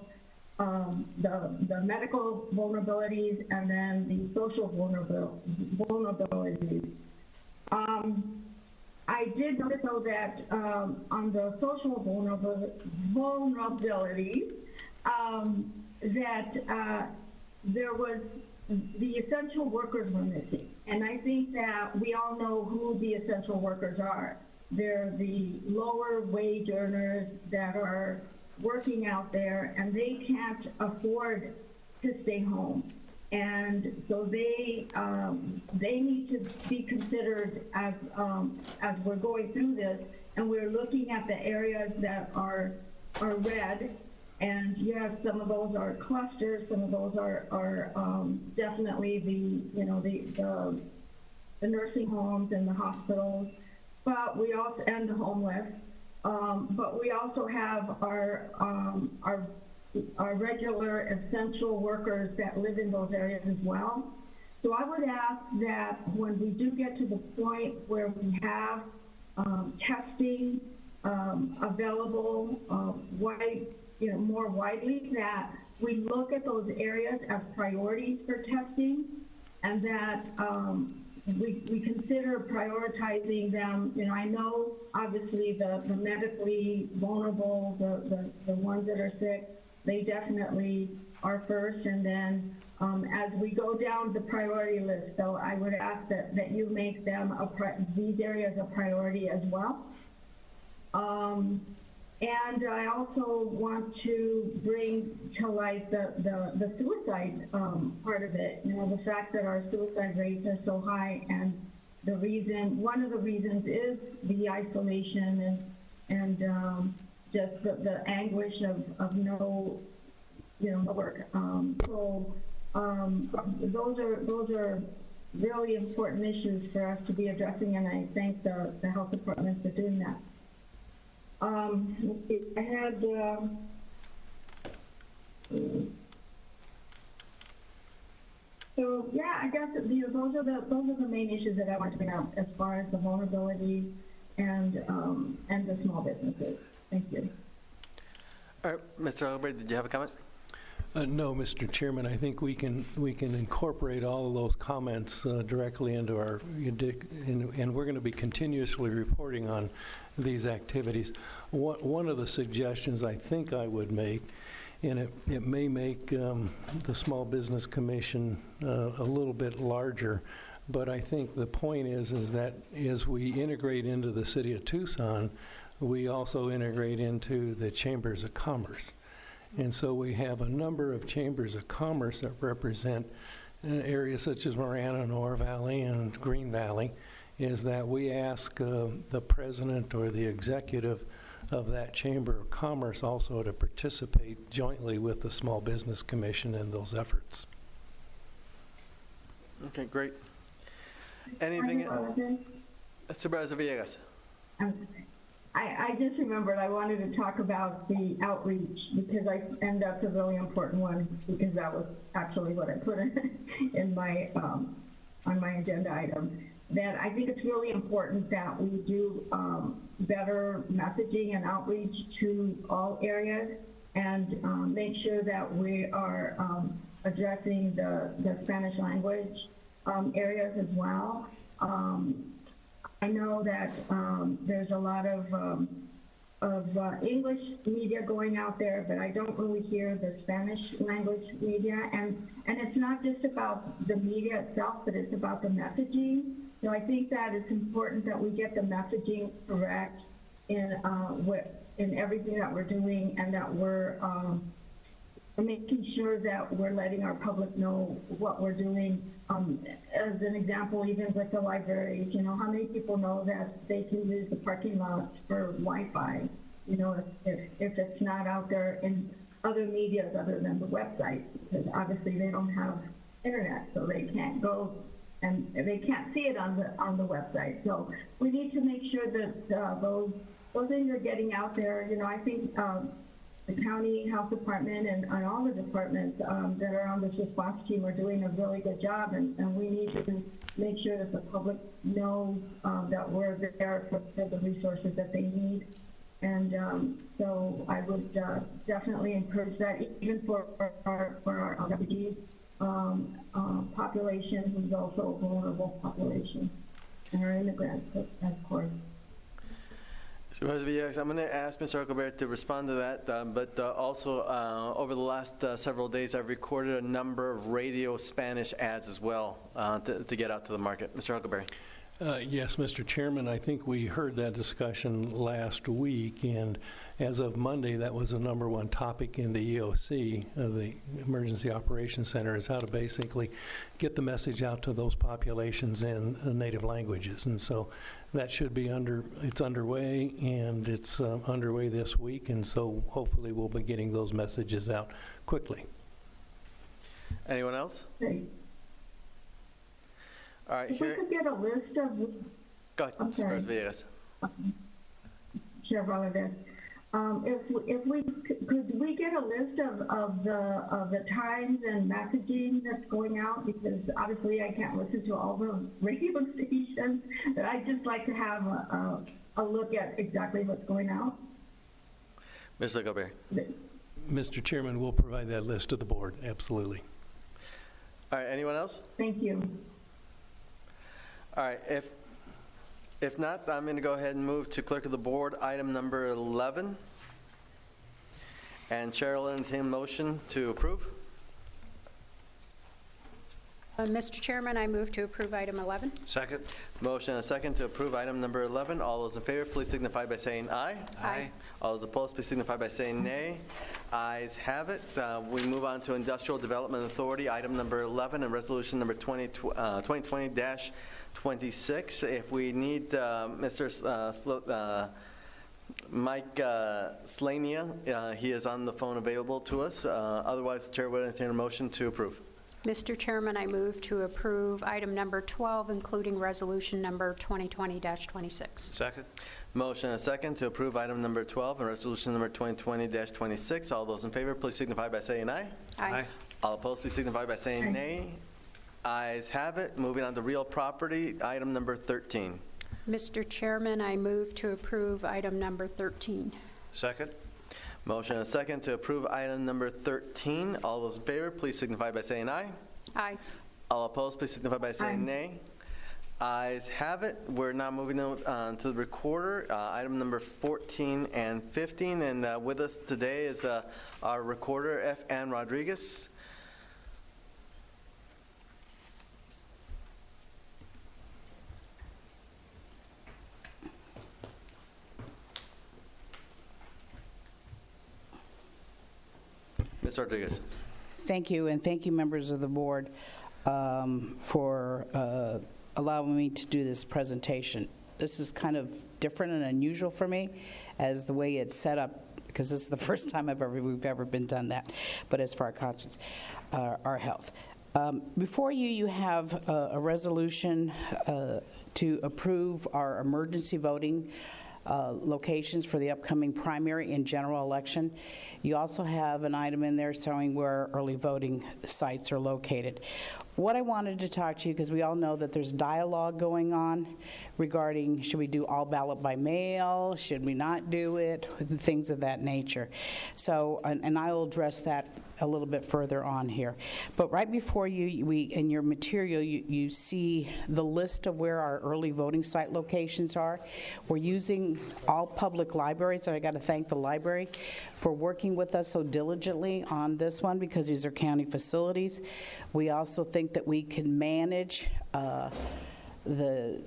the medical vulnerabilities and then the social vulnerabilities. I did notice, though, that on the social vulnerabilities, that there was the essential workers were missing. And I think that we all know who the essential workers are. They're the lower wage earners that are working out there, and they can't afford to stay home. And so they need to be considered as we're going through this, and we're looking at the areas that are red. And yes, some of those are clusters, some of those are definitely the nursing homes and the hospitals, but we also, and the homeless, but we also have our regular essential workers that live in those areas as well. So I would ask that when we do get to the point where we have testing available more widely, that we look at those areas as priorities for testing, and that we consider prioritizing them. I know obviously the medically vulnerable, the ones that are sick, they definitely are first, and then as we go down the priority list, so I would ask that you make them these areas a priority as well. And I also want to bring to light the suicide part of it. The fact that our suicide rates are so high, and one of the reasons is the isolation and just the anguish of no work. Those are really important issues for us to be addressing, and I thank the health department for doing that. I had so yeah, I guess those are the main issues that I want to bring out as far as the vulnerability and the small businesses. Thank you. All right, Mr. Albrecht, did you have a comment? No, Mr. Chairman. I think we can incorporate all of those comments directly into our, and we're going to be continuously reporting on these activities. One of the suggestions I think I would make and it may make the Small Business Commission a little bit larger. But I think the point is that as we integrate into the City of Tucson, we also integrate into the Chambers of Commerce. And so we have a number of Chambers of Commerce that represent areas such as Marana, Oro Valley, and Green Valley, is that we ask the president or the executive of that Chamber of Commerce also to participate jointly with the Small Business Commission in those efforts. Okay, great. Anything? Supervisor Villegas. I just remembered I wanted to talk about the outreach because and that's a really important one because that was actually what I put in my on my agenda item. That I think it's really important that we do better messaging and outreach to all areas and make sure that we are addressing the Spanish language areas as well. I know that there's a lot of English media going out there, but I don't really hear the Spanish language media. And it's not just about the media itself, but it's about the messaging. So I think that it's important that we get the messaging correct in everything that we're doing, and that we're making sure that we're letting our public know what we're doing. As an example, even with the libraries, you know, how many people know that they can use the parking lots for Wi-Fi? You know, if it's not out there in other medias other than the website, because obviously they don't have internet, so they can't go and they can't see it on the website. So we need to make sure that those things are getting out there. You know, I think the county health department and all the departments that are on this response team are doing a really good job, and we need to make sure that the public knows that we're there for the resources that they need. And so I would definitely encourage that, even for our refugee population, who's also a vulnerable population, and our immigrants, of course. Supervisor Villegas, I'm going to ask Mr. Huckleberry to respond to that, but also over the last several days, I've recorded a number of radio Spanish ads as well to get out to the market. Mr. Huckleberry. Yes, Mr. Chairman, I think we heard that discussion last week, and as of Monday, that was the #1 topic in the EOC, the Emergency Operations Center, is how to basically get the message out to those populations in native languages. And so that should be it's underway, and it's underway this week, and so hopefully we'll be getting those messages out quickly. Anyone else? Great. All right, if we could get a list of... Go ahead, Supervisor Villegas. Chair Valadez. Could we get a list of the times and messaging that's going out? Because obviously I can't listen to all the radio stations, but I'd just like to have a look at exactly what's going out. Mr. Huckleberry. Mr. Chairman, we'll provide that list to the board, absolutely. All right, anyone else? Thank you. All right, if not, I'm going to go ahead and move to Clerk of the Board, item number 11. And Chair will entertain a motion to approve. Mr. Chairman, I move to approve item 11. Second. Motion and a second to approve item number 11. All those in favor, please signify by saying aye. Aye. All those opposed, please signify by saying nay. Ayes have it. We move on to Industrial Development Authority, item number 11, and resolution number 2020-26. If we need Mr. Mike Slania, he is on the phone available to us. Otherwise, the Chair would entertain a motion to approve. Mr. Chairman, I move to approve item number 12, including resolution number 2020-26. Second. Motion and a second to approve item number 12 and resolution number 2020-26. All those in favor, please signify by saying aye. Aye. All opposed, please signify by saying nay. Ayes have it. Moving on to real property, item number 13. Mr. Chairman, I move to approve item number 13. Second. Motion and a second to approve item number 13. All those in favor, please signify by saying aye. Aye. All opposed, please signify by saying nay. Ayes have it. We're now moving on to the recorder, item number 14 and 15. And with us today is our recorder, F. Ann Rodriguez. Ms. Rodriguez. Thank you, and thank you, members of the board, for allowing me to do this presentation. This is kind of different and unusual for me, as the way it's set up, because this is the first time we've ever been done that. But as for our conscience, our health. Before you, you have a resolution to approve our emergency voting locations for the upcoming primary and general election. You also have an item in there showing where early voting sites are located. What I wanted to talk to you, because we all know that there's dialogue going on regarding should we do all ballot by mail, should we not do it, things of that nature. So, and I will address that a little bit further on here. But right before you, in your material, you see the list of where our early voting site locations are. We're using all public libraries, and I got to thank the library for working with us so diligently on this one, because these are county facilities. We also think that we can manage the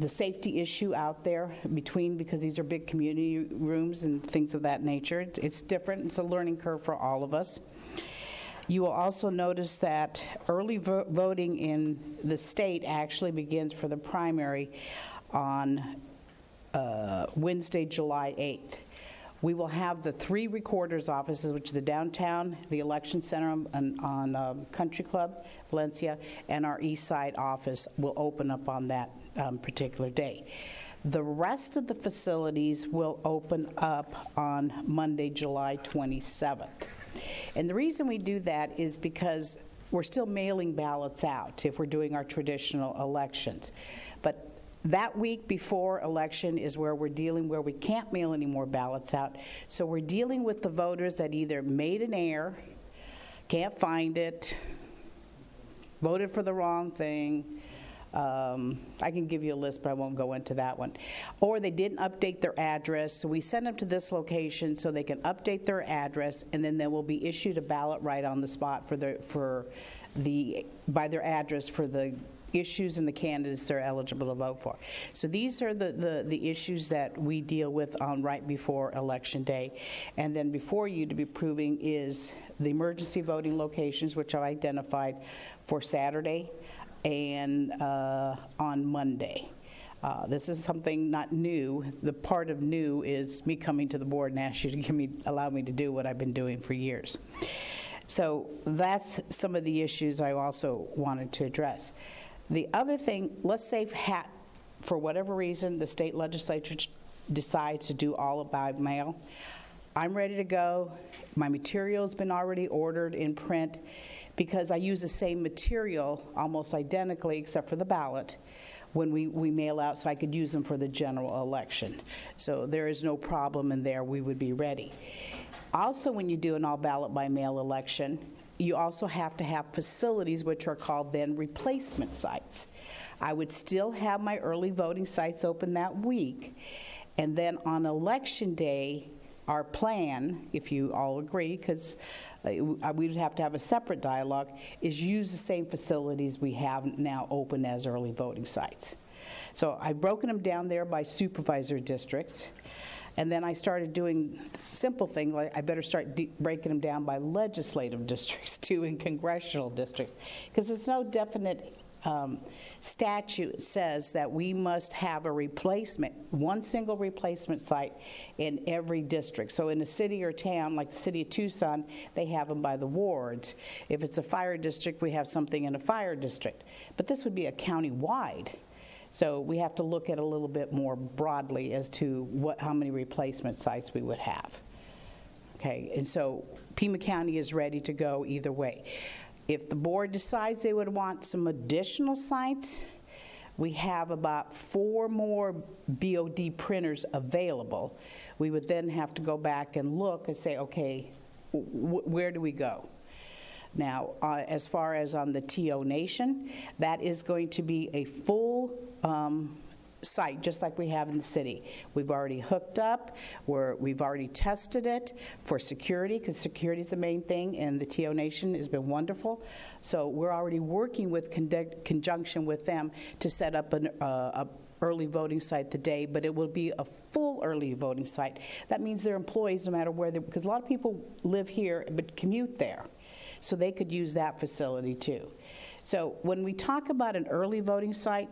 safety issue out there because these are big community rooms and things of that nature. It's different. It's a learning curve for all of us. You will also notice that early voting in the state actually begins for the primary on Wednesday, July 8th. We will have the 3 recorders' offices, which is the downtown, the election center on Country Club, Valencia, and our east side office will open up on that particular day. The rest of the facilities will open up on Monday, July 27th. And the reason we do that is because we're still mailing ballots out if we're doing our traditional elections. But that week before election is where we're dealing where we can't mail any more ballots out. So we're dealing with the voters that either made an error, can't find it, voted for the wrong thing. I can give you a list, but I won't go into that one. Or they didn't update their address, so we send them to this location so they can update their address, and then they will be issued a ballot right on the spot by their address for the issues and the candidates they're eligible to vote for. So these are the issues that we deal with on right before Election Day. And then before you to be approving is the emergency voting locations, which I've identified for Saturday and on Monday. This is something not new. The part of new is me coming to the board and ask you to allow me to do what I've been doing for years. So that's some of the issues I also wanted to address. The other thing, let's say for whatever reason the state legislature decides to do all by mail. I'm ready to go. My material's been already ordered in print because I use the same material almost identically except for the ballot when we mail out, so I could use them for the general election. So there is no problem in there. We would be ready. Also, when you do an all ballot by mail election, you also have to have facilities which are called then replacement sites. I would still have my early voting sites open that week, and then on election day, our plan, if you all agree, because we would have to have a separate dialogue, is use the same facilities we have now open as early voting sites. So I've broken them down there by supervisor districts. And then I started doing simple things like I better start breaking them down by legislative districts too, and congressional districts, because there's no definite statute says that we must have a replacement, one single replacement site in every district. So in a city or town, like the city of Tucson, they have them by the wards. If it's a fire district, we have something in a fire district. But this would be a county-wide. So we have to look at a little bit more broadly as to how many replacement sites we would have. Okay, and so Pima County is ready to go either way. If the board decides they would want some additional sites, we have about 4 more BOD printers available. We would then have to go back and look and say, okay, where do we go? Now, as far as on the TO Nation, that is going to be a full site, just like we have in the city. We've already hooked up, we've already tested it for security, because security is the main thing, and the TO Nation has been wonderful. So we're already working with conjunction with them to set up a early voting site today, but it will be a full early voting site. That means their employees, no matter where they, because a lot of people live here but commute there, so they could use that facility too. So when we talk about an early voting site,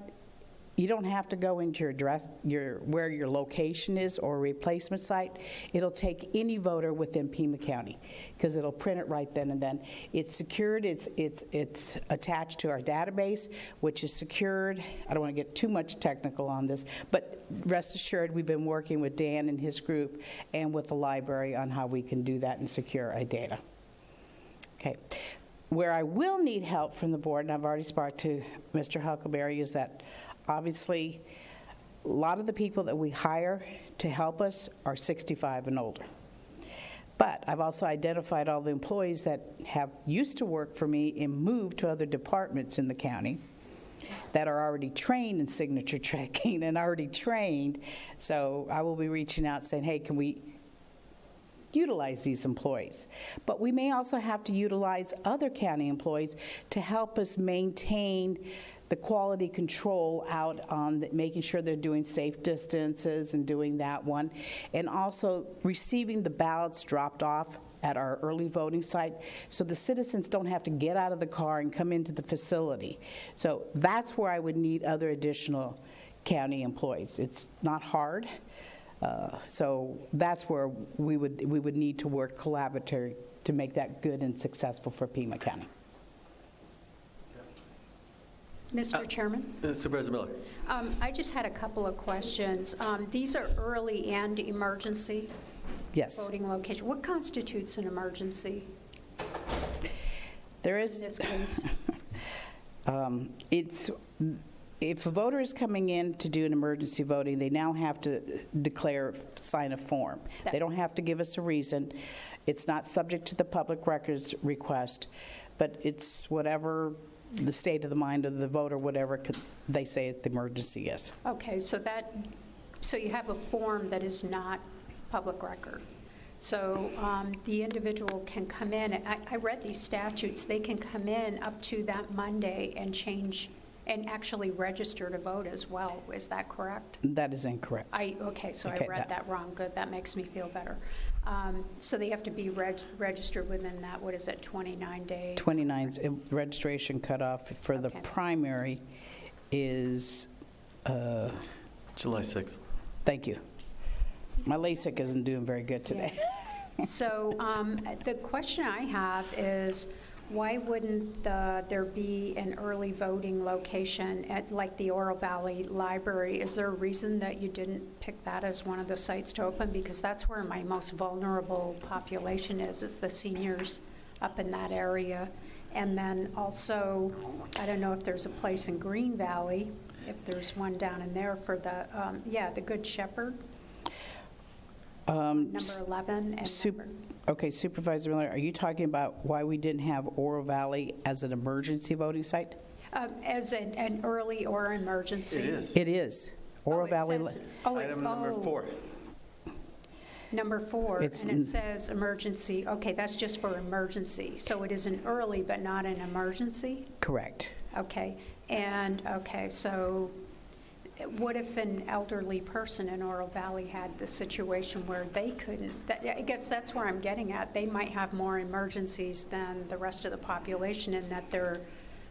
you don't have to go into your address, where your location is or a replacement site. It'll take any voter within Pima County, because it'll print it right then and then. It's secured, it's attached to our database, which is secured. I don't want to get too much technical on this, but rest assured we've been working with Dan and his group and with the library on how we can do that and secure our data. Okay. Where I will need help from the board, and I've already spoke to Mr. Huckleberry, is that obviously, a lot of the people that we hire to help us are 65 and older. But I've also identified all the employees that have used to work for me and moved to other departments in the county that are already trained in signature tracking and already trained. So I will be reaching out saying, hey, can we utilize these employees? But we may also have to utilize other county employees to help us maintain the quality control out on making sure they're doing safe distances and doing that one, and also receiving the ballots dropped off at our early voting site, so the citizens don't have to get out of the car and come into the facility. So that's where I would need other additional county employees. It's not hard. So that's where we would need to work collaboratively to make that good and successful for Pima County. Mr. Chairman? Supervisor Miller. I just had a couple of questions. These are early and emergency Yes. voting location. What constitutes an emergency There is. in this case? It's, if a voter is coming in to do an emergency voting, they now have to sign a form. They don't have to give us a reason. It's not subject to the public records request, but it's whatever the state of the mind of the voter, whatever they say the emergency is. Okay, so you have a form that is not public record. So the individual can come in. I read these statutes. They can come in up to that Monday and change and actually register to vote as well. Is that correct? That is incorrect. Okay, so I read that wrong. Good, that makes me feel better. So they have to be registered within that, what is it, 29 days? 29 registration cutoff for the primary is July 6th. Thank you. My LASIK isn't doing very good today. Yeah. So the question I have is, why wouldn't there be an early voting location at like the Oro Valley Library? Is there a reason that you didn't pick that as one of the sites to open? Because that's where my most vulnerable population is the seniors up in that area. And then also, I don't know if there's a place in Green Valley, if there's one down in there for the Good Shepherd. Number 11 and Okay, Supervisor Miller, are you talking about why we didn't have Oro Valley as an emergency voting site? As an early or emergency. It is. It is. Oro Valley. Item number 4. Number 4, and it says emergency. Okay, that's just for emergency. So it is an early but not an emergency? Correct. Okay. And, so what if an elderly person in Oro Valley had the situation where they couldn't? I guess that's where I'm getting at. They might have more emergencies than the rest of the population in that they're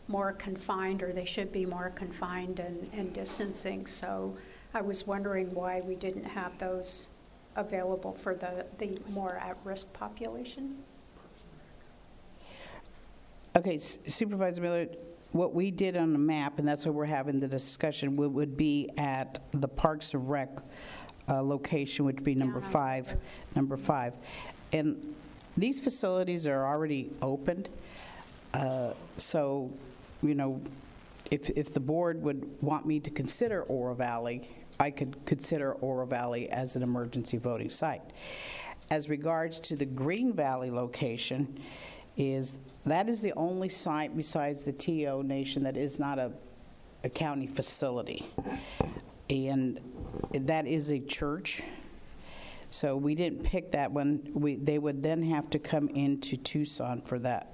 more confined, or they should be more confined and distancing. So I was wondering why we didn't have those available for the more at-risk population. Okay, Supervisor Miller, what we did on the map, and that's what we're having the discussion, would be at the Parks and Rec location, which would be number 5. And these facilities are already opened. So, if the board would want me to consider Oro Valley, I could consider Oro Valley as an emergency voting site. As regards to the Green Valley location, is that is the only site besides the TO Nation that is not a county facility. And that is a church. So we didn't pick that one. They would then have to come into Tucson for that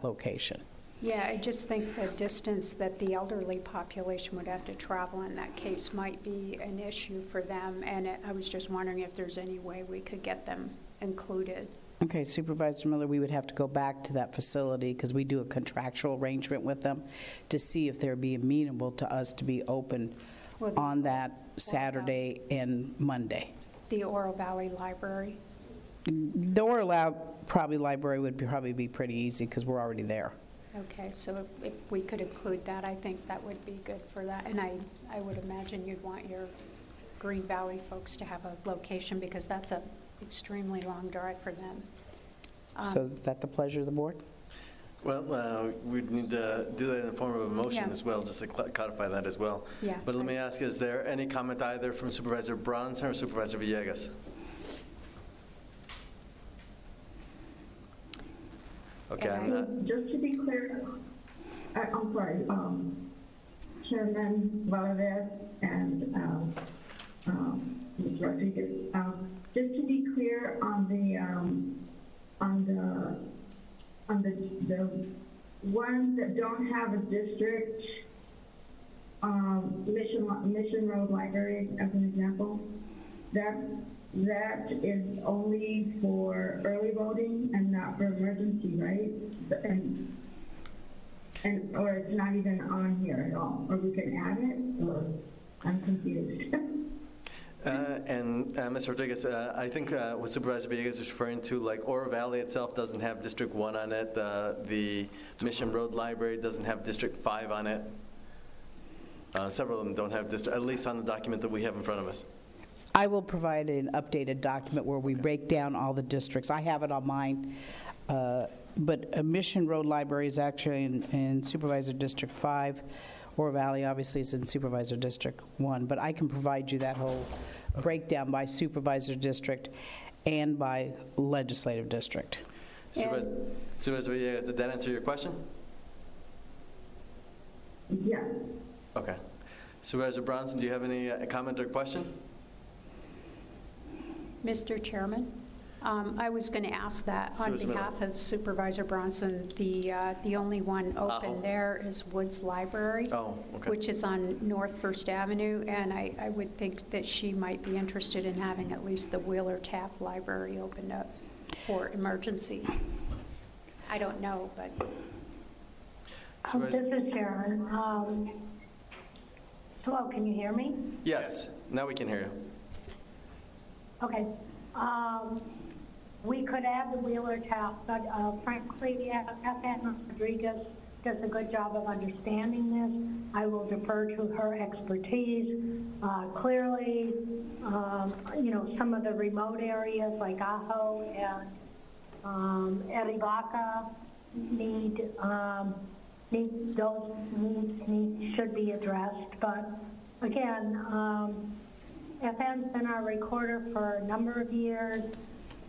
location. Yeah, I just think the distance that the elderly population would have to travel in that case might be an issue for them, and I was just wondering if there's any way we could get them included. Okay, Supervisor Miller, we would have to go back to that facility because we do a contractual arrangement with them to see if they'd be amenable to us to be open on that Saturday and Monday. The Oro Valley Library? The Oro Library would probably be pretty easy because we're already there. Okay, so if we could include that, I think that would be good for that. And I would imagine you'd want your Green Valley folks to have a location because that's an extremely long drive for them. So is that the pleasure of the board? Well, we'd need to do that in the form of a motion Yeah. as well, just to codify that as well. Yeah. But let me ask, is there any comment either from Supervisor Bronson or Supervisor Villegas? Okay, I'm not. Just to be clear, I'm sorry, Chairman Valadez and Ms. Rodriguez, just to be clear on the ones that don't have a district, Mission Road Library as an example, that is only for early voting and not for emergency, right? And or it's not even on here at all, or we can add it, or I'm confused. And Ms. Rodriguez, I think what Supervisor Villegas is referring to, like Oro Valley itself doesn't have District 1 on it. The Mission Road Library doesn't have District 5 on it. Several of them don't have district, at least on the document that we have in front of us. I will provide an updated document where we break down all the districts. I have it on mine, but Mission Road Library is actually in Supervisor District 5. Oro Valley obviously is in Supervisor District 1, but I can provide you that whole breakdown by Supervisor District and by Legislative District. Supervisor Villegas, did that answer your question? Yeah. Okay. Supervisor Bronson, do you have any comment or question? Mr. Chairman, I was going to ask that on Supervisor behalf of Supervisor Bronson. The only one open there is Woods Library, which is on North First Avenue, and I would think that she might be interested in having at least the Wheeler Taft Library opened up for emergency. I don't know, but... This is Sharon. Hello, can you hear me? Yes, now we can hear you. Okay. We could add the Wheeler Taft, but frankly, FN Rodriguez does a good job of understanding this. I will defer to her expertise. Clearly, some of the remote areas like Ajo and Erivaca those needs should be addressed. But again, FN's been our recorder for a number of years,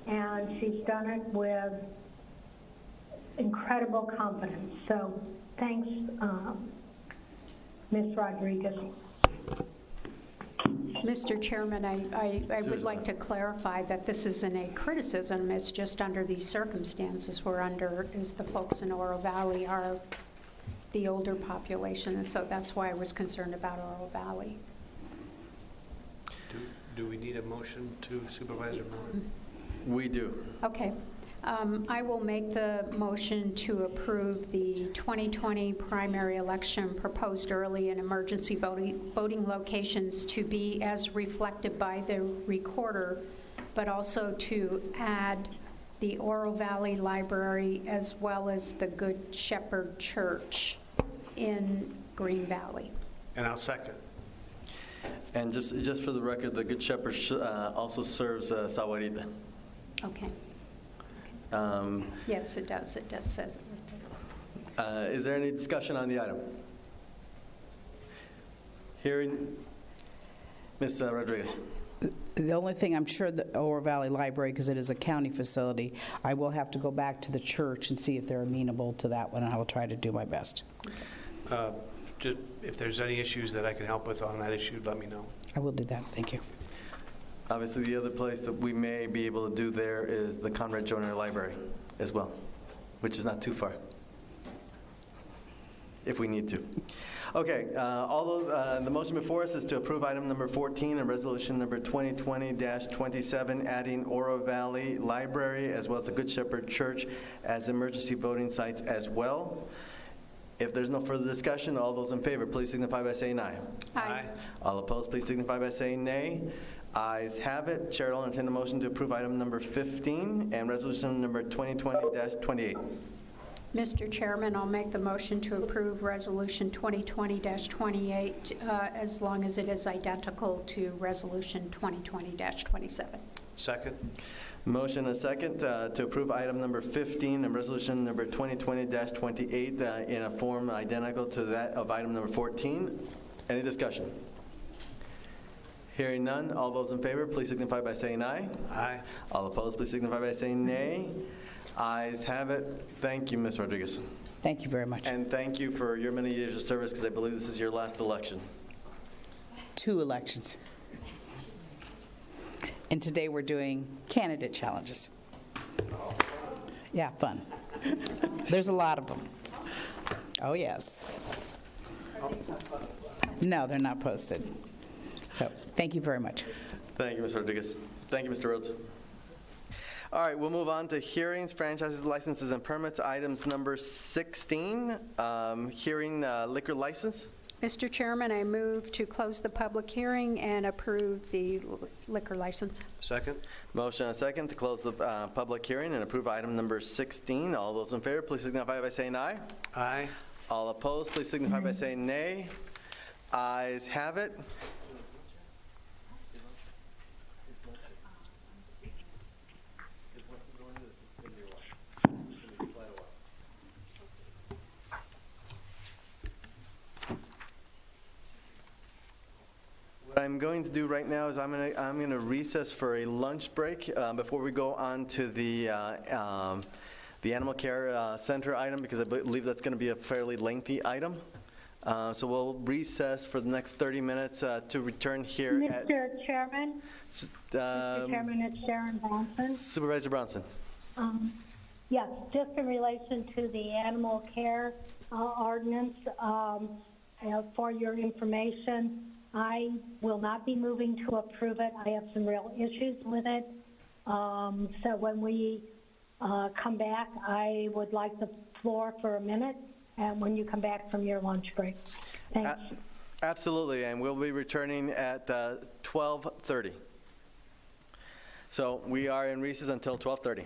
and she's done it with incredible confidence. So thanks, Ms. Rodriguez. Mr. Chairman, I would like to clarify that this isn't a criticism. It's just under these circumstances we're under, is the folks in Oro Valley are the older population, and so that's why I was concerned about Oro Valley. Do we need a motion to Supervisor Miller? We do. Okay. I will make the motion to approve the 2020 primary election proposed early and emergency voting locations to be as reflected by the recorder, but also to add the Oro Valley Library as well as the Good Shepherd Church in Green Valley. And I'll second. And just for the record, the Good Shepherd also serves Sahuarita. Okay. Yes, it does. It does says it. Is there any discussion on the item? Hearing Ms. Rodriguez. The only thing, I'm sure the Oro Valley Library, because it is a county facility, I will have to go back to the church and see if they're amenable to that one, and I will try to do my best. If there's any issues that I can help with on that issue, let me know. I will do that. Thank you. Obviously, the other place that we may be able to do there is the Conrad Joyner Library as well, which is not too far, if we need to. Okay, the motion before us is to approve item number 14 and resolution number 2020-27, adding Oro Valley Library as well as the Good Shepherd Church as emergency voting sites as well. If there's no further discussion, all those in favor, please signify by saying aye. Aye. All opposed, please signify by saying nay. Ayes have it. Chair will entertain a motion to approve item number 15 and resolution number 2020-28. Mr. Chairman, I'll make the motion to approve Resolution 2020-28 as long as it is identical to Resolution 2020-27. Second? Motion and a second to approve item number 15 and resolution number 2020-28 in a form identical to that of item number 14. Any discussion? Hearing none, all those in favor, please signify by saying aye. Aye. All opposed, please signify by saying nay. Ayes have it. Thank you, Ms. Rodriguez. Thank you very much. And thank you for your many years of service, because I believe this is your last election. 2 elections. And today we're doing candidate challenges. Yeah, fun. There's a lot of them. Oh, yes. No, they're not posted. So, thank you very much. Thank you, Ms. Rodriguez. Thank you, Mr. Rhodes. All right, we'll move on to hearings, franchises, licenses, and permits. Items number 16, hearing liquor license. Mr. Chairman, I move to close the public hearing and approve the liquor license. Second? Motion and a second to close the public hearing and approve item number 16. All those in favor, please signify by saying aye. Aye. All opposed, please signify by saying nay. Ayes have it. What I'm going to do right now is I'm going to recess for a lunch break before we go on to the Animal Care Center item, because I believe that's going to be a fairly lengthy item. So we'll recess for the next 30 minutes to return here at... Mr. Chairman? Mr. Chairman, it's Sharon Bronson. Supervisor Bronson. Yes, just in relation to the animal care ordinance, for your information, I will not be moving to approve it. I have some real issues with it. So when we come back, I would like the floor for a minute, and when you come back from your lunch break. Thanks. Absolutely, and we'll be returning at 12:30. So we are in recess until 12:30.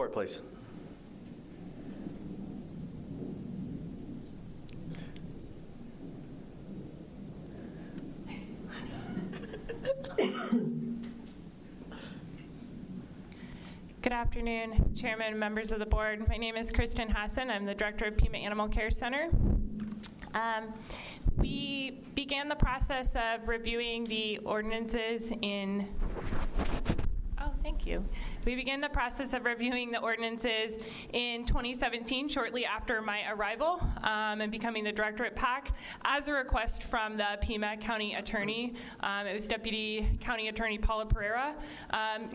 Report, please. Good afternoon, Chairman, members of the board. My name is Kristen Hassan. I'm the director of Pima Animal Care Center. We began the process of reviewing the ordinances in We began the process of reviewing the ordinances in 2017, shortly after my arrival and becoming the director at PAC, as a request from the Pima County Attorney. It was Deputy County Attorney Paula Pereira,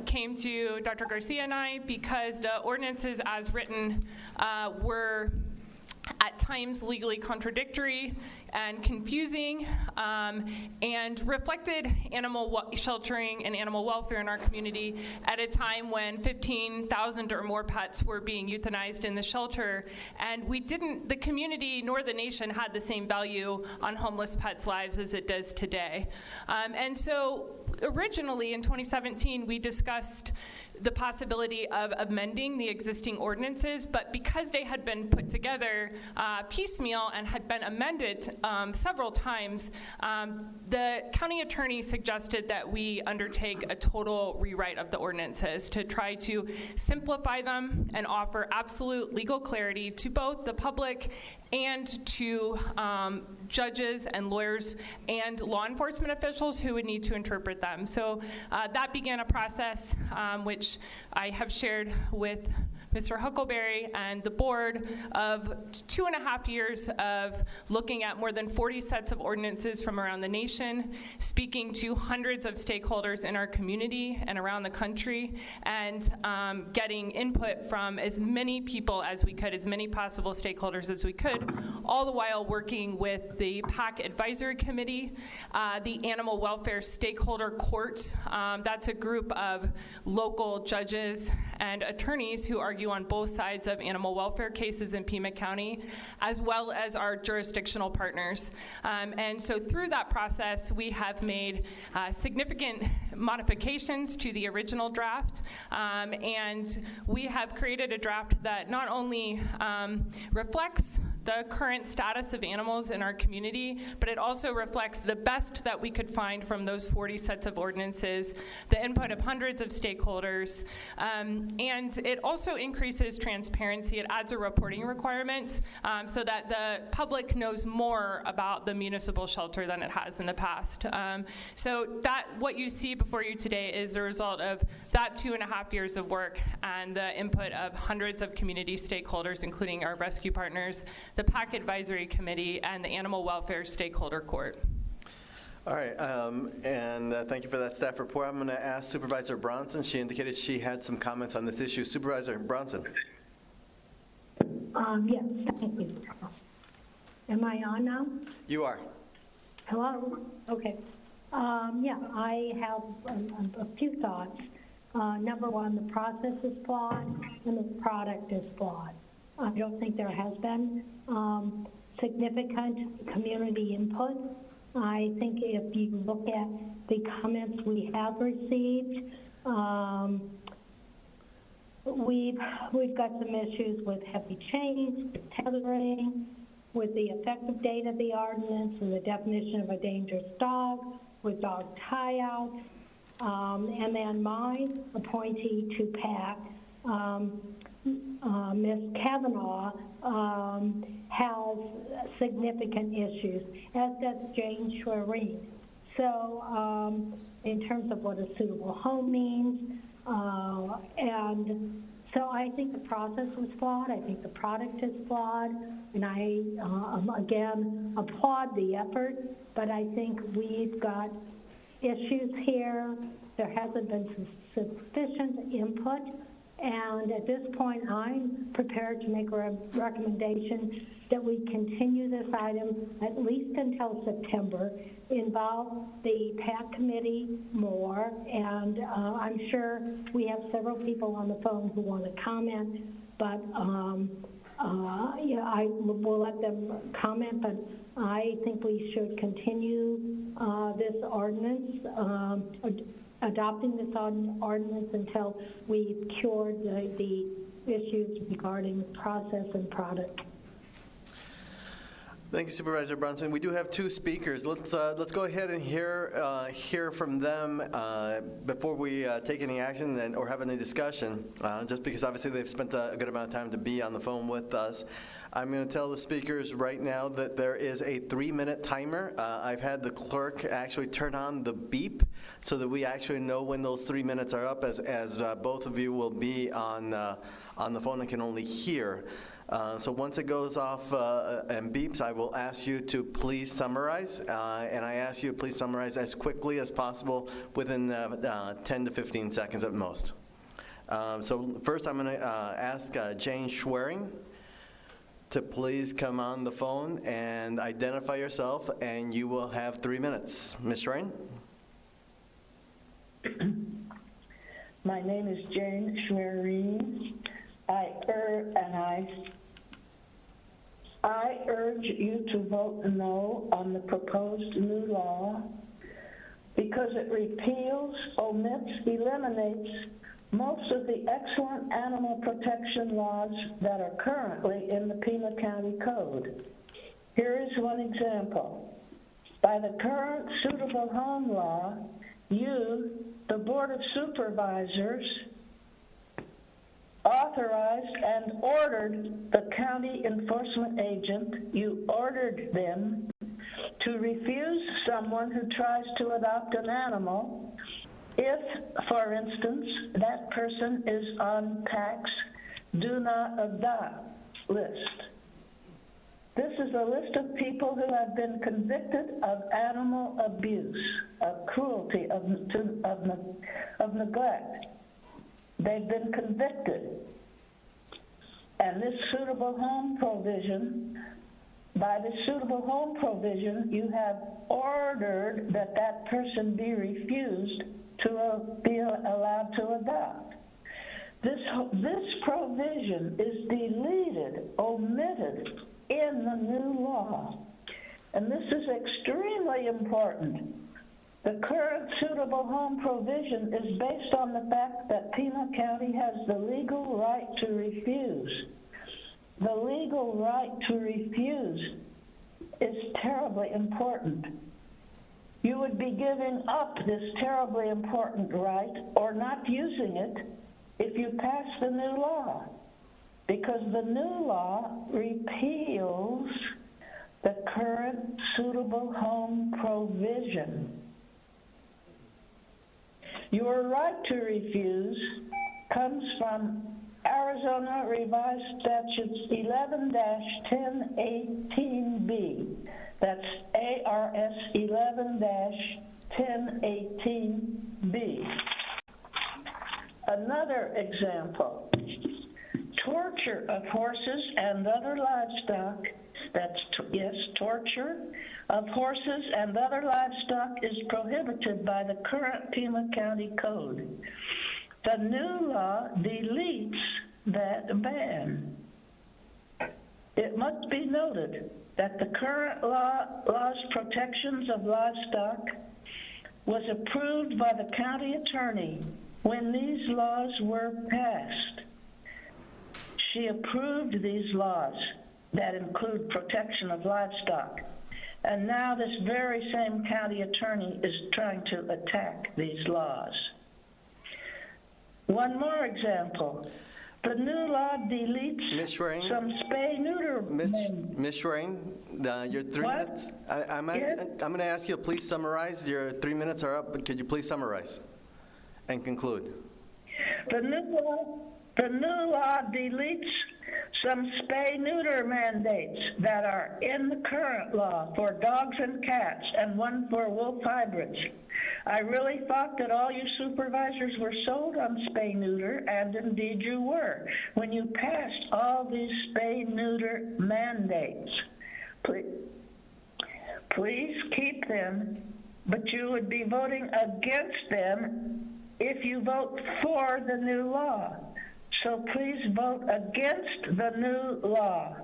came to Dr. Garcia and I because the ordinances as written were at times legally contradictory and confusing, and reflected animal sheltering and animal welfare in our community at a time when 15,000 or more pets were being euthanized in the shelter. And the community nor the nation had the same value on homeless pets' lives as it does today. And so originally in 2017, we discussed the possibility of amending the existing ordinances, but because they had been put together piecemeal and had been amended several times, the county attorney suggested that we undertake a total rewrite of the ordinances to try to simplify them and offer absolute legal clarity to both the public and to judges and lawyers and law enforcement officials who would need to interpret them. So that began a process which I have shared with Mr. Huckleberry and the board of 2.5 years of looking at more than 40 sets of ordinances from around the nation, speaking to hundreds of stakeholders in our community and around the country, and getting input from as many people as we could, as many possible stakeholders as we could, all the while working with the PAC Advisory Committee, the Animal Welfare Stakeholder Court. That's a group of local judges and attorneys who argue on both sides of animal welfare cases in Pima County, as well as our jurisdictional partners. And so through that process, we have made significant modifications to the original draft, and we have created a draft that not only reflects the current status of animals in our community, but it also reflects the best that we could find from those 40 sets of ordinances, the input of hundreds of stakeholders, and it also increases transparency. It adds a reporting requirement so that the public knows more about the municipal shelter than it has in the past. So that what you see before you today is a result of that 2.5 years of work and the input of hundreds of community stakeholders, including our rescue partners, the PAC Advisory Committee, and the Animal Welfare Stakeholder Court. All right, and thank you for that staff report. I'm going to ask Supervisor Bronson. She indicated she had some comments on this issue. Supervisor Bronson. Yes, thank you. Am I on now? You are. Hello? Okay. Yeah, I have a few thoughts. Number one, the process is flawed and the product is flawed. I don't think there has been significant community input. I think if you look at the comments we have received, we've got some issues with heavy chains, with tethering, with the effective date of the ordinance and the definition of a dangerous dog, with dog tie-outs, and then my appointee to PAC, Ms. Kavanaugh, has significant issues, as does Jane Schwerin. So in terms of what a suitable home means, and so I think the process was flawed. I think the product is flawed, and I, again, applaud the effort, but I think we've got issues here. There hasn't been sufficient input. And at this point, I'm prepared to make a recommendation that we continue this item at least until September, involve the PAC committee more, and I'm sure we have several people on the phone who want to comment, but yeah, I will let them comment, but I think we should continue this ordinance, adopting this ordinance until we've cured the issues regarding process and product. Thank you, Supervisor Bronson. We do have two speakers. Let's go ahead and hear from them before we take any action or have any discussion, just because obviously they've spent a good amount of time to be on the phone with us. I'm going to tell the speakers right now that there is a 3-minute timer. I've had the clerk actually turn on the beep so that we actually know when those 3 minutes are up, as both of you will be on the phone and can only hear. So once it goes off and beeps, I will ask you to please summarize, and I ask you to please summarize as quickly as possible within 10 to 15 seconds at most. So first I'm going to ask Jane Schwering to please come on the phone and identify yourself, and you will have 3 minutes. Ms. Schwering? My name is Jane Schwerin. I urge you to vote no on the proposed new law because it repeals, omits, eliminates most of the excellent animal protection laws that are currently in the Pima County Code. Here is one example. By the current suitable home law, you, the Board of Supervisors, authorized and ordered the county enforcement agent, you ordered them to refuse someone who tries to adopt an animal if, for instance, that person is on PAC's Do Not Adopt list. This is a list of people who have been convicted of animal abuse, of cruelty, of neglect. They've been convicted. And this suitable home provision, by the suitable home provision, you have ordered that that person be refused to be allowed to adopt. This provision is deleted, omitted in the new law. And this is extremely important. The current suitable home provision is based on the fact that Pima County has the legal right to refuse. The legal right to refuse is terribly important. You would be giving up this terribly important right or not using it if you pass the new law, because the new law repeals the current suitable home provision. Your right to refuse comes from Arizona Revised Statutes 11-1018B. That's ARS 11-1018B. Another example, torture of horses and other livestock. Torture of horses and other livestock is prohibited by the current Pima County Code. The new law deletes that ban. It must be noted that the current law's protections of livestock was approved by the county attorney when these laws were passed. She approved these laws that include protection of livestock. And now this very same county attorney is trying to attack these laws. One more example. The new law deletes some spay-neuter. Ms. Schwerin, your 3 minutes. I'm going to ask you to please summarize. Your 3 minutes are up, but could you please summarize and conclude? The new law deletes some spay-neuter mandates that are in the current law for dogs and cats and one for wolf hybrids. I really thought that all you supervisors were sold on spay-neuter, and indeed you were, when you passed all these spay-neuter mandates. Please keep them, but you would be voting against them if you vote for the new law. So please vote against the new law.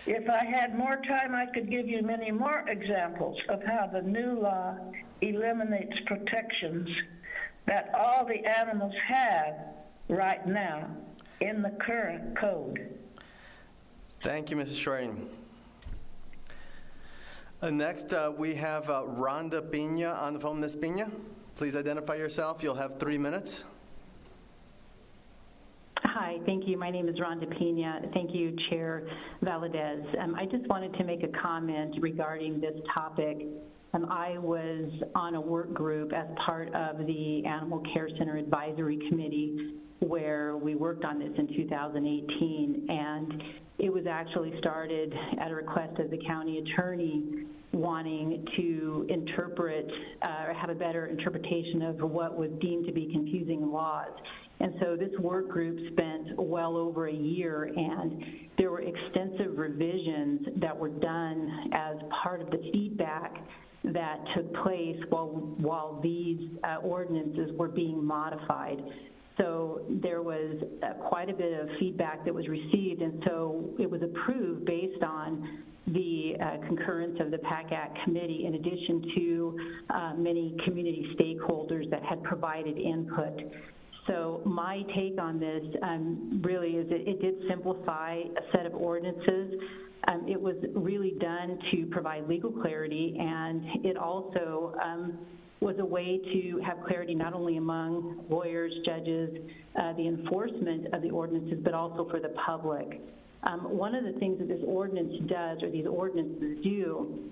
If I had more time, I could give you many more examples of how the new law eliminates protections that all the animals have right now in the current code. Thank you, Mrs. Schwerin. Next, we have Rhonda Pina on the phone. Ms. Pina, please identify yourself. You'll have 3 minutes. Hi, thank you. My name is Rhonda Pina. Thank you, Chair Valadez. I just wanted to make a comment regarding this topic. I was on a work group as part of the Animal Care Center Advisory Committee where we worked on this in 2018, and it was actually started at a request of the county attorney wanting to interpret or have a better interpretation of what was deemed to be confusing laws. And so this work group spent well over a year, and there were extensive revisions that were done as part of the feedback that took place while these ordinances were being modified. So there was quite a bit of feedback that was received, and so it was approved based on the concurrence of the PAC Act Committee, in addition to many community stakeholders that had provided input. So my take on this really is it did simplify a set of ordinances. It was really done to provide legal clarity, and it also was a way to have clarity not only among lawyers, judges, the enforcement of the ordinances, but also for the public. One of the things that this ordinance does, or these ordinances do,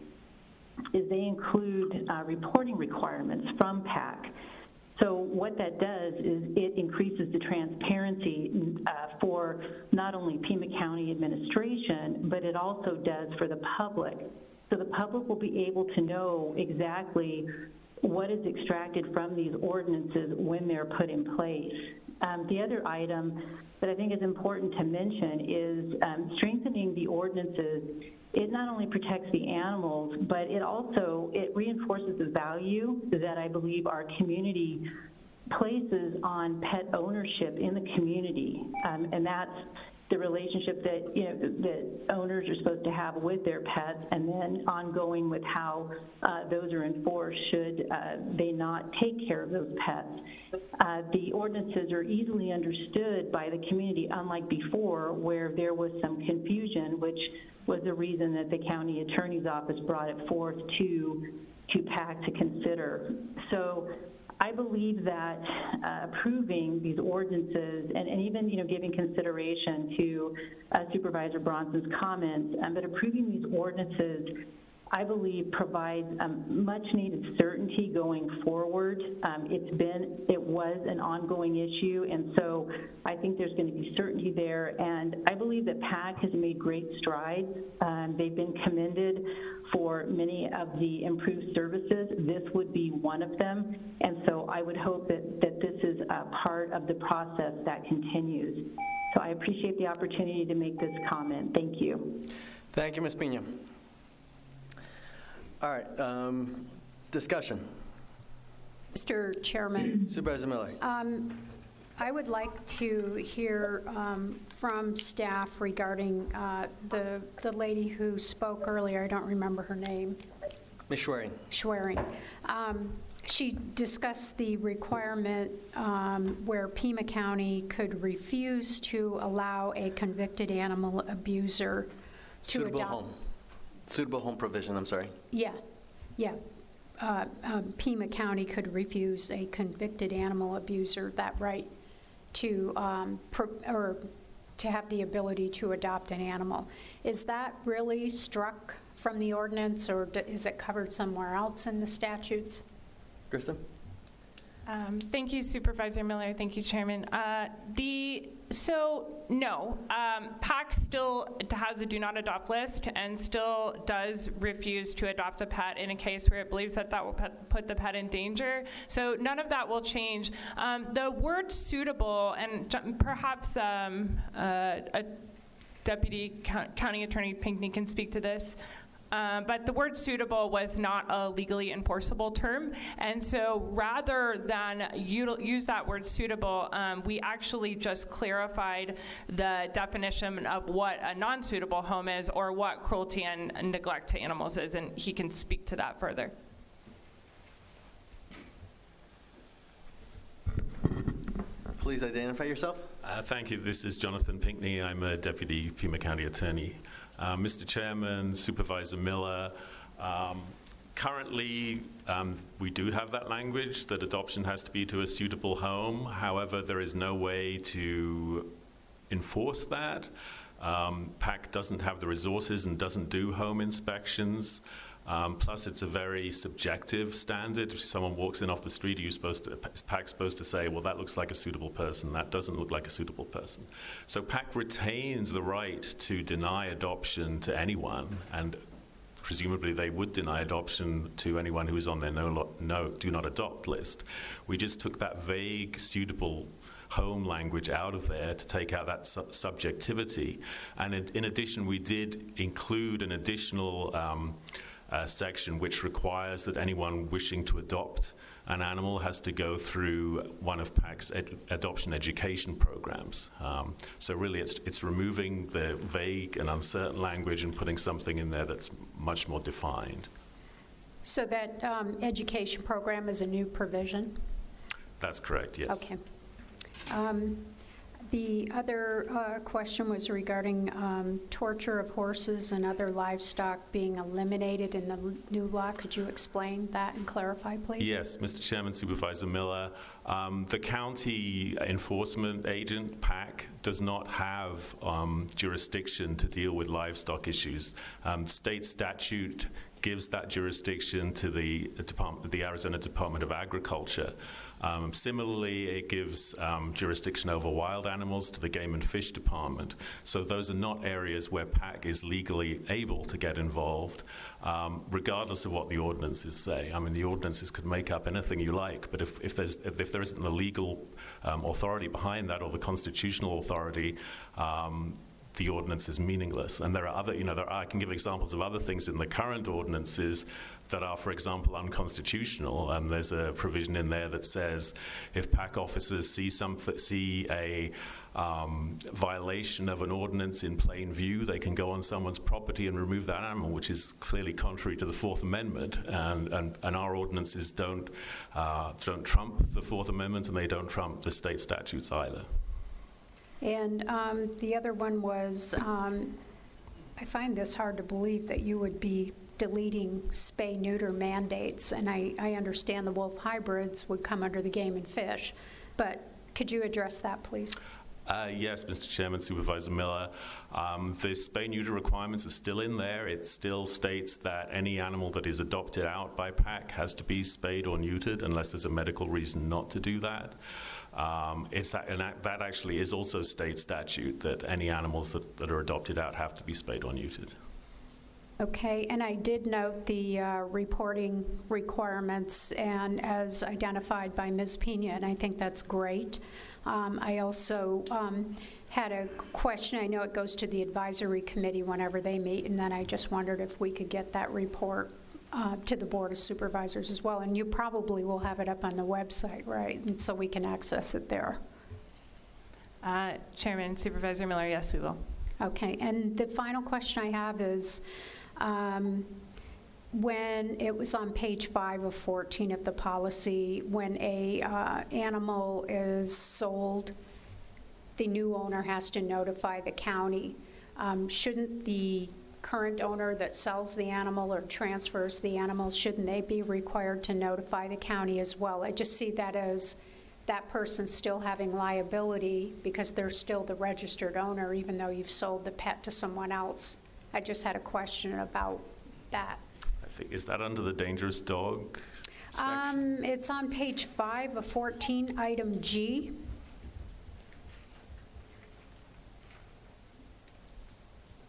is they include reporting requirements from PAC. So what that does is it increases the transparency for not only Pima County administration, but it also does for the public. So the public will be able to know exactly what is extracted from these ordinances when they're put in place. The other item that I think is important to mention is strengthening the ordinances. It not only protects the animals, but it reinforces the value that I believe our community places on pet ownership in the community, and that's the relationship that that owners are supposed to have with their pets, and then ongoing with how those are enforced should they not take care of those pets. The ordinances are easily understood by the community, unlike before where there was some confusion, which was the reason that the county attorney's office brought it forth to PAC to consider. So I believe that approving these ordinances and even giving consideration to Supervisor Bronson's comments, but approving these ordinances, I believe, provides much needed certainty going forward. It was an ongoing issue, and so I think there's going to be certainty there, and I believe that PAC has made great strides. They've been commended for many of the improved services. This would be one of them, and so I would hope that this is a part of the process that continues. So I appreciate the opportunity to make this comment. Thank you. Thank you, Ms. Pina. All right, discussion. Mr. Chairman. Supervisor Miller. I would like to hear from staff regarding the lady who spoke earlier. I don't remember her name. Ms. Schwerin. Schwerin. She discussed the requirement where Pima County could refuse to allow a convicted animal abuser to adopt. Suitable home provision, I'm sorry. Yeah. Pima County could refuse a convicted animal abuser that right to to have the ability to adopt an animal. Is that really struck from the ordinance, or is it covered somewhere else in the statutes? Kristen? Thank you, Supervisor Miller. Thank you, Chairman. No, PAC still has a do not adopt list and still does refuse to adopt a pet in a case where it believes that will put the pet in danger. So none of that will change. The word suitable, and perhaps a Deputy County Attorney Pinckney can speak to this, but the word suitable was not a legally enforceable term, and so rather than use that word suitable, we actually just clarified the definition of what a non-suitable home is, or what cruelty and neglect to animals is, and he can speak to that further. please identify yourself. Thank you. This is Jonathan Pinckney. I'm a Deputy Pima County Attorney. Mr. Chairman, Supervisor Miller, currently we do have that language that adoption has to be to a suitable home. However, there is no way to enforce that. PAC doesn't have the resources and doesn't do home inspections. Plus, it's a very subjective standard. If someone walks in off the street, is PAC supposed to say, well, that looks like a suitable person, that doesn't look like a suitable person. So PAC retains the right to deny adoption to anyone, and presumably they would deny adoption to anyone who is on their do not adopt list. We just took that vague, suitable home language out of there to take out that subjectivity. And in addition, we did include an additional section which requires that anyone wishing to adopt an animal has to go through one of PAC's adoption education programs. So really it's removing the vague and uncertain language and putting something in there that's much more defined. So that education program is a new provision? That's correct, yes. Okay. The other question was regarding torture of horses and other livestock being eliminated in the new law. Could you explain that and clarify, please? Yes, Mr. Chairman, Supervisor Miller. The county enforcement agent, PAC, does not have jurisdiction to deal with livestock issues. State statute gives that jurisdiction to the Arizona Department of Agriculture. Similarly, it gives jurisdiction over wild animals to the Game and Fish Department. So those are not areas where PAC is legally able to get involved, regardless of what the ordinances say. I mean, the ordinances could make up anything you like, but if there isn't the legal authority behind that or the constitutional authority, the ordinance is meaningless. And there are other, I can give examples of other things in the current ordinances that are, for example, unconstitutional. There's a provision in there that says if PAC officers see a violation of an ordinance in plain view, they can go on someone's property and remove that animal, which is clearly contrary to the Fourth Amendment. And our ordinances don't trump the Fourth Amendment, and they don't trump the state statutes either. And the other one was, I find this hard to believe that you would be deleting spay-neuter mandates, and I understand the wolf hybrids would come under the Game and Fish, but could you address that, please? Yes, Mr. Chairman, Supervisor Miller. The spay-neuter requirements are still in there. It still states that any animal that is adopted out by PAC has to be spayed or neutered unless there's a medical reason not to do that. That actually is also state statute, that any animals that are adopted out have to be spayed or neutered. Okay, and I did note the reporting requirements, and as identified by Ms. Pina, and I think that's great. I also had a question. I know it goes to the advisory committee whenever they meet, and then I just wondered if we could get that report to the Board of Supervisors as well. And you probably will have it up on the website, right? And so we can access it there. Chairman, Supervisor Miller, yes, we will. Okay, and the final question I have is, when it was on page 5 of 14 of the policy, when a animal is sold, the new owner has to notify the county. Shouldn't the current owner that sells the animal or transfers the animal, shouldn't they be required to notify the county as well? I just see that as that person still having liability because they're still the registered owner even though you've sold the pet to someone else. I just had a question about that. I think, is that under the dangerous dog section? It's on page 5 of 14, item G.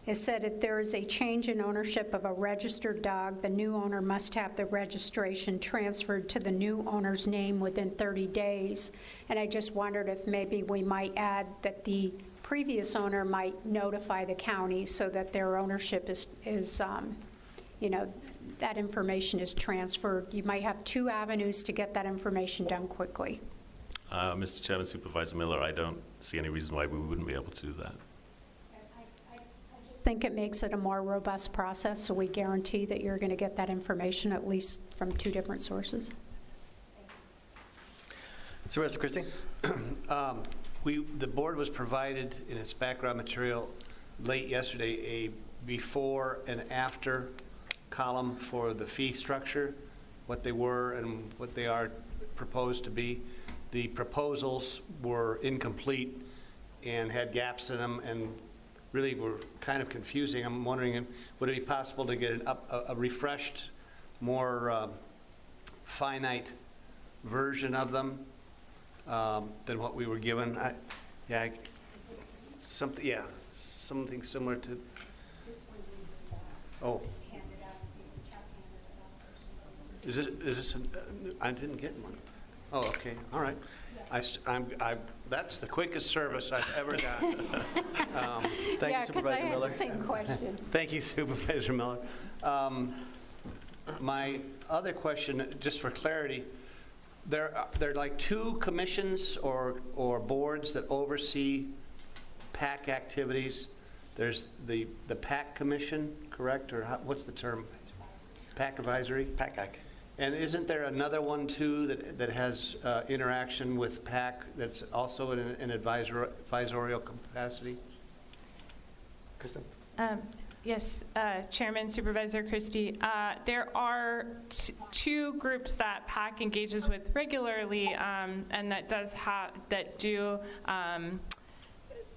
It said if there is a change in ownership of a registered dog, the new owner must have the registration transferred to the new owner's name within 30 days. And I just wondered if maybe we might add that the previous owner might notify the county so that their ownership is that information is transferred. You might have 2 avenues to get that information done quickly. Mr. Chairman, Supervisor Miller, I don't see any reason why we wouldn't be able to do that. I think it makes it a more robust process, so we guarantee that you're going to get that information at least from 2 different sources. Supervisor Christie? The board was provided in its background material late yesterday a before and after column for the fee structure, what they were and what they are proposed to be. The proposals were incomplete and had gaps in them and really were kind of confusing. I'm wondering, would it be possible to get a refreshed, more finite version of them than what we were given? Something similar to. Oh. Is this I didn't get one. Oh, okay, all right. That's the quickest service I've ever done. Thank you, Supervisor Miller. I had the same question. Thank you, Supervisor Miller. My other question, just for clarity, there are like two commissions or boards that oversee PAC activities. There's the PAC Commission, correct? Or what's the term? PAC Advisory? PAC. And isn't there another one, too, that has interaction with PAC that's also in an advisorial capacity? Kristen? Yes, Chairman, Supervisor Christie. There are two groups that PAC engages with regularly, and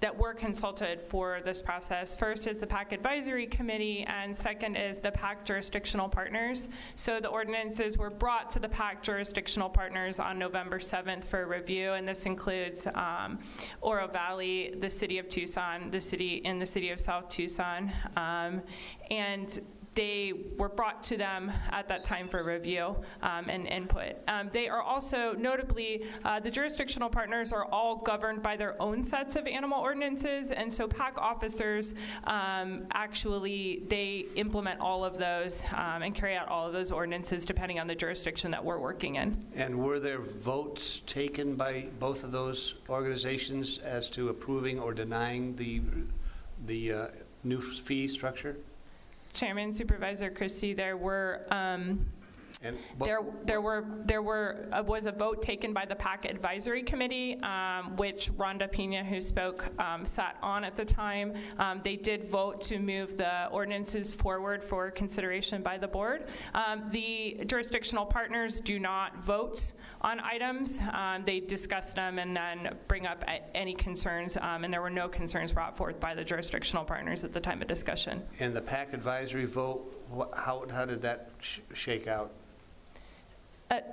that were consulted for this process. First is the PAC Advisory Committee, and second is the PAC Jurisdictional Partners. So the ordinances were brought to the PAC Jurisdictional Partners on November 7th for review, and this includes Oro Valley, the City of Tucson, the City of South Tucson, and they were brought to them at that time for review and input. They are also, notably, the jurisdictional partners are all governed by their own sets of animal ordinances, and so PAC officers actually, they implement all of those and carry out all of those ordinances depending on the jurisdiction that we're working in. And were there votes taken by both of those organizations as to approving or denying the new fee structure? Chairman, Supervisor Christie, there were was a vote taken by the PAC Advisory Committee, which Rhonda Pina, who spoke, sat on at the time. They did vote to move the ordinances forward for consideration by the board. The jurisdictional partners do not vote on items. They discuss them and then bring up any concerns, and there were no concerns brought forth by the jurisdictional partners at the time of discussion. And the PAC Advisory vote, how did that shake out?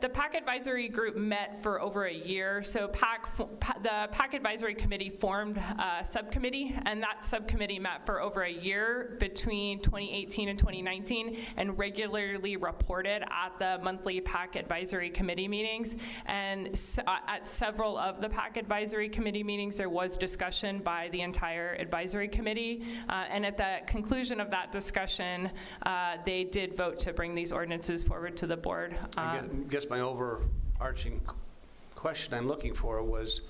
The PAC Advisory Group met for over a year. So the PAC Advisory Committee formed a subcommittee, and that subcommittee met for over a year between 2018 and 2019 and regularly reported at the monthly PAC Advisory Committee meetings. And at several of the PAC Advisory Committee meetings, there was discussion by the entire Advisory Committee. And at the conclusion of that discussion, they did vote to bring these ordinances forward to the board. I guess my overarching question I'm looking for was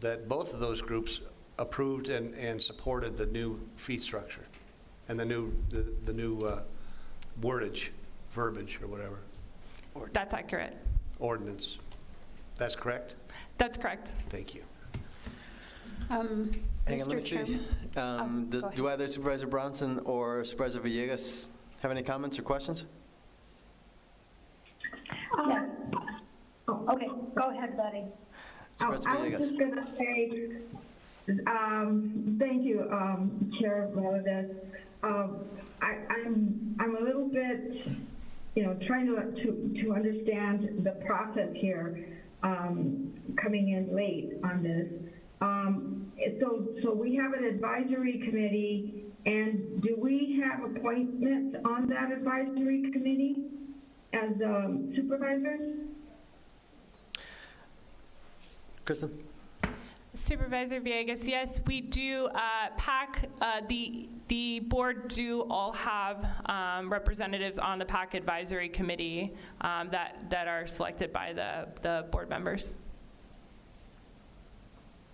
that both of those groups approved and supported the new fee structure and the new wordage, verbiage, or whatever. That's accurate. Ordinance. That's correct? That's correct. Thank you. Hang on, let me see. Do either Supervisor Bronson or Supervisor Villegas have any comments or questions? Okay, go ahead, Betty. I was just going to say, thank you, Chair Valdez. I'm a little bit, trying to understand the process here, coming in late on this. So we have an advisory committee, and do we have appointments on that advisory committee as supervisors? Kristen? Supervisor Villegas, yes, we do. PAC, the board do all have representatives on the PAC Advisory Committee that are selected by the board members.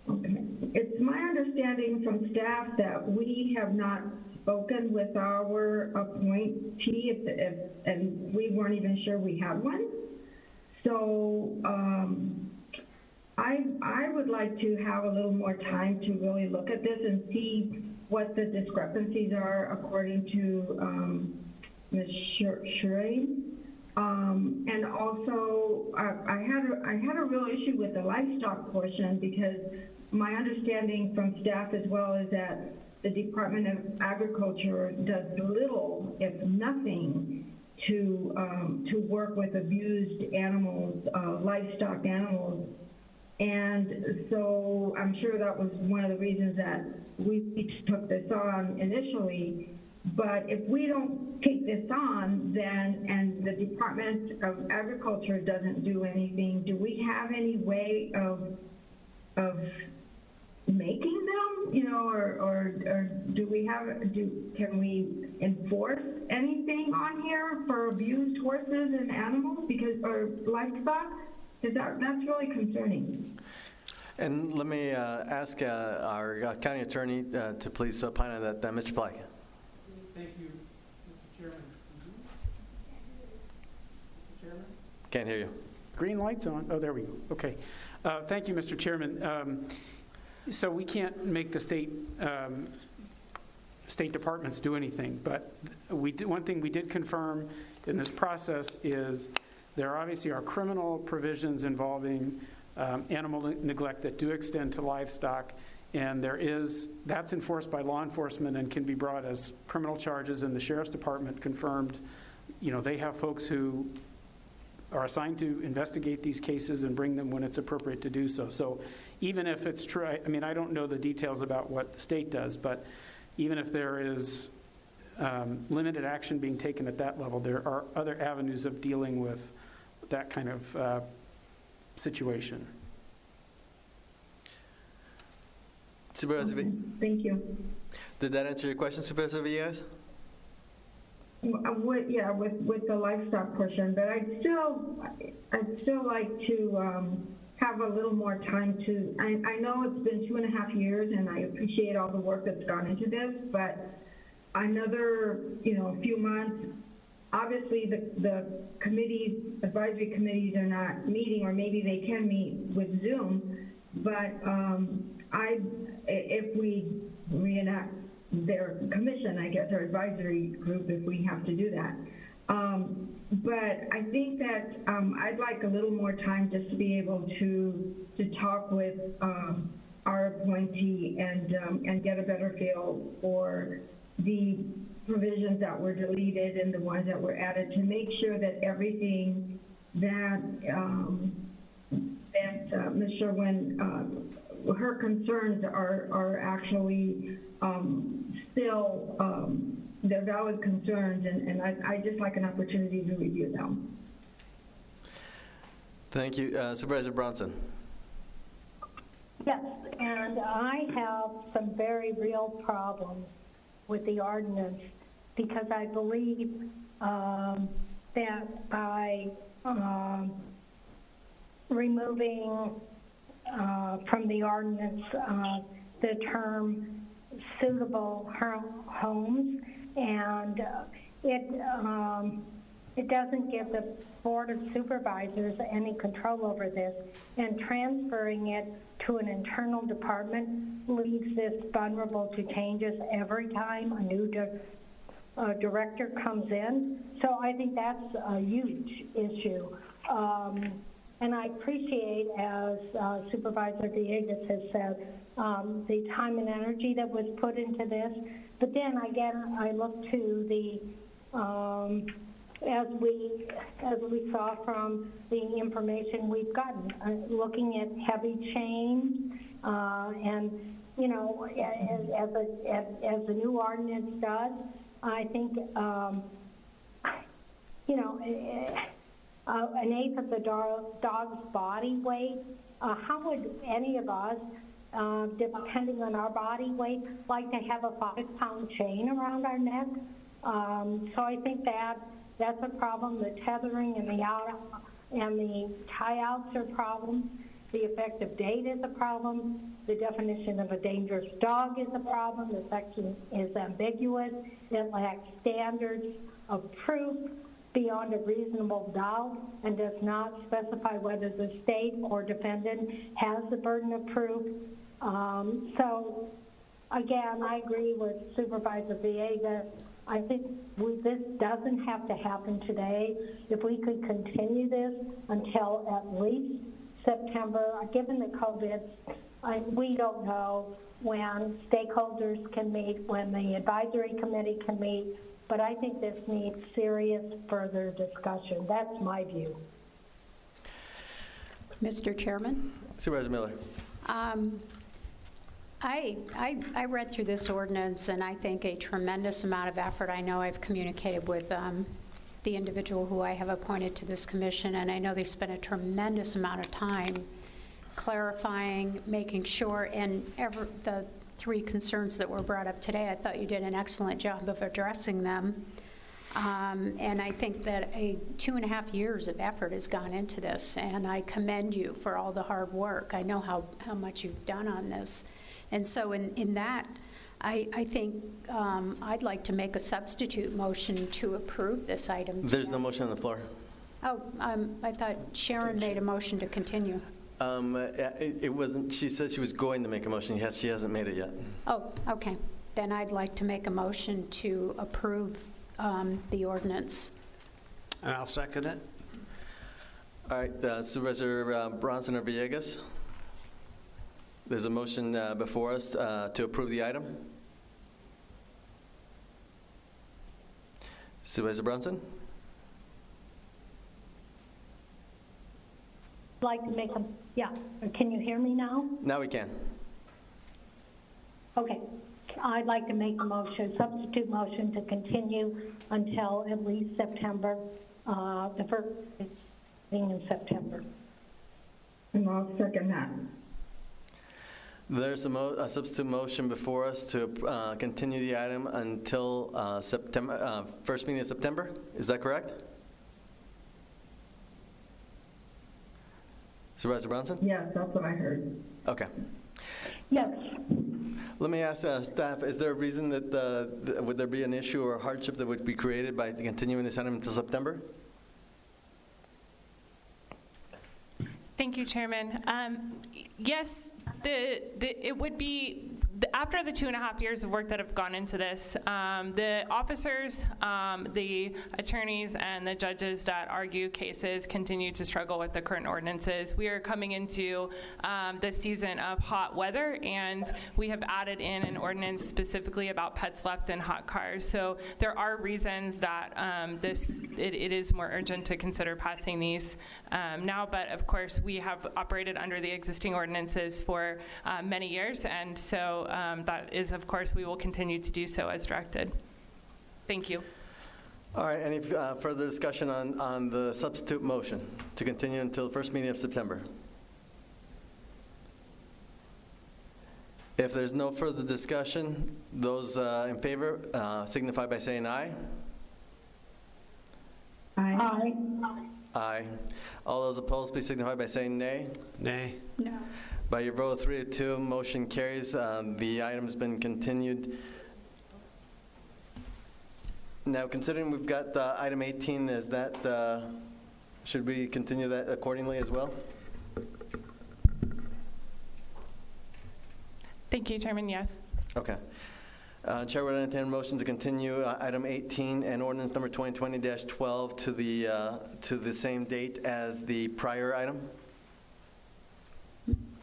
Okay. It's my understanding from staff that we have not spoken with our appointee, and we weren't even sure we had one. So I would like to have a little more time to really look at this and see what the discrepancies are according to Ms. Schrain. And also, I had a real issue with the livestock portion, because my understanding from staff as well is that the Department of Agriculture does little, if nothing, to work with abused animals, livestock animals. And so I'm sure that was one of the reasons that we took this on initially. But if we don't take this on, then, and the Department of Agriculture doesn't do anything, do we have any way of making them, you know, or can we enforce anything on here for abused horses and animals, or livestock? Because that's really concerning. And let me ask our county attorney to please opine on that. Mr. Flack. Thank you, Mr. Chairman. Mr. Chairman? Can't hear you. Green light's on. Oh, there we go. Okay. Thank you, Mr. Chairman. So we can't make the state departments do anything, but one thing we did confirm in this process is there obviously are criminal provisions involving animal neglect that do extend to livestock, and that's enforced by law enforcement and can be brought as criminal charges, and the Sheriff's Department confirmed, you know, they have folks who are assigned to investigate these cases and bring them when it's appropriate to do so. So even if it's true, I mean, I don't know the details about what the state does, but even if there is limited action being taken at that level, there are other avenues of dealing with that kind of situation. Supervisor Thank you. Did that answer your question, Supervisor Villegas? With the livestock portion, but I'd still like to have a little more time to. I know it's been 2.5 years, and I appreciate all the work that's gone into this, but another few months. Obviously, the advisory committees are not meeting, or maybe they can meet with Zoom, but if we reenact their commission, I guess, our advisory group, if we have to do that. But I think that I'd like a little more time just to be able to talk with our appointee and get a better feel for the provisions that were deleted and the ones that were added, to make sure that everything that Ms. Sherwin, her concerns are actually still they're valid concerns, and I just like an opportunity to review them. Thank you. Supervisor Bronson. Yes, and I have some very real problems with the ordinance, because I believe that by removing from the ordinance the term suitable homes, and it doesn't give the Board of Supervisors any control over this, and transferring it to an internal department leaves this vulnerable to changes every time a new director comes in. So I think that's a huge issue. And I appreciate, as Supervisor Villegas has said, the time and energy that was put into this. But then again, I look to the, as we saw from the information we've gotten, looking at heavy chains, and as the new ordinance does, I think an eighth of the dog's body weight. How would any of us, depending on our body weight, like to have a 5-pound chain around our neck? So I think that's a problem. The tethering and the tie-outs are problems. The effective date is a problem. The definition of a dangerous dog is a problem. The section is ambiguous. It lacks standards of proof. beyond a reasonable doubt and does not specify whether the state or defendant has the burden of proof. So, again, I agree with Supervisor Villegas. I think this doesn't have to happen today. If we could continue this until at least September, given the COVID, we don't know when stakeholders can meet, when the advisory committee can meet, but I think this needs serious further discussion. That's my view. Mr. Chairman? Supervisor Miller. I read through this ordinance, and I think a tremendous amount of effort. I know I've communicated with the individual who I have appointed to this commission, and I know they spent a tremendous amount of time clarifying, making sure, and the three concerns that were brought up today, I thought you did an excellent job of addressing them. And I think that 2.5 years of effort has gone into this, and I commend you for all the hard work. I know how much you've done on this. And so in that, I think I'd like to make a substitute motion to approve this item. There's no motion on the floor. Oh, I thought Sharon made a motion to continue. It wasn't, she said she was going to make a motion. Yes, she hasn't made it yet. Oh, okay. Then I'd like to make a motion to approve the ordinance. And I'll second it. All right, Supervisor Bronson or Villegas? There's a motion before us to approve the item. Supervisor Bronson? Like to make a, yeah, can you hear me now? Now we can. Okay, I'd like to make a motion, substitute motion to continue until at least September, the first meeting in September. And I'll second that. There's a substitute motion before us to continue the item until September, first meeting in September. Is that correct? Supervisor Bronson? Yes, that's what I heard. Okay. Yes. Let me ask staff, is there a reason that, would there be an issue or hardship that would be created by continuing this item until September? Thank you, Chairman. Yes, it would be, after the 2.5 years of work that have gone into this, the officers, the attorneys, and the judges that argue cases continue to struggle with the current ordinances. We are coming into the season of hot weather, and we have added in an ordinance specifically about pets left in hot cars. So there are reasons that it is more urgent to consider passing these now, but of course we have operated under the existing ordinances for many years, and so that is, of course, we will continue to do so as directed. Thank you. All right, any further discussion on the substitute motion to continue until the first meeting of September? If there's no further discussion, those in favor signify by saying aye. Aye. Aye. All those opposed, please signify by saying nay. Nay. No. By your vote of 3-2, motion carries. The item's been continued. Now, considering we've got item 18, is that, should we continue that accordingly as well? Thank you, Chairman. Yes. Okay. Chair would entertain a motion to continue item 18 and ordinance number 2020-12 to the same date as the prior item.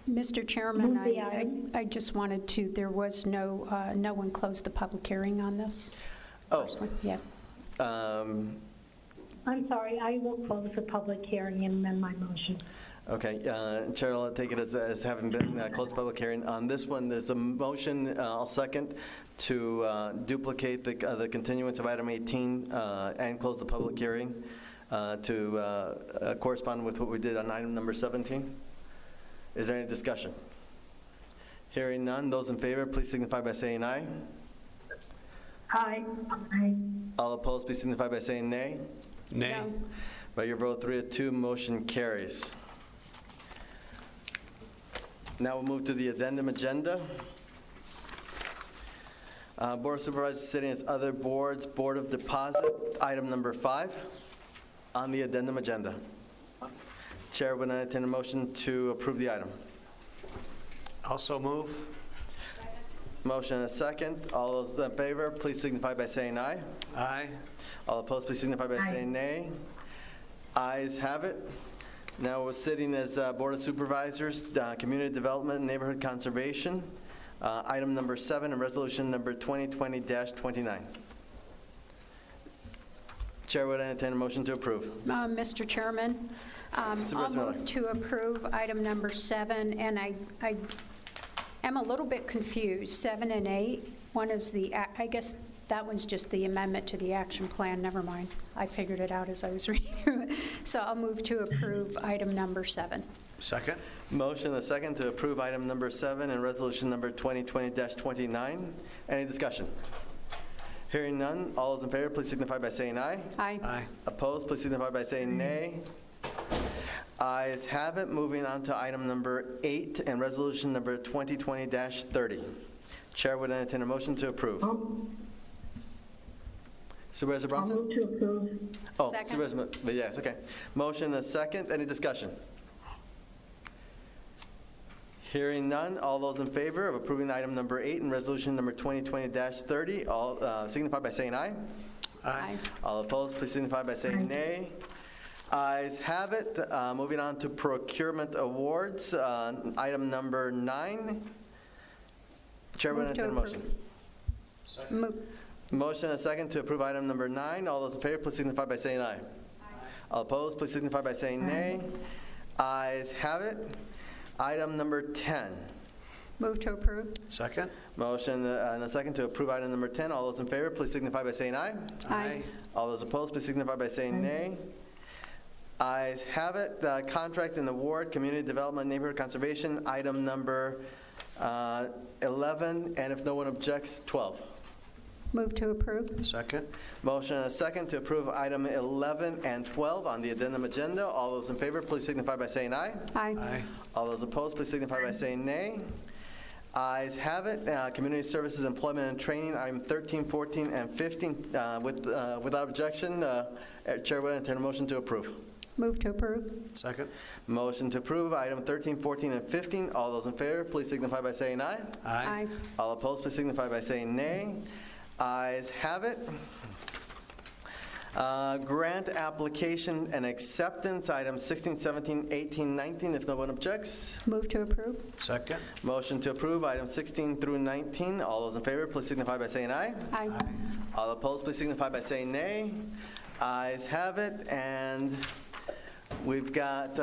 Mr. Chairman, I just wanted to, there was no one closed the public hearing on this. Oh. Yeah. I'm sorry, I will close the public hearing and amend my motion. Okay, Chair, I'll take it as having been closed public hearing. On this one, there's a motion, I'll second, to duplicate the continuance of item 18 and close the public hearing to correspond with what we did on item number 17. Is there any discussion? Hearing none, those in favor, please signify by saying aye. Aye. All opposed, please signify by saying nay. Nay. No. By your vote 3-2, motion carries. Now we'll move to the addendum agenda. Board of Supervisors sitting as other boards, Board of Deposit, item number 5. on the addendum agenda? Chair would entertain a motion to approve the item. Also move. Motion and a second. All those in favor, please signify by saying aye. Aye. All opposed, please signify by saying nay. Ayes have it. Now we're sitting as Board of Supervisors, Community Development and Neighborhood Conservation, item number 7 and resolution number 2020-29. Chair would entertain a motion to approve. Mr. Chairman, I'll move to approve item number 7, and I am a little bit confused. 7 and 8, one is the, I guess that one's just the amendment to the action plan. Never mind. I figured it out as I was reading through it. So I'll move to approve item number 7. Second. Motion and a second to approve item number 7 and resolution number 2020-29. Any discussion? Hearing none, all those in favor, please signify by saying aye. Aye. Aye. Opposed, please signify by saying nay. Ayes have it. Moving on to item number 8 and resolution number 2020-30. Chair would entertain a motion to approve. Supervisor Bronson? I'll move to approve. Oh, Second. Supervisor, yes, okay. Motion and a second. Any discussion? Hearing none, all those in favor of approving item number 8 and resolution number 2020-30, all signify by saying aye. Aye. All opposed, please signify by saying nay. Ayes have it. Moving on to procurement awards, item number 9. Chair will Move to entertain a motion. Move. Motion and a second to approve item number 9. All those in favor, please signify by saying aye. All opposed, please signify by saying nay. Ayes have it. Item number 10. Move to approve. Second. Motion and a second to approve item number 10. All those in favor, please signify by saying aye. Aye. All those opposed, please signify by saying nay. Ayes have it. Contract and award, Community Development, Neighborhood Conservation, item number 11, and if no one objects, 12. Move to approve. Second. Motion and a second to approve item 11 and 12 on the addendum agenda. All those in favor, please signify by saying aye. Aye. Aye. All those opposed, please signify by saying nay. Ayes have it. Community Services, Employment and Training, item 13, 14, and 15. Without objection, Chair will entertain a motion to approve. Move to approve. Second. Motion to approve item 13, 14, and 15. All those in favor, please signify by saying aye. Aye. All opposed, please signify by saying nay. Ayes have it. Grant application and acceptance, items 16, 17, 18, 19, if no one objects. Move to approve. Second. Motion to approve items 16 through 19. All those in favor, please signify by saying aye. Aye. All opposed, please signify by saying nay. Ayes have it. And we've got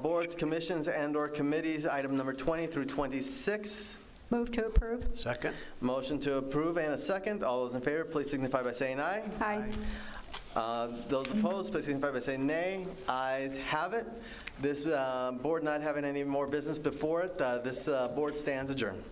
boards, commissions, and/or committees, item number 20 through 26. Move to approve. Second. Motion to approve and a second. All those in favor, please signify by saying aye. Aye. Those opposed, please signify by saying nay. Ayes have it. This board not having any more business before it, this board stands adjourned.